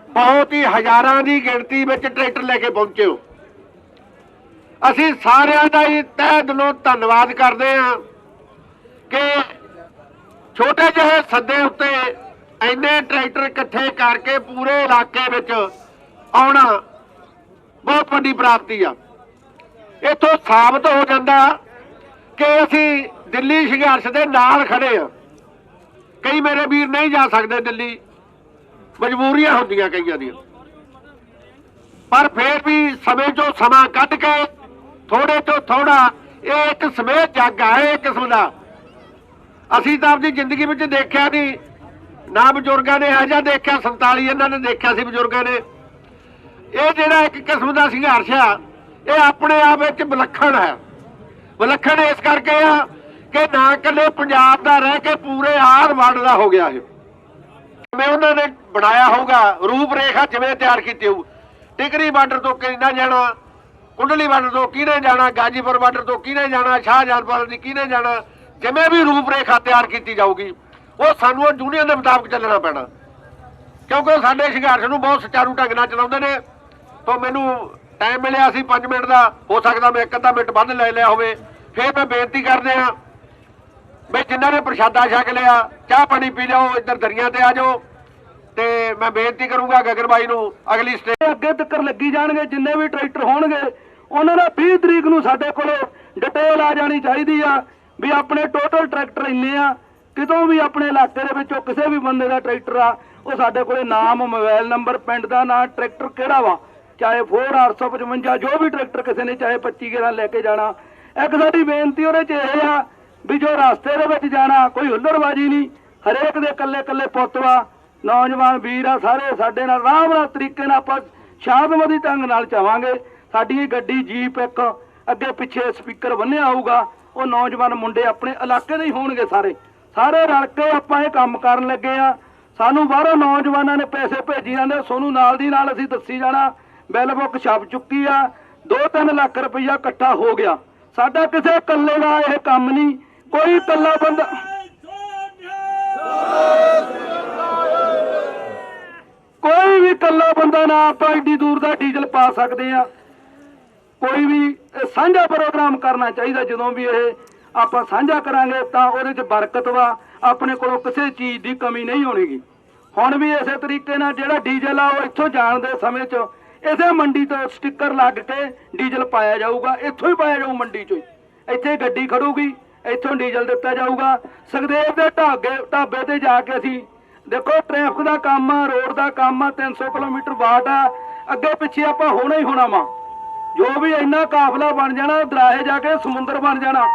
ਬਹੁਤ ਹੀ ਹਜ਼ਾਰਾਂ ਦੀ ਗਿਣਤੀ ਵਿੱਚ ਟਰੈਕਟਰ ਲੈ ਕੇ ਪਹੁੰਚੇ ਹੋ। ਅਸੀਂ ਸਾਰਿਆਂ ਦਾ ਹੀ ਤਹਿ ਦਿਲੋਂ ਧੰਨਵਾਦ ਕਰਦੇ ਹਾਂ ਕਿ ਛੋਟੇ ਜਿਹੇ ਸੱਦੇ ਉੱਤੇ ਇੰਨੇ ਟਰੈਕਟਰ ਇਕੱਠੇ ਕਰਕੇ ਪੂਰੇ ਇਲਾਕੇ ਵਿੱਚ ਆਉਣਾ ਬਹੁਤ ਵੱਡੀ ਪ੍ਰਾਪਤੀ ਆ। ਇੱਥੋਂ ਸਾਬਤ ਹੋ ਜਾਂਦਾ ਕਿ ਅਸੀਂ ਦਿੱਲੀ ਸੰਘਰਸ਼ ਦੇ ਨਾਲ ਖੜੇ ਆ। ਕਈ ਮੇਰੇ ਵੀਰ ਨਹੀਂ ਜਾ ਸਕਦੇ ਦਿੱਲੀ, ਮਜਬੂਰੀਆਂ ਹੁੰਦੀਆਂ ਕਈਆਂ ਦੀਆਂ, ਪਰ ਫਿਰ ਵੀ ਸਮੇਂ ਚੋਂ ਸਮਾਂ ਕੱਢ ਕੇ ਥੋੜੇ ਤੋਂ ਥੋੜਾ, ਇਹ ਇੱਕ ਸਮੇਤ ਜੱਗ ਆ ਇਹ ਕਿਸਮ ਦਾ। ਅਸੀਂ ਤਾਂ ਆਪਣੀ ਜ਼ਿੰਦਗੀ ਵਿੱਚ ਦੇਖਿਆ ਨਹੀਂ, ਨਾ ਬਜ਼ੁਰਗਾਂ ਨੇ ਇਹੋ ਜਿਹਾ ਦੇਖਿਆ। 47 ਇਹਨਾਂ ਨੇ ਦੇਖਿਆ ਸੀ ਬਜ਼ੁਰਗਾਂ ਨੇ। ਇਹ ਜਿਹੜਾ ਇੱਕ ਕਿਸਮ ਦਾ ਸੰਘਰਸ਼ ਆ, ਇਹ ਆਪਣੇ ਆਪ ਵਿੱਚ ਵਿਲੱਖਣ ਹੈ। ਵਿਲੱਖਣ ਇਸ ਕਰਕੇ ਆ ਕਿ ਨਾ ਇਕੱਲੇ ਪੰਜਾਬ ਦਾ ਰਹਿ ਕੇ ਪੂਰੇ ਆਰ ਵਰਲਡ ਦਾ ਹੋ ਗਿਆ ਇਹ। ਜਿਵੇਂ ਉਹਨਾਂ ਨੇ ਬਣਾਇਆ ਹੋਊਗਾ ਰੂਪ ਰੇਖਾ, ਜਿਵੇਂ ਤਿਆਰ ਕੀਤੀ ਹੋਊ, ਟਿਕਰੀ ਬਾਰਡਰ ਤੋਂ ਕਿਹਨੇ ਜਾਣਾ, ਕੁੰਡਲੀ ਬਾਰਡਰ ਤੋਂ ਕਿਹਨੇ ਜਾਣਾ, ਗਾਜੀਪੁਰ ਬਾਰਡਰ ਤੋਂ ਕਿਹਨੇ ਜਾਣਾ, ਸ਼ਾਹਜਹਾਨਪੁਰ ਦੀ ਕਿਹਨੇ ਜਾਣਾ, ਜਿਵੇਂ ਵੀ ਰੂਪ ਰੇਖਾ ਤਿਆਰ ਕੀਤੀ ਜਾਊਗੀ ਉਹ ਸਾਨੂੰ ਉਹ ਯੂਨੀਅਨ ਦੇ ਮੁਤਾਬਕ ਚੱਲਣਾ ਪੈਣਾ, ਕਿਉਂਕਿ ਸਾਡੇ ਸੰਘਰਸ਼ ਨੂੰ ਬਹੁਤ ਸੁਚਾਰੂ ਢੰਗ ਨਾਲ ਚਲਾਉਂਦੇ ਨੇ। ਤਾਂ ਮੈਨੂੰ ਟਾਈਮ ਮਿਲਿਆ ਸੀ 5 ਮਿੰਟ ਦਾ, ਹੋ ਸਕਦਾ ਮੈਂ 1 ਅੱਧਾ ਮਿੰਟ ਵੱਧ ਲੈ ਲਿਆ ਹੋਵੇ। ਫਿਰ ਮੈਂ ਬੇਨਤੀ ਕਰਦੇ ਹਾਂ ਵੀ ਜਿਨ੍ਹਾਂ ਨੇ ਪ੍ਰਸ਼ਾਦਾ ਛਕ ਲਿਆ, ਚਾਹ ਪਾਣੀ ਪੀ ਲਿਓ, ਇੱਧਰ ਦਰੀਆਂ ਤੇ ਆ ਜਾਓ। ਤੇ ਮੈਂ ਬੇਨਤੀ ਕਰੂੰਗਾ ਗਗਨ ਬਾਈ ਨੂੰ ਅਗਲੀ ਸਟੇਜ ਅੱਗੇ ਤੱਕ ਲੱਗੀ ਜਾਣਗੇ। ਜਿੰਨੇ ਵੀ ਟਰੈਕਟਰ ਹੋਣਗੇ ਉਹਨਾਂ ਦਾ 20 ਤਰੀਕ ਨੂੰ ਸਾਡੇ ਕੋਲ ਡਿਟੇਲ ਆ ਜਾਣੀ ਚਾਹੀਦੀ ਆ ਵੀ ਆਪਣੇ ਟੋਟਲ ਟਰੈਕਟਰ ਇੰਨੇ ਆ। ਕਿਤੋਂ ਵੀ ਆਪਣੇ ਇਲਾਕੇ ਦੇ ਵਿੱਚੋਂ ਕਿਸੇ ਵੀ ਬੰਦੇ ਦਾ ਟਰੈਕਟਰ ਆ, ਉਹ ਸਾਡੇ ਕੋਲੇ ਨਾਮ, ਮੋਬਾਈਲ ਨੰਬਰ, ਪਿੰਡ ਦਾ ਨਾਂ, ਟਰੈਕਟਰ ਕਿਹੜਾ ਵਾ, ਚਾਹੇ 4855, ਜੋ ਵੀ ਟਰੈਕਟਰ ਕਿਸੇ ਨੇ ਚਾਹੇ 25 ਗੇਰਾਂ ਲੈ ਕੇ ਜਾਣਾ। ਇੱਕ ਸਾਡੀ ਬੇਨਤੀ ਉਹਦੇ 'ਚ ਇਹ ਆ ਵੀ ਜੋ ਰਸਤੇ ਦੇ ਵਿੱਚ ਜਾਣਾ, ਕੋਈ ਹੁੱਲੜਬਾਜੀ ਨਹੀਂ, ਹਰੇਕ ਦੇ ਇਕੱਲੇ ਪੁੱਤ ਵਾ, ਨੌਜਵਾਨ ਵੀਰ ਆ, ਸਾਰੇ ਸਾਡੇ ਨਾਲ ਆਰਾਮ ਨਾਲ ਤਰੀਕੇ ਨਾਲ ਆਪਾਂ ਸ਼ਾਂਤਮਈ ਢੰਗ ਨਾਲ ਚਾਵਾਂਗੇ। ਸਾਡੀ ਗੱਡੀ ਜੀਪ ਇੱਕ ਅੱਗੇ ਪਿੱਛੇ ਸਪੀਕਰ ਬੰਨਿਆ ਹੋਊਗਾ, ਉਹ ਨੌਜਵਾਨ ਮੁੰਡੇ ਆਪਣੇ ਇਲਾਕੇ ਦੇ ਹੀ ਹੋਣਗੇ। ਸਾਰੇ ਰਲ ਕੇ ਆਪਾਂ ਇਹ ਕੰਮ ਕਰਨ ਲੱਗੇ ਆ। ਸਾਨੂੰ ਬਾਹਰੋਂ ਨੌਜਵਾਨਾਂ ਨੇ ਪੈਸੇ ਭੇਜੀ ਜਾਂਦੇ, ਸੋਨੂੰ ਨਾਲ ਦੀ ਨਾਲ ਅਸੀਂ ਦੱਸੀ ਜਾਣਾ। ਬਿੱਲ ਬੁੱਕ ਛਪ ਚੁੱਕੀ ਆ, 2-3 ਲੱਖ ਰੁਪਈਆ ਇਕੱਠਾ ਹੋ ਗਿਆ। ਸਾਡਾ ਕਿਸੇ ਇਕੱਲੇ ਦਾ ਇਹ ਕੰਮ ਨਹੀਂ, ਕੋਈ ਇਕੱਲਾ ਬੰਦਾ ਕੋਈ ਵੀ ਇਕੱਲਾ ਬੰਦਾ ਨਾ ਆਪਾਂ ਏਡੀ ਦੂਰ ਦਾ ਡੀਜ਼ਲ ਪਾ ਸਕਦੇ ਆ। ਕੋਈ ਵੀ ਸਾਂਝਾ ਪ੍ਰੋਗਰਾਮ ਕਰਨਾ ਚਾਹੀਦਾ। ਜਦੋਂ ਵੀ ਇਹ ਆਪਾਂ ਸਾਂਝਾ ਕਰਾਂਗੇ ਤਾਂ ਉਹਦੇ 'ਚ ਬਰਕਤ ਵਾ, ਆਪਣੇ ਕੋਲੋਂ ਕਿਸੇ ਚੀਜ਼ ਦੀ ਕਮੀ ਨਹੀਂ ਹੋਣੀਗੀ। ਹੁਣ ਵੀ ਇਸੇ ਤਰੀਕੇ ਨਾਲ ਜਿਹੜਾ ਡੀਜ਼ਲ ਆ ਉਹ ਇੱਥੋਂ ਜਾਣ ਦੇ ਸਮੇਂ 'ਚ ਇਸੇ ਮੰਡੀ ਤੋਂ ਸਟਿੱਕਰ ਲੱਗ ਕੇ ਡੀਜ਼ਲ ਪਾਇਆ ਜਾਊਗਾ। ਇੱਥੋਂ ਹੀ ਪਾਇਆ ਜਾਊ, ਮੰਡੀ 'ਚੋਂ ਹੀ। ਇੱਥੇ ਗੱਡੀ ਖੜੂਗੀ, ਇੱਥੋਂ ਡੀਜ਼ਲ ਦਿੱਤਾ ਜਾਊਗਾ। ਸੁਖਦੇਵ ਦੇ ਢਾਬੇ ਤੇ ਜਾ ਕੇ ਅਸੀਂ ਦੇਖੋ, ਟ੍ਰੈਫਿਕ ਦਾ ਕੰਮ ਆ, ਰੋਡ ਦਾ ਕੰਮ ਆ, 300 ਕਿਲੋਮੀਟਰ ਬਾਟ ਆ, ਅੱਗੇ ਪਿੱਛੇ ਆਪਾਂ ਹੋਣਾ ਹੀ ਹੋਣਾ ਵਾ। ਜੋ ਵੀ ਇੰਨਾ ਕਾਫਲਾ ਬਣ ਜਾਣਾ, ਦਰਾਹੇ ਜਾ ਕੇ ਸਮੁੰਦਰ ਬਣ ਜਾਣਾ,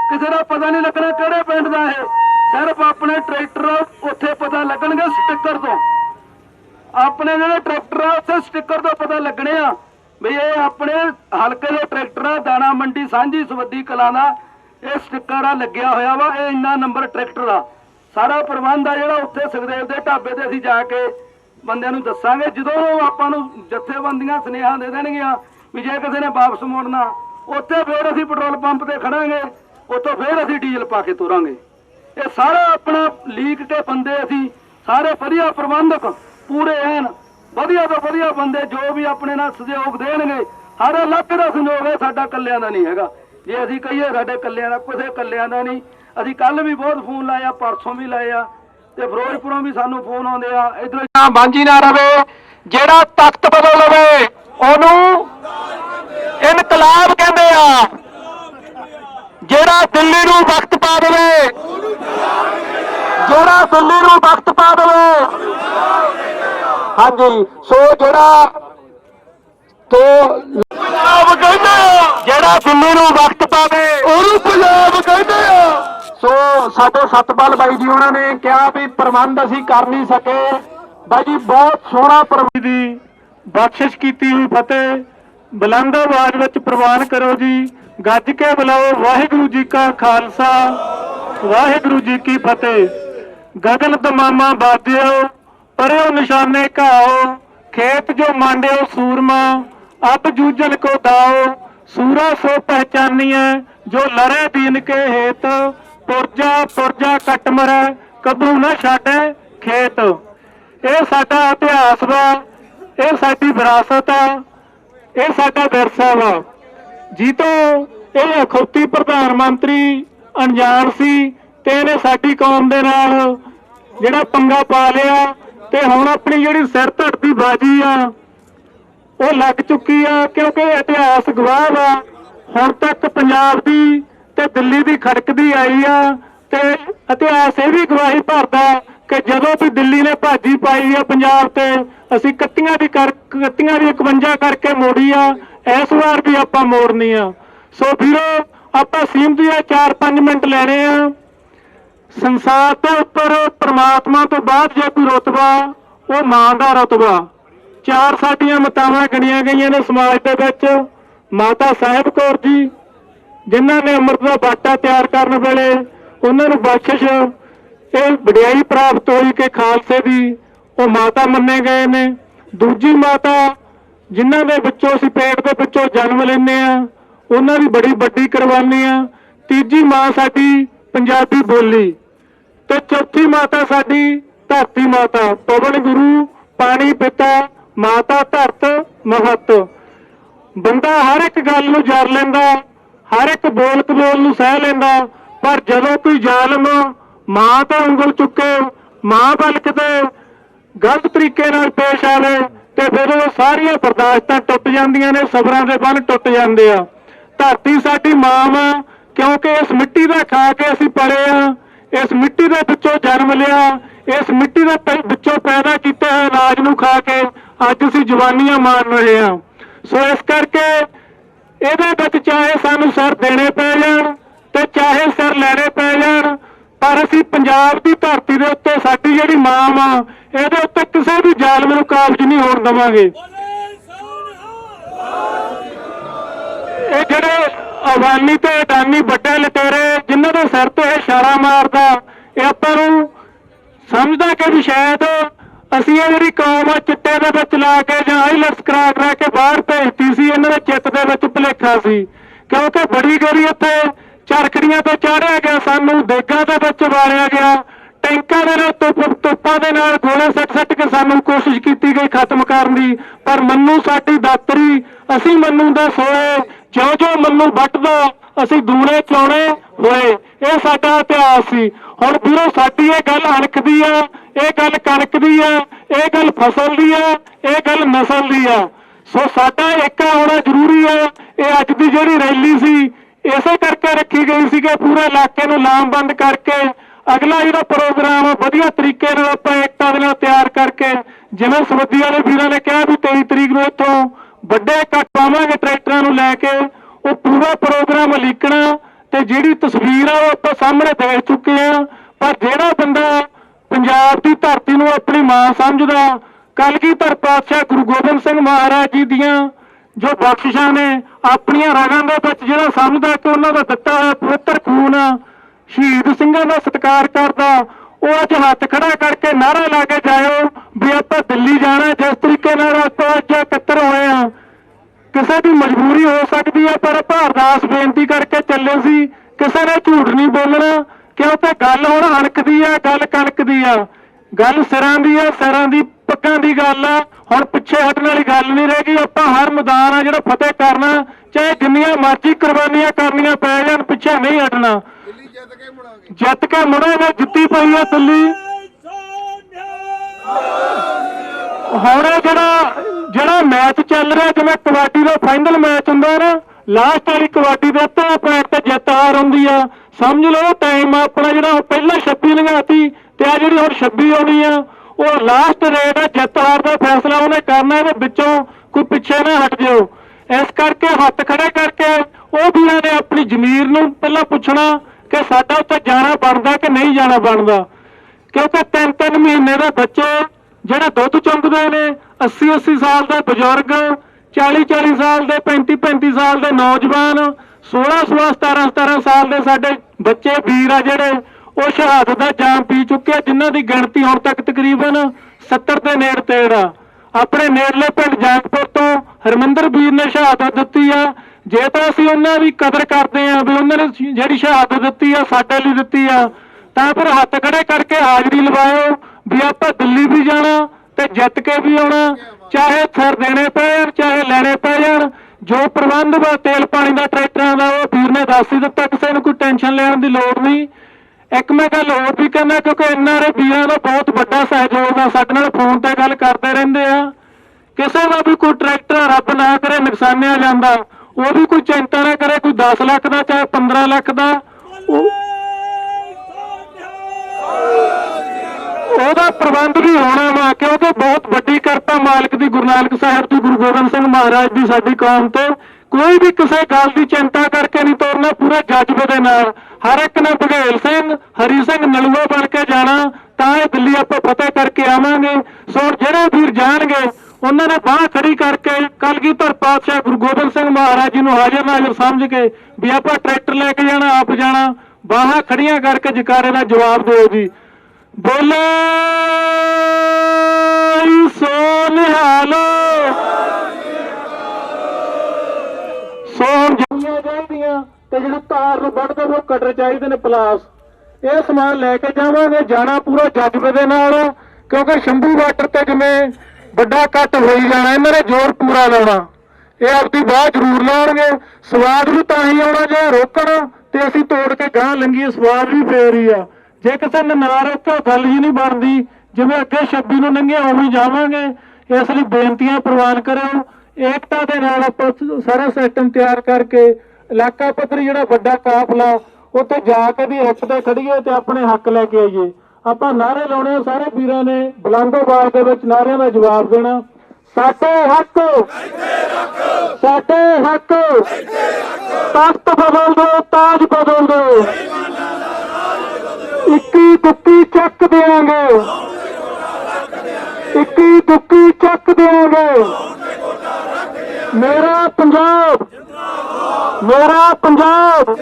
ਕਿਸੇ ਦਾ ਪਤਾ ਨਹੀਂ ਲੱਗਣਾ ਕਿਹੜੇ ਪਿੰਡ ਦਾ ਇਹ। ਸਿਰਫ ਆਪਣੇ ਟਰੈਕਟਰ ਉੱਥੇ ਪਤਾ ਲੱਗਣਗੇ ਸਟਿੱਕਰ ਤੋਂ। ਆਪਣੇ ਜਿਹੜੇ ਟਰੈਕਟਰ ਆ ਉੱਥੇ ਸਟਿੱਕਰ ਤੋਂ ਪਤਾ ਲੱਗਣੇ ਆ ਵੀ ਇਹ ਆਪਣੇ ਹਲਕੇ ਦੇ ਟਰੈਕਟਰ ਆ। ਦਾਣਾ ਮੰਡੀ ਸਾਂਝੀ ਸਵੱਦੀ ਕਲਾਂ ਦਾ ਇਹ ਸਟਿੱਕਰ ਆ ਲੱਗਿਆ ਹੋਇਆ ਵਾ, ਇਹ ਇੰਨਾ ਨੰਬਰ ਟਰੈਕਟਰ ਆ। ਸਾਰਾ ਪ੍ਰਬੰਧ ਆ ਜਿਹੜਾ ਉੱਥੇ ਸੁਖਦੇਵ ਦੇ ਢਾਬੇ ਤੇ ਅਸੀਂ ਜਾ ਕੇ ਬੰਦਿਆਂ ਨੂੰ ਦੱਸਾਂਗੇ। ਜਦੋਂ ਆਪਾਂ ਨੂੰ ਜਥੇਬੰਦੀਆਂ ਸੁਨੇਹਾ ਦੇ ਦੇਣਗੀਆਂ ਵੀ ਜੇ ਕਿਸੇ ਨੇ ਵਾਪਸ ਮੁੜਨਾ, ਉੱਥੇ ਫਿਰ ਅਸੀਂ ਪੈਟਰੋਲ ਪੰਪ ਤੇ ਖੜਾਂਗੇ, ਉੱਥੋਂ ਫਿਰ ਅਸੀਂ ਡੀਜ਼ਲ ਪਾ ਕੇ ਤੋਰਾਂਗੇ। ਇਹ ਸਾਰਾ ਆਪਣਾ ਲੀਕ ਕੇ ਬੰਦੇ ਅਸੀਂ ਸਾਰੇ ਵਧੀਆ ਪ੍ਰਬੰਧਕ ਪੂਰੇ ਐਨ ਵਧੀਆ ਤੋਂ ਵਧੀਆ ਬੰਦੇ ਜੋ ਵੀ ਆਪਣੇ ਨਾਲ ਸਹਿਯੋਗ ਦੇਣਗੇ। ਹਰ ਇਲਾਕੇ ਦਾ ਸਹਿਯੋਗ ਹੈ, ਸਾਡਾ ਕੱਲਿਆਂ ਦਾ ਨਹੀਂ ਹੈਗਾ। ਜੇ ਅਸੀਂ ਕਹੀਏ ਸਾਡੇ ਕੱਲਿਆਂ ਦਾ, ਕਿਸੇ ਕੱਲਿਆਂ ਦਾ ਨਹੀਂ। ਅਸੀਂ ਕੱਲ ਵੀ ਬਹੁਤ ਫੋਨ ਲਾਏ ਆ, ਪਰਸੋਂ ਵੀ ਲਾਏ ਆ, ਤੇ ਫਿਰੋਜ਼ਪੁਰੋਂ ਵੀ ਸਾਨੂੰ ਫੋਨ ਆਉਂਦੇ ਆ। ਇਧਰ ਬਾਂਝੀ ਨਾ ਰਵੇ, ਜਿਹੜਾ ਤਖਤ ਬਦਲ ਲਵੇ ਉਹਨੂੰ ਇਨਕਲਾਬ ਕਹਿੰਦੇ ਆ। ਜਿਹੜਾ ਦਿੱਲੀ ਨੂੰ ਵਕਤ ਪਾ ਦੇਵੇ, ਜਿਹੜਾ ਦਿੱਲੀ ਨੂੰ ਵਕਤ ਪਾ ਦੇਵੇ, ਹਾਂਜੀ, ਸੋ ਜਿਹੜਾ ਪੰਜਾਬ ਕਹਿੰਦੇ ਆ, ਜਿਹੜਾ ਦਿੱਲੀ ਨੂੰ ਵਕਤ ਪਾਵੇ ਉਹਨੂੰ ਪੰਜਾਬ ਕਹਿੰਦੇ ਆ। ਸੋ ਸਾਡੇ ਸਤਪਾਲ ਬਾਈ ਜੀ ਉਹਨਾਂ ਨੇ ਕਿਹਾ ਵੀ ਪ੍ਰਬੰਧ ਅਸੀਂ ਕਰ ਨਹੀਂ ਸਕੇ। ਬਾਈ ਜੀ ਬਹੁਤ ਸੋਹਣਾ ਪ੍ਰਬੰਧ ਦੀ ਬਖਸ਼ਿਸ਼ ਕੀਤੀ ਹੋਈ ਫਤਿਹ ਬੁਲੰਦ ਆਵਾਜ਼ ਵਿੱਚ ਪ੍ਰਵਾਨ ਕਰੋ ਜੀ। ਗੱਜ ਕੇ ਬੁਲਾਓ, ਵਾਹਿਗੁਰੂ ਜੀ ਕਾ ਖਾਲਸਾ, ਵਾਹਿਗੁਰੂ ਜੀ ਕੀ ਫਤਿਹ। ਗਗਨ ਤਮਾਮਾ ਬਾਦਿਓ, ਪਰਿਓ ਨਿਸ਼ਾਨੇ ਘਾਓ, खेत जो मांडे सूरमा, अब जूझन को दाओ, सूरा सो पहचानिए जो लड़े दीन के हेत, पुरजा पुरजा कट मरे कबू न छाडे खेत। ये साडा इतिहास वा, ये साडी विरासत आ, ये साडा विरसा वा। जी तो ये अखौती प्रधानमंत्री अनजान सी ते इहने साडी कौम दे नाल जिहड़ा पंगा पा लिया ते हुण अपनी जिहड़ी सिर धड़ दी बाजी आ वो लग चुकी आ, क्योंकि इतिहास गवाह वा। हुण तक पंजाब दी ते दिल्ली दी खड़कदी आई आ ते इतिहास ये भी गवाही भरदा कि जदों भी दिल्ली ने भाजी पाई आ पंजाब ते असीं 31 दी 51 करके मोड़ी आ, इस वार भी आपां मोड़नी आ। सो वीरो आपां सीमत 4-5 मिनट लैणे आ। संसार के उपर परमात्मा तो बाद जो कोई रुतबा वो मां का रुतबा। 4 साडियां मातावां गिणियां गईयां ने समाज दे विच। माता साहिब कौर जी जिन्हां ने अमृत का बाटा तैयार करने वेले उन्हां नूं बख्शिश ये वडियाई प्राप्त हुई कि खालसे दी वो माता मन्ने गए ने। दूजी माता जिन्हां दे विचों असीं पेट दे विचों जन्म लैंदे आ उन्हां दी बड़ी वड्डी कुरबानी आ। तीजी मां साडी पंजाबी बोली ते चौथी माता साडी धरती माता, पवन गुरु पानी पिता, माता धरत महत। बंदा हर एक गल नूं जर लैंदा, हर एक बोल कबोल नूं सह लैंदा, पर जदों कोई जालम मां ते उंगल चुके, मां वल किते गलत तरीके नाल पेश आवे ते फिर वो सारियां बर्दाश्तां टुट जांदियां ने, सबरां दे बंध टुट जांदे आ। धरती साडी मां वा, क्योंकि इस मिट्टी दा खा के असीं पले आ, इस मिट्टी दे विचों जन्म लिया, इस मिट्टी दे विचों पैदा कीते होए अनाज नूं खा के अज असीं जवानियां मार रहे हां। सो इस करके इहदे विच चाहे सानूं सिर देने पै जाण ते चाहे सिर लैणे पै जाण, पर असीं पंजाब दी धरती दे उत्ते साडी जिहड़ी मां वा इहदे उत्ते किसी भी जालम नूं काबज नहीं होण देवांगे। ये जिहड़े अवानी ते अडानी वड्डे लटेरे जिन्हां दे सिर ते इशारा मारदा, ये आपां नूं समझदा कि भी शायद असीं ये जिहड़ी कौम आ चिट्टे दे विच ला के जां आईलैट्स करा के बाहर भेजती सी, इन्हां दे चित्त दे विच भुलेखा सी। क्योंकि बड़ी गरी उत्थे चरखड़ियां ते चाढ़िया गया, सानूं देगां दे विच वारिया गया, टैंकां दे नाल तोपां दे नाल गोले सੱਟ के सानूं कोशिश कीती गई खत्म करन दी। पर मन्नू साडी दातरी, असीं मन्नू दा सोए, ज्यों ज्यों मन्नू वटदा असीं दूने चौणे होए। ये साडा इतिहास सी। हुण वीरो साडी ये गल अणखदी आ, ये गल कणक दी आ, ये गल फसल दी आ, ये गल नस्ल दी आ। सो साडा एक होना जरूरी है। ये अज दी जिहड़ी रैली सी इसे करके रखी गई सी कि पूरे इलाके नूं लामबंद करके अगला जिहड़ा प्रोग्राम वधिया तरीके नाल आपां एकता दे नाल तैयार करके, जिवें सवद्दी वाले वीरां ने कहा भी 23 तरीक नूं इत्थों वड्डे इकट्ठ पावांगे ट्रैक्टरां नूं लैके, वो पूरा प्रोग्राम लिखना ते जिहड़ी तस्वीर आ वो आपां सामने देख चुके हैं। पर जिहड़ा बंदा पंजाब दी धरती नूं अपनी मां समझदा, कलगीधर पातशाह गुरु गोबिंद सिंह महाराज जी दियां जो बख्शिशां ने अपनियां रगां दे विच जिहड़ा समझदा कि उन्हां दा दित्ता होया पवित्र खून आ, शहीद सिंघां दा सत्कार करदा, वो अज हत्थ खड़ा करके नारा ला के जाओ भी आपां दिल्ली जाना। जिस तरीके नाल आपां अज इकट्ठे होए आ, किसी की मजबूरी हो सकती है, पर आपां अरदास बेनती करके चले सी, किसी ने झूठ नहीं बोलना, क्योंकि गल हुण अणक दी आ, गल कणक दी आ। ਗੱਲ ਸਿਰਾਂ ਦੀ ਆ, ਸਿਰਾਂ ਦੀ ਪੱਗਾਂ ਦੀ ਗੱਲ ਆ। ਹੁਣ ਪਿੱਛੇ ਹਟਣ ਵਾਲੀ ਗੱਲ ਨਹੀਂ ਰਹਿ ਗਈ। ਆਪਾਂ ਹਰ ਮੈਦਾਨ ਆ ਜਿਹੜਾ ਫਤਿਹ ਕਰਨਾ, ਚਾਹੇ ਜਿੰਨੀਆਂ ਮਰਜ਼ੀ ਕੁਰਬਾਨੀਆਂ ਕਰਨੀਆਂ ਪੈ ਜਾਣ, ਪਿੱਛੇ ਨਹੀਂ ਹਟਣਾ। ਜਿੱਤ ਕੇ ਮੁੜਾਂਗੇ। ਜਿੱਤੀ ਪਈ ਆ ਦਿੱਲੀ। ਹੁਣ ਜਿਹੜਾ ਮੈਚ ਚੱਲ ਰਿਹਾ, ਜਿਵੇਂ ਕਬੱਡੀ ਦਾ ਫਾਈਨਲ ਮੈਚ ਹੁੰਦਾ ਨਾ, ਲਾਸਟ ਵਾਲੀ ਕਬੱਡੀ ਦੇ ਅੱਧੇ ਪੈਰ ਤੇ ਜਿੱਤ ਹਾਰ ਹੁੰਦੀ ਆ। ਸਮਝ ਲਓ ਟਾਈਮ ਆਪਣਾ ਜਿਹੜਾ ਪਹਿਲਾਂ 26 ਲੰਘਾਤੀ ਤੇ ਆ ਜਿਹੜੀ ਹੁਣ 26 ਆਉਣੀ ਆ, ਉਹ ਲਾਸਟ ਰੇਟ ਆ। ਜਿੱਤ ਹਾਰ ਦਾ ਫੈਸਲਾ ਉਹਨੇ ਕਰਨਾ, ਇਹਦੇ ਵਿੱਚੋਂ ਕੋਈ ਪਿੱਛੇ ਨਾ ਹਟ ਜਾਓ। ਇਸ ਕਰਕੇ ਹੱਥ ਖੜੇ ਕਰਕੇ ਉਹ ਵੀਰਾਂ ਨੇ ਆਪਣੀ ਜ਼ਮੀਰ ਨੂੰ ਪਹਿਲਾਂ ਪੁੱਛਣਾ ਕਿ ਸਾਡਾ ਉੱਥੇ ਜਾਣਾ ਬਣਦਾ ਕਿ ਨਹੀਂ ਜਾਣਾ ਬਣਦਾ। ਕਿਉਂਕਿ 3-3 ਮਹੀਨੇ ਦੇ ਬੱਚੇ ਜਿਹੜੇ ਦੁੱਧ ਚੁੰਗਦੇ ਨੇ, 80-80 ਸਾਲ ਦੇ ਬਜ਼ੁਰਗ, 40-40 ਸਾਲ ਦੇ, 35-35 ਸਾਲ ਦੇ ਨੌਜਵਾਨ, 16-16, 17-17 ਸਾਲ ਦੇ ਸਾਡੇ ਬੱਚੇ ਵੀਰ ਆ ਜਿਹੜੇ ਉਹ ਸ਼ਹਾਦਤ ਦਾ ਜਾਮ ਪੀ ਚੁੱਕੇ ਆ, ਜਿਨ੍ਹਾਂ ਦੀ ਗਿਣਤੀ ਹੁਣ ਤੱਕ ਤਕਰੀਬਨ 70 ਦੇ ਨੇੜੇ ਤੇੜ ਆ। ਆਪਣੇ ਨੇੜਲੇ ਪਿੰਡ ਜੰਗਪੁਰ ਤੋਂ ਹਰਮਿੰਦਰ ਵੀਰ ਨੇ ਸ਼ਹਾਦਤ ਦਿੱਤੀ ਆ। ਜੇ ਤਾਂ ਅਸੀਂ ਉਹਨਾਂ ਦੀ ਕਦਰ ਕਰਦੇ ਆ ਵੀ ਉਹਨਾਂ ਨੇ ਜਿਹੜੀ ਸ਼ਹਾਦਤ ਦਿੱਤੀ ਆ ਸਾਡੇ ਲਈ ਦਿੱਤੀ ਆ, ਤਾਂ ਫਿਰ ਹੱਥ ਖੜੇ ਕਰਕੇ ਹਾਜ਼ਰੀ ਲਵਾਓ ਵੀ ਆਪਾਂ ਦਿੱਲੀ ਵੀ ਜਾਣਾ ਤੇ ਜਿੱਤ ਕੇ ਵੀ ਆਉਣਾ। ਚਾਹੇ ਥਰ ਦੇਣੇ ਪੈਣ, ਚਾਹੇ ਲੈਣੇ ਪੈ ਜਾਣ। ਜੋ ਪ੍ਰਬੰਧ ਵਾ ਤੇਲ ਪਾਣੀ ਦਾ, ਟਰੈਕਟਰਾਂ ਦਾ, ਉਹ ਵੀਰ ਨੇ ਦੱਸ ਹੀ ਦਿੱਤਾ। ਕਿਸੇ ਨੂੰ ਕੋਈ ਟੈਨਸ਼ਨ ਲੈਣ ਦੀ ਲੋੜ ਨਹੀਂ। ਇੱਕ ਮੈਂ ਗੱਲ ਹੋਰ ਵੀ ਕਹਿੰਦਾ, ਕਿਉਂਕਿ NRA ਵੀਰਾਂ ਦਾ ਬਹੁਤ ਵੱਡਾ ਸਹਿਯੋਗ ਆ, ਸਾਡੇ ਨਾਲ ਫੋਨ ਤੇ ਗੱਲ ਕਰਦੇ ਰਹਿੰਦੇ ਆ। ਕਿਸੇ ਦਾ ਵੀ ਕੋਈ ਟਰੈਕਟਰ ਰੱਬ ਨਾ ਕਰੇ ਨੁਕਸਾਨਿਆ ਜਾਂਦਾ, ਉਹ ਵੀ ਕੋਈ ਚਿੰਤਾ ਨਾ ਕਰੇ। ਕੋਈ 10 ਲੱਖ ਦਾ, ਚਾਹੇ 15 ਲੱਖ ਦਾ, ਉਹਦਾ ਪ੍ਰਬੰਧ ਵੀ ਹੋਣਾ ਵਾ। ਕਿਉਂਕਿ ਬਹੁਤ ਵੱਡੀ ਕਿਰਪਾ ਮਾਲਕ ਦੀ, ਗੁਰੂ ਨਾਨਕ ਸਾਹਿਬ ਦੀ, ਗੁਰੂ ਗੋਬਿੰਦ ਸਿੰਘ ਮਹਾਰਾਜ ਦੀ ਸਾਡੀ ਕੌਮ ਤੇ। ਕੋਈ ਵੀ ਕਿਸੇ ਗੱਲ ਦੀ ਚਿੰਤਾ ਕਰਕੇ ਨਹੀਂ ਤੋਰਨਾ, ਪੂਰੇ ਜਜ਼ਬੇ ਦੇ ਨਾਲ। ਹਰ ਇੱਕ ਨੇ ਬਘੇਲ ਸਿੰਘ, ਹਰੀ ਸਿੰਘ ਨਲੂਆ ਬਣ ਕੇ ਜਾਣਾ, ਤਾਂ ਇਹ ਦਿੱਲੀ ਆਪਾਂ ਫਤਿਹ ਕਰਕੇ ਆਵਾਂਗੇ। ਸੋ ਜਿਹੜੇ ਵੀਰ ਜਾਣਗੇ ਉਹਨਾਂ ਨੇ ਬਾਂਹ ਖੜੀ ਕਰਕੇ ਕਲਗੀਧਰ ਪਾਤਸ਼ਾਹ ਗੁਰੂ ਗੋਬਿੰਦ ਸਿੰਘ ਮਹਾਰਾਜ ਜੀ ਨੂੰ ਹਾਜ਼ਰ ਨਾਜ਼ਰ ਸਮਝ ਕੇ ਵੀ ਆਪਾਂ ਟਰੈਕਟਰ ਲੈ ਕੇ ਜਾਣਾ, ਆਪ ਜਾਣਾ, ਬਾਹਾਂ ਖੜੀਆਂ ਕਰਕੇ ਜਕਾਰੇ ਦਾ ਜਵਾਬ ਦਿਓ ਜੀ। ਬੋਲੇ ਸੋ ਨਿਹਾਲ। ਸੋ ਜੰਮੀਆਂ ਚਾਹੀਦੀਆਂ ਤੇ ਜਿਹੜੇ ਤਾਰ ਨੂੰ ਵੱਢਦੇ ਉਹ ਕਟਰ ਚਾਹੀਦੇ ਨੇ ਪਲਾਸ। ਇਹ ਸਮਾਨ ਲੈ ਕੇ ਜਾਵਾਂਗੇ, ਜਾਣਾ ਪੂਰਾ ਜਜ਼ਬੇ ਦੇ ਨਾਲ। ਕਿਉਂਕਿ ਸ਼ੰਭੂ ਬਾਰਡਰ ਤੇ ਜਿਵੇਂ ਵੱਡਾ ਕੱਟ ਹੋਈ ਜਾਣਾ, ਇਹਨਾਂ ਨੇ ਜ਼ੋਰ ਪੂਰਾ ਲਾਉਣਾ। ਇਹ ਆਪਦੀ ਬਾਹ ਜ਼ਰੂਰ ਲਾਉਣਗੇ। ਸਵਾਦ ਵੀ ਤਾਂ ਹੀ ਆਉਣਾ ਜੇ ਰੋਕਣ ਤੇ ਅਸੀਂ ਤੋੜ ਕੇ ਗਾਂਹ ਲੰਘੀਏ, ਸਵਾਦ ਵੀ ਫੇਰ ਹੀ ਆ। ਜੇ ਕਿਸੇ ਨੇ ਨਾ ਰੋਕਿਆ ਗੱਲ ਹੀ ਨਹੀਂ ਬਣਦੀ। ਜਿਵੇਂ ਅੱਗੇ 26 ਨੂੰ ਲੰਘੇ ਉਵੇਂ ਜਾਵਾਂਗੇ। ਇਸ ਲਈ ਬੇਨਤੀਆਂ ਪ੍ਰਵਾਨ ਕਰਿਓ। ਏਕਤਾ ਦੇ ਨਾਲ ਆਪਾਂ ਸਾਰਾ ਸਿਸਟਮ ਤਿਆਰ ਕਰਕੇ ਇਲਾਕਾ ਪੱਧਰੀ ਜਿਹੜਾ ਵੱਡਾ ਕਾਫਲਾ ਉੱਥੇ ਜਾ ਕੇ ਵੀ ਹੱਕ ਤੇ ਖੜੀਏ ਤੇ ਆਪਣੇ ਹੱਕ ਲੈ ਕੇ ਆਈਏ। ਆਪਾਂ ਨਾਅਰੇ ਲਾਉਣੇ, ਸਾਰੇ ਵੀਰਾਂ ਨੇ ਬੁਲੰਦ ਆਵਾਜ਼ ਦੇ ਵਿੱਚ ਨਾਅਰਿਆਂ ਦਾ ਜਵਾਬ ਦੇਣਾ। ਸਾਡੇ ਹੱਕ, ਸਾਡੇ ਹੱਕ, ਤਖਤ ਬਦਲ ਦੋ, ਤਾਜ ਬਦਲ ਦੋ, 21-22 ਚੱਕ ਦੇਵਾਂਗੇ, 21-22 ਚੱਕ ਦੇਵਾਂਗੇ। ਮੇਰਾ ਪੰਜਾਬ, ਮੇਰਾ ਪੰਜਾਬ,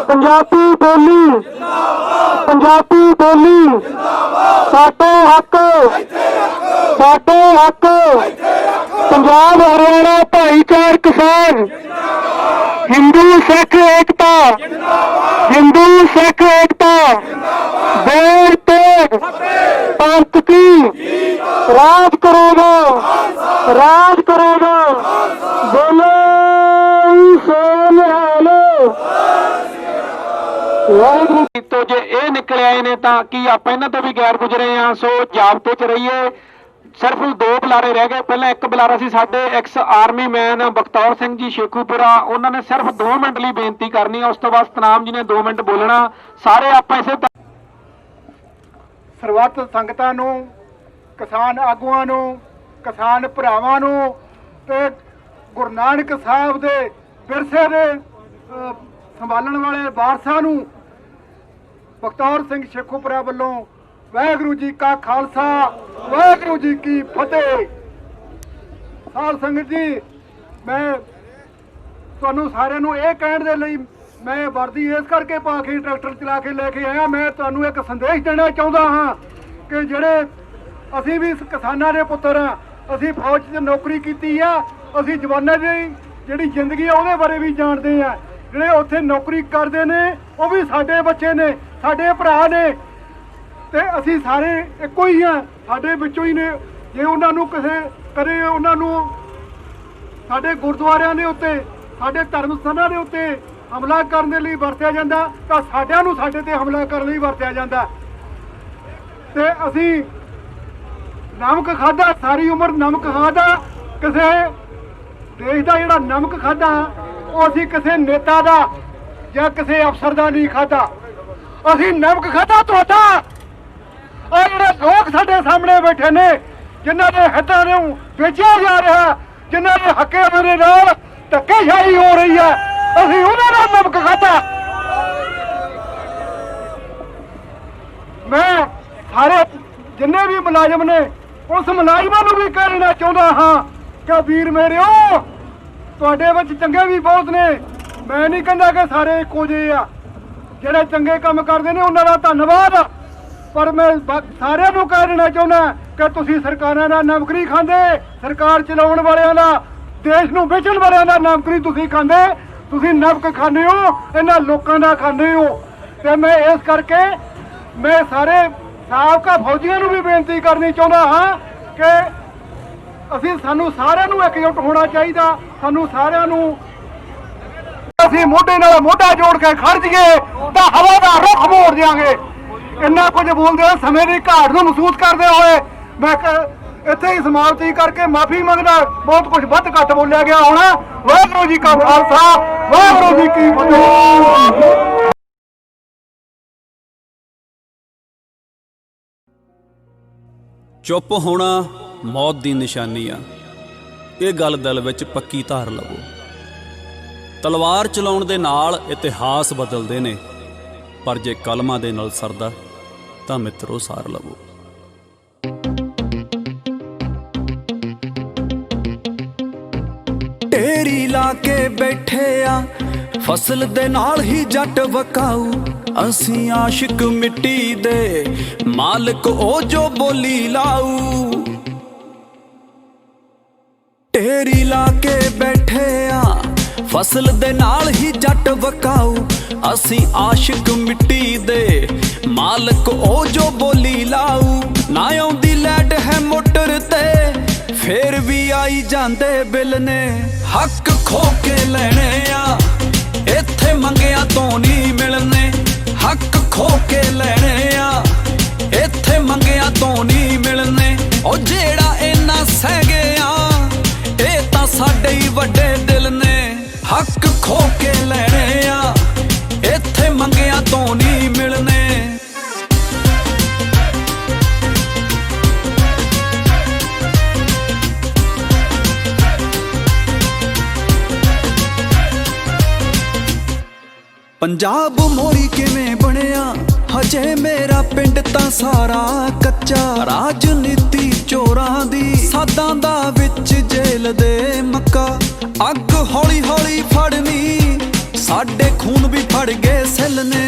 ਪੰਜਾਬੀ ਬੋਲੀ, ਪੰਜਾਬੀ ਬੋਲੀ, ਸਾਡੇ ਹੱਕ, ਸਾਡੇ ਹੱਕ। ਪੰਜਾਬ ਹਰਿਆਣਾ ਭਾਈਚਾਰ ਕਿਸਾਨ, ਹਿੰਦੂ ਸਿੱਖ ਏਕਤਾ, ਹਿੰਦੂ ਸਿੱਖ ਏਕਤਾ, ਬੇਰ ਤੇਗ ਪੰਥ ਕੀ ਰਾਜ ਕਰੇਗਾ, ਰਾਜ ਕਰੇਗਾ। ਬੋਲੇ ਸੋ ਨਿਹਾਲ। ਵਾਹਿਗੁਰੂ ਤੋਂ ਜੇ ਇਹ ਨਿਕਲ ਆਏ ਨੇ ਤਾਂ ਕੀ ਆਪਾਂ ਇਹਨਾਂ ਤੋਂ ਵੀ ਗੈਰ ਗੁਜ਼ਰੇ ਆ। ਸੋ ਜਾਬਤੇ 'ਚ ਰਹੀਏ। ਸਿਰਫ 2 ਬੁਲਾਰੇ ਰਹਿ ਗਏ। ਪਹਿਲਾਂ ਇੱਕ ਬੁਲਾਰਾ ਸੀ ਸਾਡੇ ex army man ਬਖਤੌਰ Singh ji Sheikhupura, ਉਹਨਾਂ ਨੇ ਸਿਰਫ 2 ਮਿੰਟ ਲਈ ਬੇਨਤੀ ਕਰਨੀ ਆ। ਉਸ ਤੋਂ ਬਾਅਦ ਸਤਨਾਮ ਜੀ ਨੇ 2 ਮਿੰਟ ਬੋਲਣਾ। ਸਾਰੇ ਆਪਾਂ ਇਸੇ ਸਰਬੱਤ ਸੰਗਤਾਂ ਨੂੰ, ਕਿਸਾਨ ਆਗੂਆਂ ਨੂੰ, ਕਿਸਾਨ ਭਰਾਵਾਂ ਨੂੰ ਤੇ ਗੁਰੂ ਨਾਨਕ ਸਾਹਿਬ ਦੇ ਵਿਰਸੇ ਦੇ ਸੰਭਾਲਣ ਵਾਲੇ ਵਾਰਸਾਂ ਨੂੰ ਬਖਤੌਰ ਸਿੰਘ ਸ਼ੇਖੂਪੁਰਾ ਵੱਲੋਂ ਵਾਹਿਗੁਰੂ ਜੀ ਕਾ ਖਾਲਸਾ, ਵਾਹਿਗੁਰੂ ਜੀ ਕੀ ਫਤਿਹ। ਸਾਧ ਸੰਗਤ ਜੀ, ਮੈਂ ਤੁਹਾਨੂੰ ਸਾਰਿਆਂ ਨੂੰ ਇਹ ਕਹਿਣ ਦੇ ਲਈ ਮੈਂ ਵਰਦੀ ਇਸ ਕਰਕੇ ਪਾ ਕੇ ਟਰੈਕਟਰ ਚਲਾ ਕੇ ਲੈ ਕੇ ਆਇਆ। ਮੈਂ ਤੁਹਾਨੂੰ ਇੱਕ ਸੰਦੇਸ਼ ਦੇਣਾ ਚਾਹੁੰਦਾ ਹਾਂ ਕਿ ਜਿਹੜੇ ਅਸੀਂ ਵੀ ਕਿਸਾਨਾਂ ਦੇ ਪੁੱਤਰ ਆ, ਅਸੀਂ ਫੌਜ 'ਚ ਨੌਕਰੀ ਕੀਤੀ ਆ, ਅਸੀਂ ਜਵਾਨਾਂ ਦੀ ਜਿਹੜੀ ਜ਼ਿੰਦਗੀ ਆ ਉਹਦੇ ਬਾਰੇ ਵੀ ਜਾਣਦੇ ਆ। ਜਿਹੜੇ ਉੱਥੇ ਨੌਕਰੀ ਕਰਦੇ ਨੇ ਉਹ ਵੀ ਸਾਡੇ ਬੱਚੇ ਨੇ, ਸਾਡੇ ਭਰਾ ਨੇ। ਤੇ ਅਸੀਂ ਸਾਰੇ ਇੱਕੋ ਹੀ ਆ, ਸਾਡੇ ਵਿੱਚੋਂ ਹੀ ਨੇ। ਜੇ ਉਹਨਾਂ ਨੂੰ ਕਿਸੇ ਕਦੇ ਉਹਨਾਂ ਨੂੰ ਸਾਡੇ ਗੁਰਦੁਆਰਿਆਂ ਦੇ ਉੱਤੇ, ਸਾਡੇ ਧਰਮ ਸਥਾਨਾਂ ਦੇ ਉੱਤੇ ਹਮਲਾ ਕਰਨ ਦੇ ਲਈ ਵਰਤਿਆ ਜਾਂਦਾ ਤਾਂ ਸਾਡਿਆਂ ਨੂੰ ਸਾਡੇ ਤੇ ਹਮਲਾ ਕਰਨ ਲਈ ਵਰਤਿਆ ਜਾਂਦਾ। ਤੇ ਅਸੀਂ ਨਮਕ ਖਾਧਾ, ਸਾਰੀ ਉਮਰ ਨਮਕ ਖਾਧਾ। ਕਿਸੇ ਦੇਸ਼ ਦਾ ਜਿਹੜਾ ਨਮਕ ਖਾਧਾ ਉਹ ਅਸੀਂ ਕਿਸੇ ਨੇਤਾ ਦਾ ਜਾਂ ਕਿਸੇ ਅਫਸਰ ਦਾ ਨਹੀਂ ਖਾਧਾ। ਅਸੀਂ ਨਮਕ ਖਾਧਾ ਤੁਹਾਡਾ। ਉਹ ਜਿਹੜੇ ਲੋਕ ਸਾਡੇ ਸਾਹਮਣੇ ਬੈਠੇ ਨੇ, ਜਿਨ੍ਹਾਂ ਦੇ ਹਿੱਤਾਂ ਨੂੰ ਵੇਚਿਆ ਜਾ ਰਿਹਾ, ਜਿਨ੍ਹਾਂ ਦੇ ਹੱਕਾਂ ਦੇ ਨਾਲ ਧੱਕੇਸ਼ਾਹੀ ਹੋ ਰਹੀ ਹੈ, ਅਸੀਂ ਉਹਨਾਂ ਦਾ ਨਮਕ ਖਾਧਾ। ਮੈਂ ਸਾਰੇ ਜਿੰਨੇ ਵੀ ਮੁਲਾਜ਼ਮ ਨੇ, ਉਸ ਮੁਲਾਜ਼ਮਾਂ ਨੂੰ ਵੀ ਕਹਿਣਾ ਚਾਹੁੰਦਾ ਹਾਂ ਕਿ ਵੀਰ ਮੇਰਿਓ, ਤੁਹਾਡੇ ਵਿੱਚ ਚੰਗੇ ਵੀ ਬਹੁਤ ਨੇ। ਮੈਂ ਨਹੀਂ ਕਹਿੰਦਾ ਕਿ ਸਾਰੇ ਇੱਕੋ ਜਿਹੇ ਆ। ਜਿਹੜੇ ਚੰਗੇ ਕੰਮ ਕਰਦੇ ਨੇ ਉਹਨਾਂ ਦਾ ਧੰਨਵਾਦ, ਪਰ ਮੈਂ ਸਾਰਿਆਂ ਨੂੰ ਕਹਿਣਾ ਚਾਹੁੰਦਾ ਕਿ ਤੁਸੀਂ ਸਰਕਾਰਾਂ ਦਾ ਨਮਕ ਨਹੀਂ ਖਾਂਦੇ। ਸਰਕਾਰ ਚਲਾਉਣ ਵਾਲਿਆਂ ਦਾ, ਦੇਸ਼ ਨੂੰ ਵੇਚਣ ਵਾਲਿਆਂ ਦਾ ਨਮਕ ਨਹੀਂ ਤੁਸੀਂ ਖਾਂਦੇ। ਤੁਸੀਂ ਨਮਕ ਖਾਂਦੇ ਹੋ, ਇਹਨਾਂ ਲੋਕਾਂ ਦਾ ਖਾਂਦੇ ਹੋ। ਤੇ ਮੈਂ ਇਸ ਕਰਕੇ ਮੈਂ ਸਾਰੇ ਸਾਬਕਾ ਫੌਜੀਆਂ ਨੂੰ ਵੀ ਬੇਨਤੀ ਕਰਨੀ ਚਾਹੁੰਦਾ ਹਾਂ ਕਿ ਸਾਨੂੰ ਸਾਰਿਆਂ ਨੂੰ ਇਕਜੁੱਟ ਹੋਣਾ ਚਾਹੀਦਾ। ਸਾਨੂੰ ਸਾਰਿਆਂ ਨੂੰ ਅਸੀਂ ਮੋਢੇ ਨਾਲ ਮੋਢਾ ਜੋੜ ਕੇ ਖੜ ਜਾਈਏ ਤਾਂ ਹਵਾ ਦਾ ਰੁੱਖ ਮੋੜ ਦਿਆਂਗੇ। ਇੰਨਾ ਕੁਝ ਬੋਲਦੇ ਹੋਏ, ਸਮੇਂ ਦੀ ਘਾਟ ਨੂੰ ਮਹਿਸੂਸ ਕਰਦੇ ਹੋਏ ਮੈਂ ਇੱਥੇ ਹੀ ਸਮਾਪਤੀ ਕਰਕੇ ਮਾਫੀ ਮੰਗਦਾ। ਬਹੁਤ ਕੁਝ ਵੱਧ ਘੱਟ ਬੋਲਿਆ ਗਿਆ ਹੋਣਾ। ਵਾਹਿਗੁਰੂ ਜੀ ਕਾ ਖਾਲਸਾ, ਵਾਹਿਗੁਰੂ ਜੀ ਕੀ ਫਤਿਹ। ਚੁੱਪ ਹੋਣਾ ਮੌਤ ਦੀ ਨਿਸ਼ਾਨੀ ਆ, ਇਹ ਗੱਲ ਦਿਲ ਵਿੱਚ ਪੱਕੀ ਧਾਰ ਲਵੋ। ਤਲਵਾਰ ਚਲਾਉਣ ਦੇ ਨਾਲ ਇਤਿਹਾਸ ਬਦਲਦੇ ਨੇ, ਪਰ ਜੇ ਕਲਮਾਂ ਦੇ ਨਾਲ ਸਰਦਾ ਤਾਂ ਮਿੱਤਰੋ ਸਾਰ ਲਵੋ। ਢੇਰੀ ਲਾ ਕੇ ਬੈਠੇ ਆ, ਫਸਲ ਦੇ ਨਾਲ ਹੀ ਜੱਟ ਵਕਾਊ। ਅਸੀਂ ਆਸ਼ਿਕ ਮਿੱਟੀ ਦੇ, ਮਾਲਕ ਉਹ ਜੋ ਬੋਲੀ ਲਾਊ। ਢੇਰੀ ਲਾ ਕੇ ਬੈਠੇ ਆ, ਫਸਲ ਦੇ ਨਾਲ ਹੀ ਜੱਟ ਵਕਾਊ। ਅਸੀਂ ਆਸ਼ਿਕ ਮਿੱਟੀ ਦੇ, ਮਾਲਕ ਉਹ ਜੋ ਬੋਲੀ ਲਾਊ। ਨਾ ਆਉਂਦੀ ਲੈਟ ਹੈ ਮੋਟਰ ਤੇ, ਫੇਰ ਵੀ ਆਈ ਜਾਂਦੇ ਬਿੱਲ ਨੇ। ਹੱਕ ਖੋ ਕੇ ਲੈਣੇ ਆ, ਇੱਥੇ ਮੰਗਿਆ ਤੋਂ ਨਹੀਂ ਮਿਲਨੇ। ਹੱਕ ਖੋ ਕੇ ਲੈਣੇ ਆ, ਇੱਥੇ ਮੰਗਿਆ ਤੋਂ ਨਹੀਂ ਮਿਲਨੇ। ਉਹ ਜਿਹੜਾ ਇੰਨਾ ਸਹਿ ਗਿਆ, ਇਹ ਤਾਂ ਸਾਡੇ ਹੀ ਵੱਡੇ ਦਿਲ ਨੇ। ਹੱਕ ਖੋ ਕੇ ਲੈਣੇ ਆ, ਇੱਥੇ ਮੰਗਿਆ ਤੋਂ ਨਹੀਂ ਮਿਲਨੇ। ਪੰਜਾਬ ਮੋਰੀ ਕਿਵੇਂ ਬਣਿਆ, ਹਜੇ ਮੇਰਾ ਪਿੰਡ ਤਾਂ ਸਾਰਾ ਕੱਚਾ। ਰਾਜਨੀਤੀ ਚੋਰਾਂ ਦੀ, ਸਾਦਾਂ ਦਾ ਵਿੱਚ ਜੇਲ੍ਹ ਦੇ ਮੱਕਾ। ਅੱਗ ਹੌਲੀ ਹੌਲੀ ਫੜਨੀ, ਸਾਡੇ ਖੂਨ ਵੀ ਫੜ ਗਏ ਸਿੱਲ ਨੇ।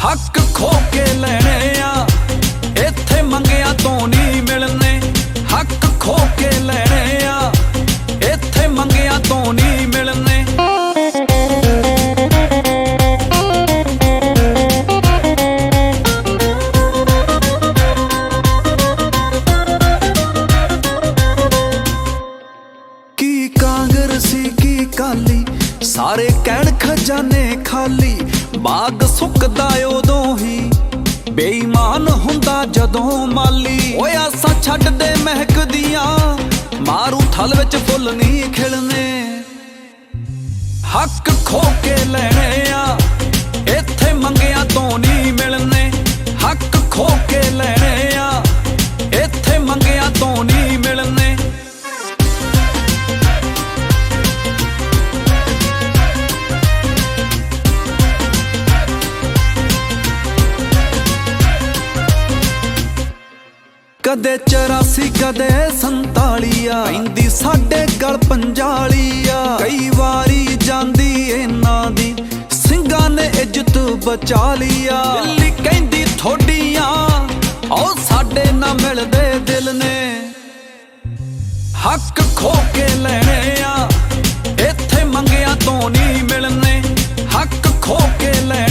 ਹੱਕ ਖੋ ਕੇ ਲੈਣੇ ਆ, ਇੱਥੇ ਮੰਗਿਆ ਤੋਂ ਨਹੀਂ ਮਿਲਨੇ। ਹੱਕ ਖੋ ਕੇ ਲੈਣੇ ਆ, ਇੱਥੇ ਮੰਗਿਆ ਤੋਂ ਨਹੀਂ ਮਿਲਨੇ। ਸਾਰੇ ਕਹਿਣ ਖਜ਼ਾਨੇ ਖਾਲੀ, ਬਾਗ ਸੁੱਕਦਾ ਉਦੋਂ ਹੀ, ਬੇਈਮਾਨ ਹੁੰਦਾ ਜਦੋਂ ਮਾਲੀ। ਓਏ ਆਸਾਂ ਛੱਡਦੇ ਮਹਿਕਦੀਆਂ, ਮਾਰੂ ਥਲ ਵਿੱਚ ਫੁੱਲ ਨਹੀਂ ਖਿਲਨੇ। ਹੱਕ ਖੋ ਕੇ ਲੈਣੇ ਆ, ਇੱਥੇ ਮੰਗਿਆ ਤੋਂ ਨਹੀਂ ਮਿਲਨੇ। ਹੱਕ ਖੋ ਕੇ ਲੈਣੇ ਆ, ਇੱਥੇ ਮੰਗਿਆ ਤੋਂ ਨਹੀਂ ਮਿਲਨੇ। ਕਦੇ 84 ਕਦੇ 47 ਆ, ਪੈਂਦੀ ਸਾਡੇ ਗਲ ਪੰਜਾਲੀ ਆ। ਕਈ ਵਾਰੀ ਜਾਂਦੀ ਇਹਨਾਂ ਦੀ, ਸਿੰਘਾਂ ਨੇ ਇੱਜ਼ਤ ਬਚਾ ਲਈ ਆ। ਦਿੱਲੀ ਕਹਿੰਦੀ ਥੋਡੀਆਂ, ਉਹ ਸਾਡੇ ਨਾ ਮਿਲਦੇ ਦਿਲ ਨੇ। ਹੱਕ ਖੋ ਕੇ ਲੈਣੇ ਆ, ਇੱਥੇ ਮੰਗਿਆ ਤੋਂ ਨਹੀਂ ਮਿਲਨੇ। ਹੱਕ ਖੋ ਕੇ ਲੈਣੇ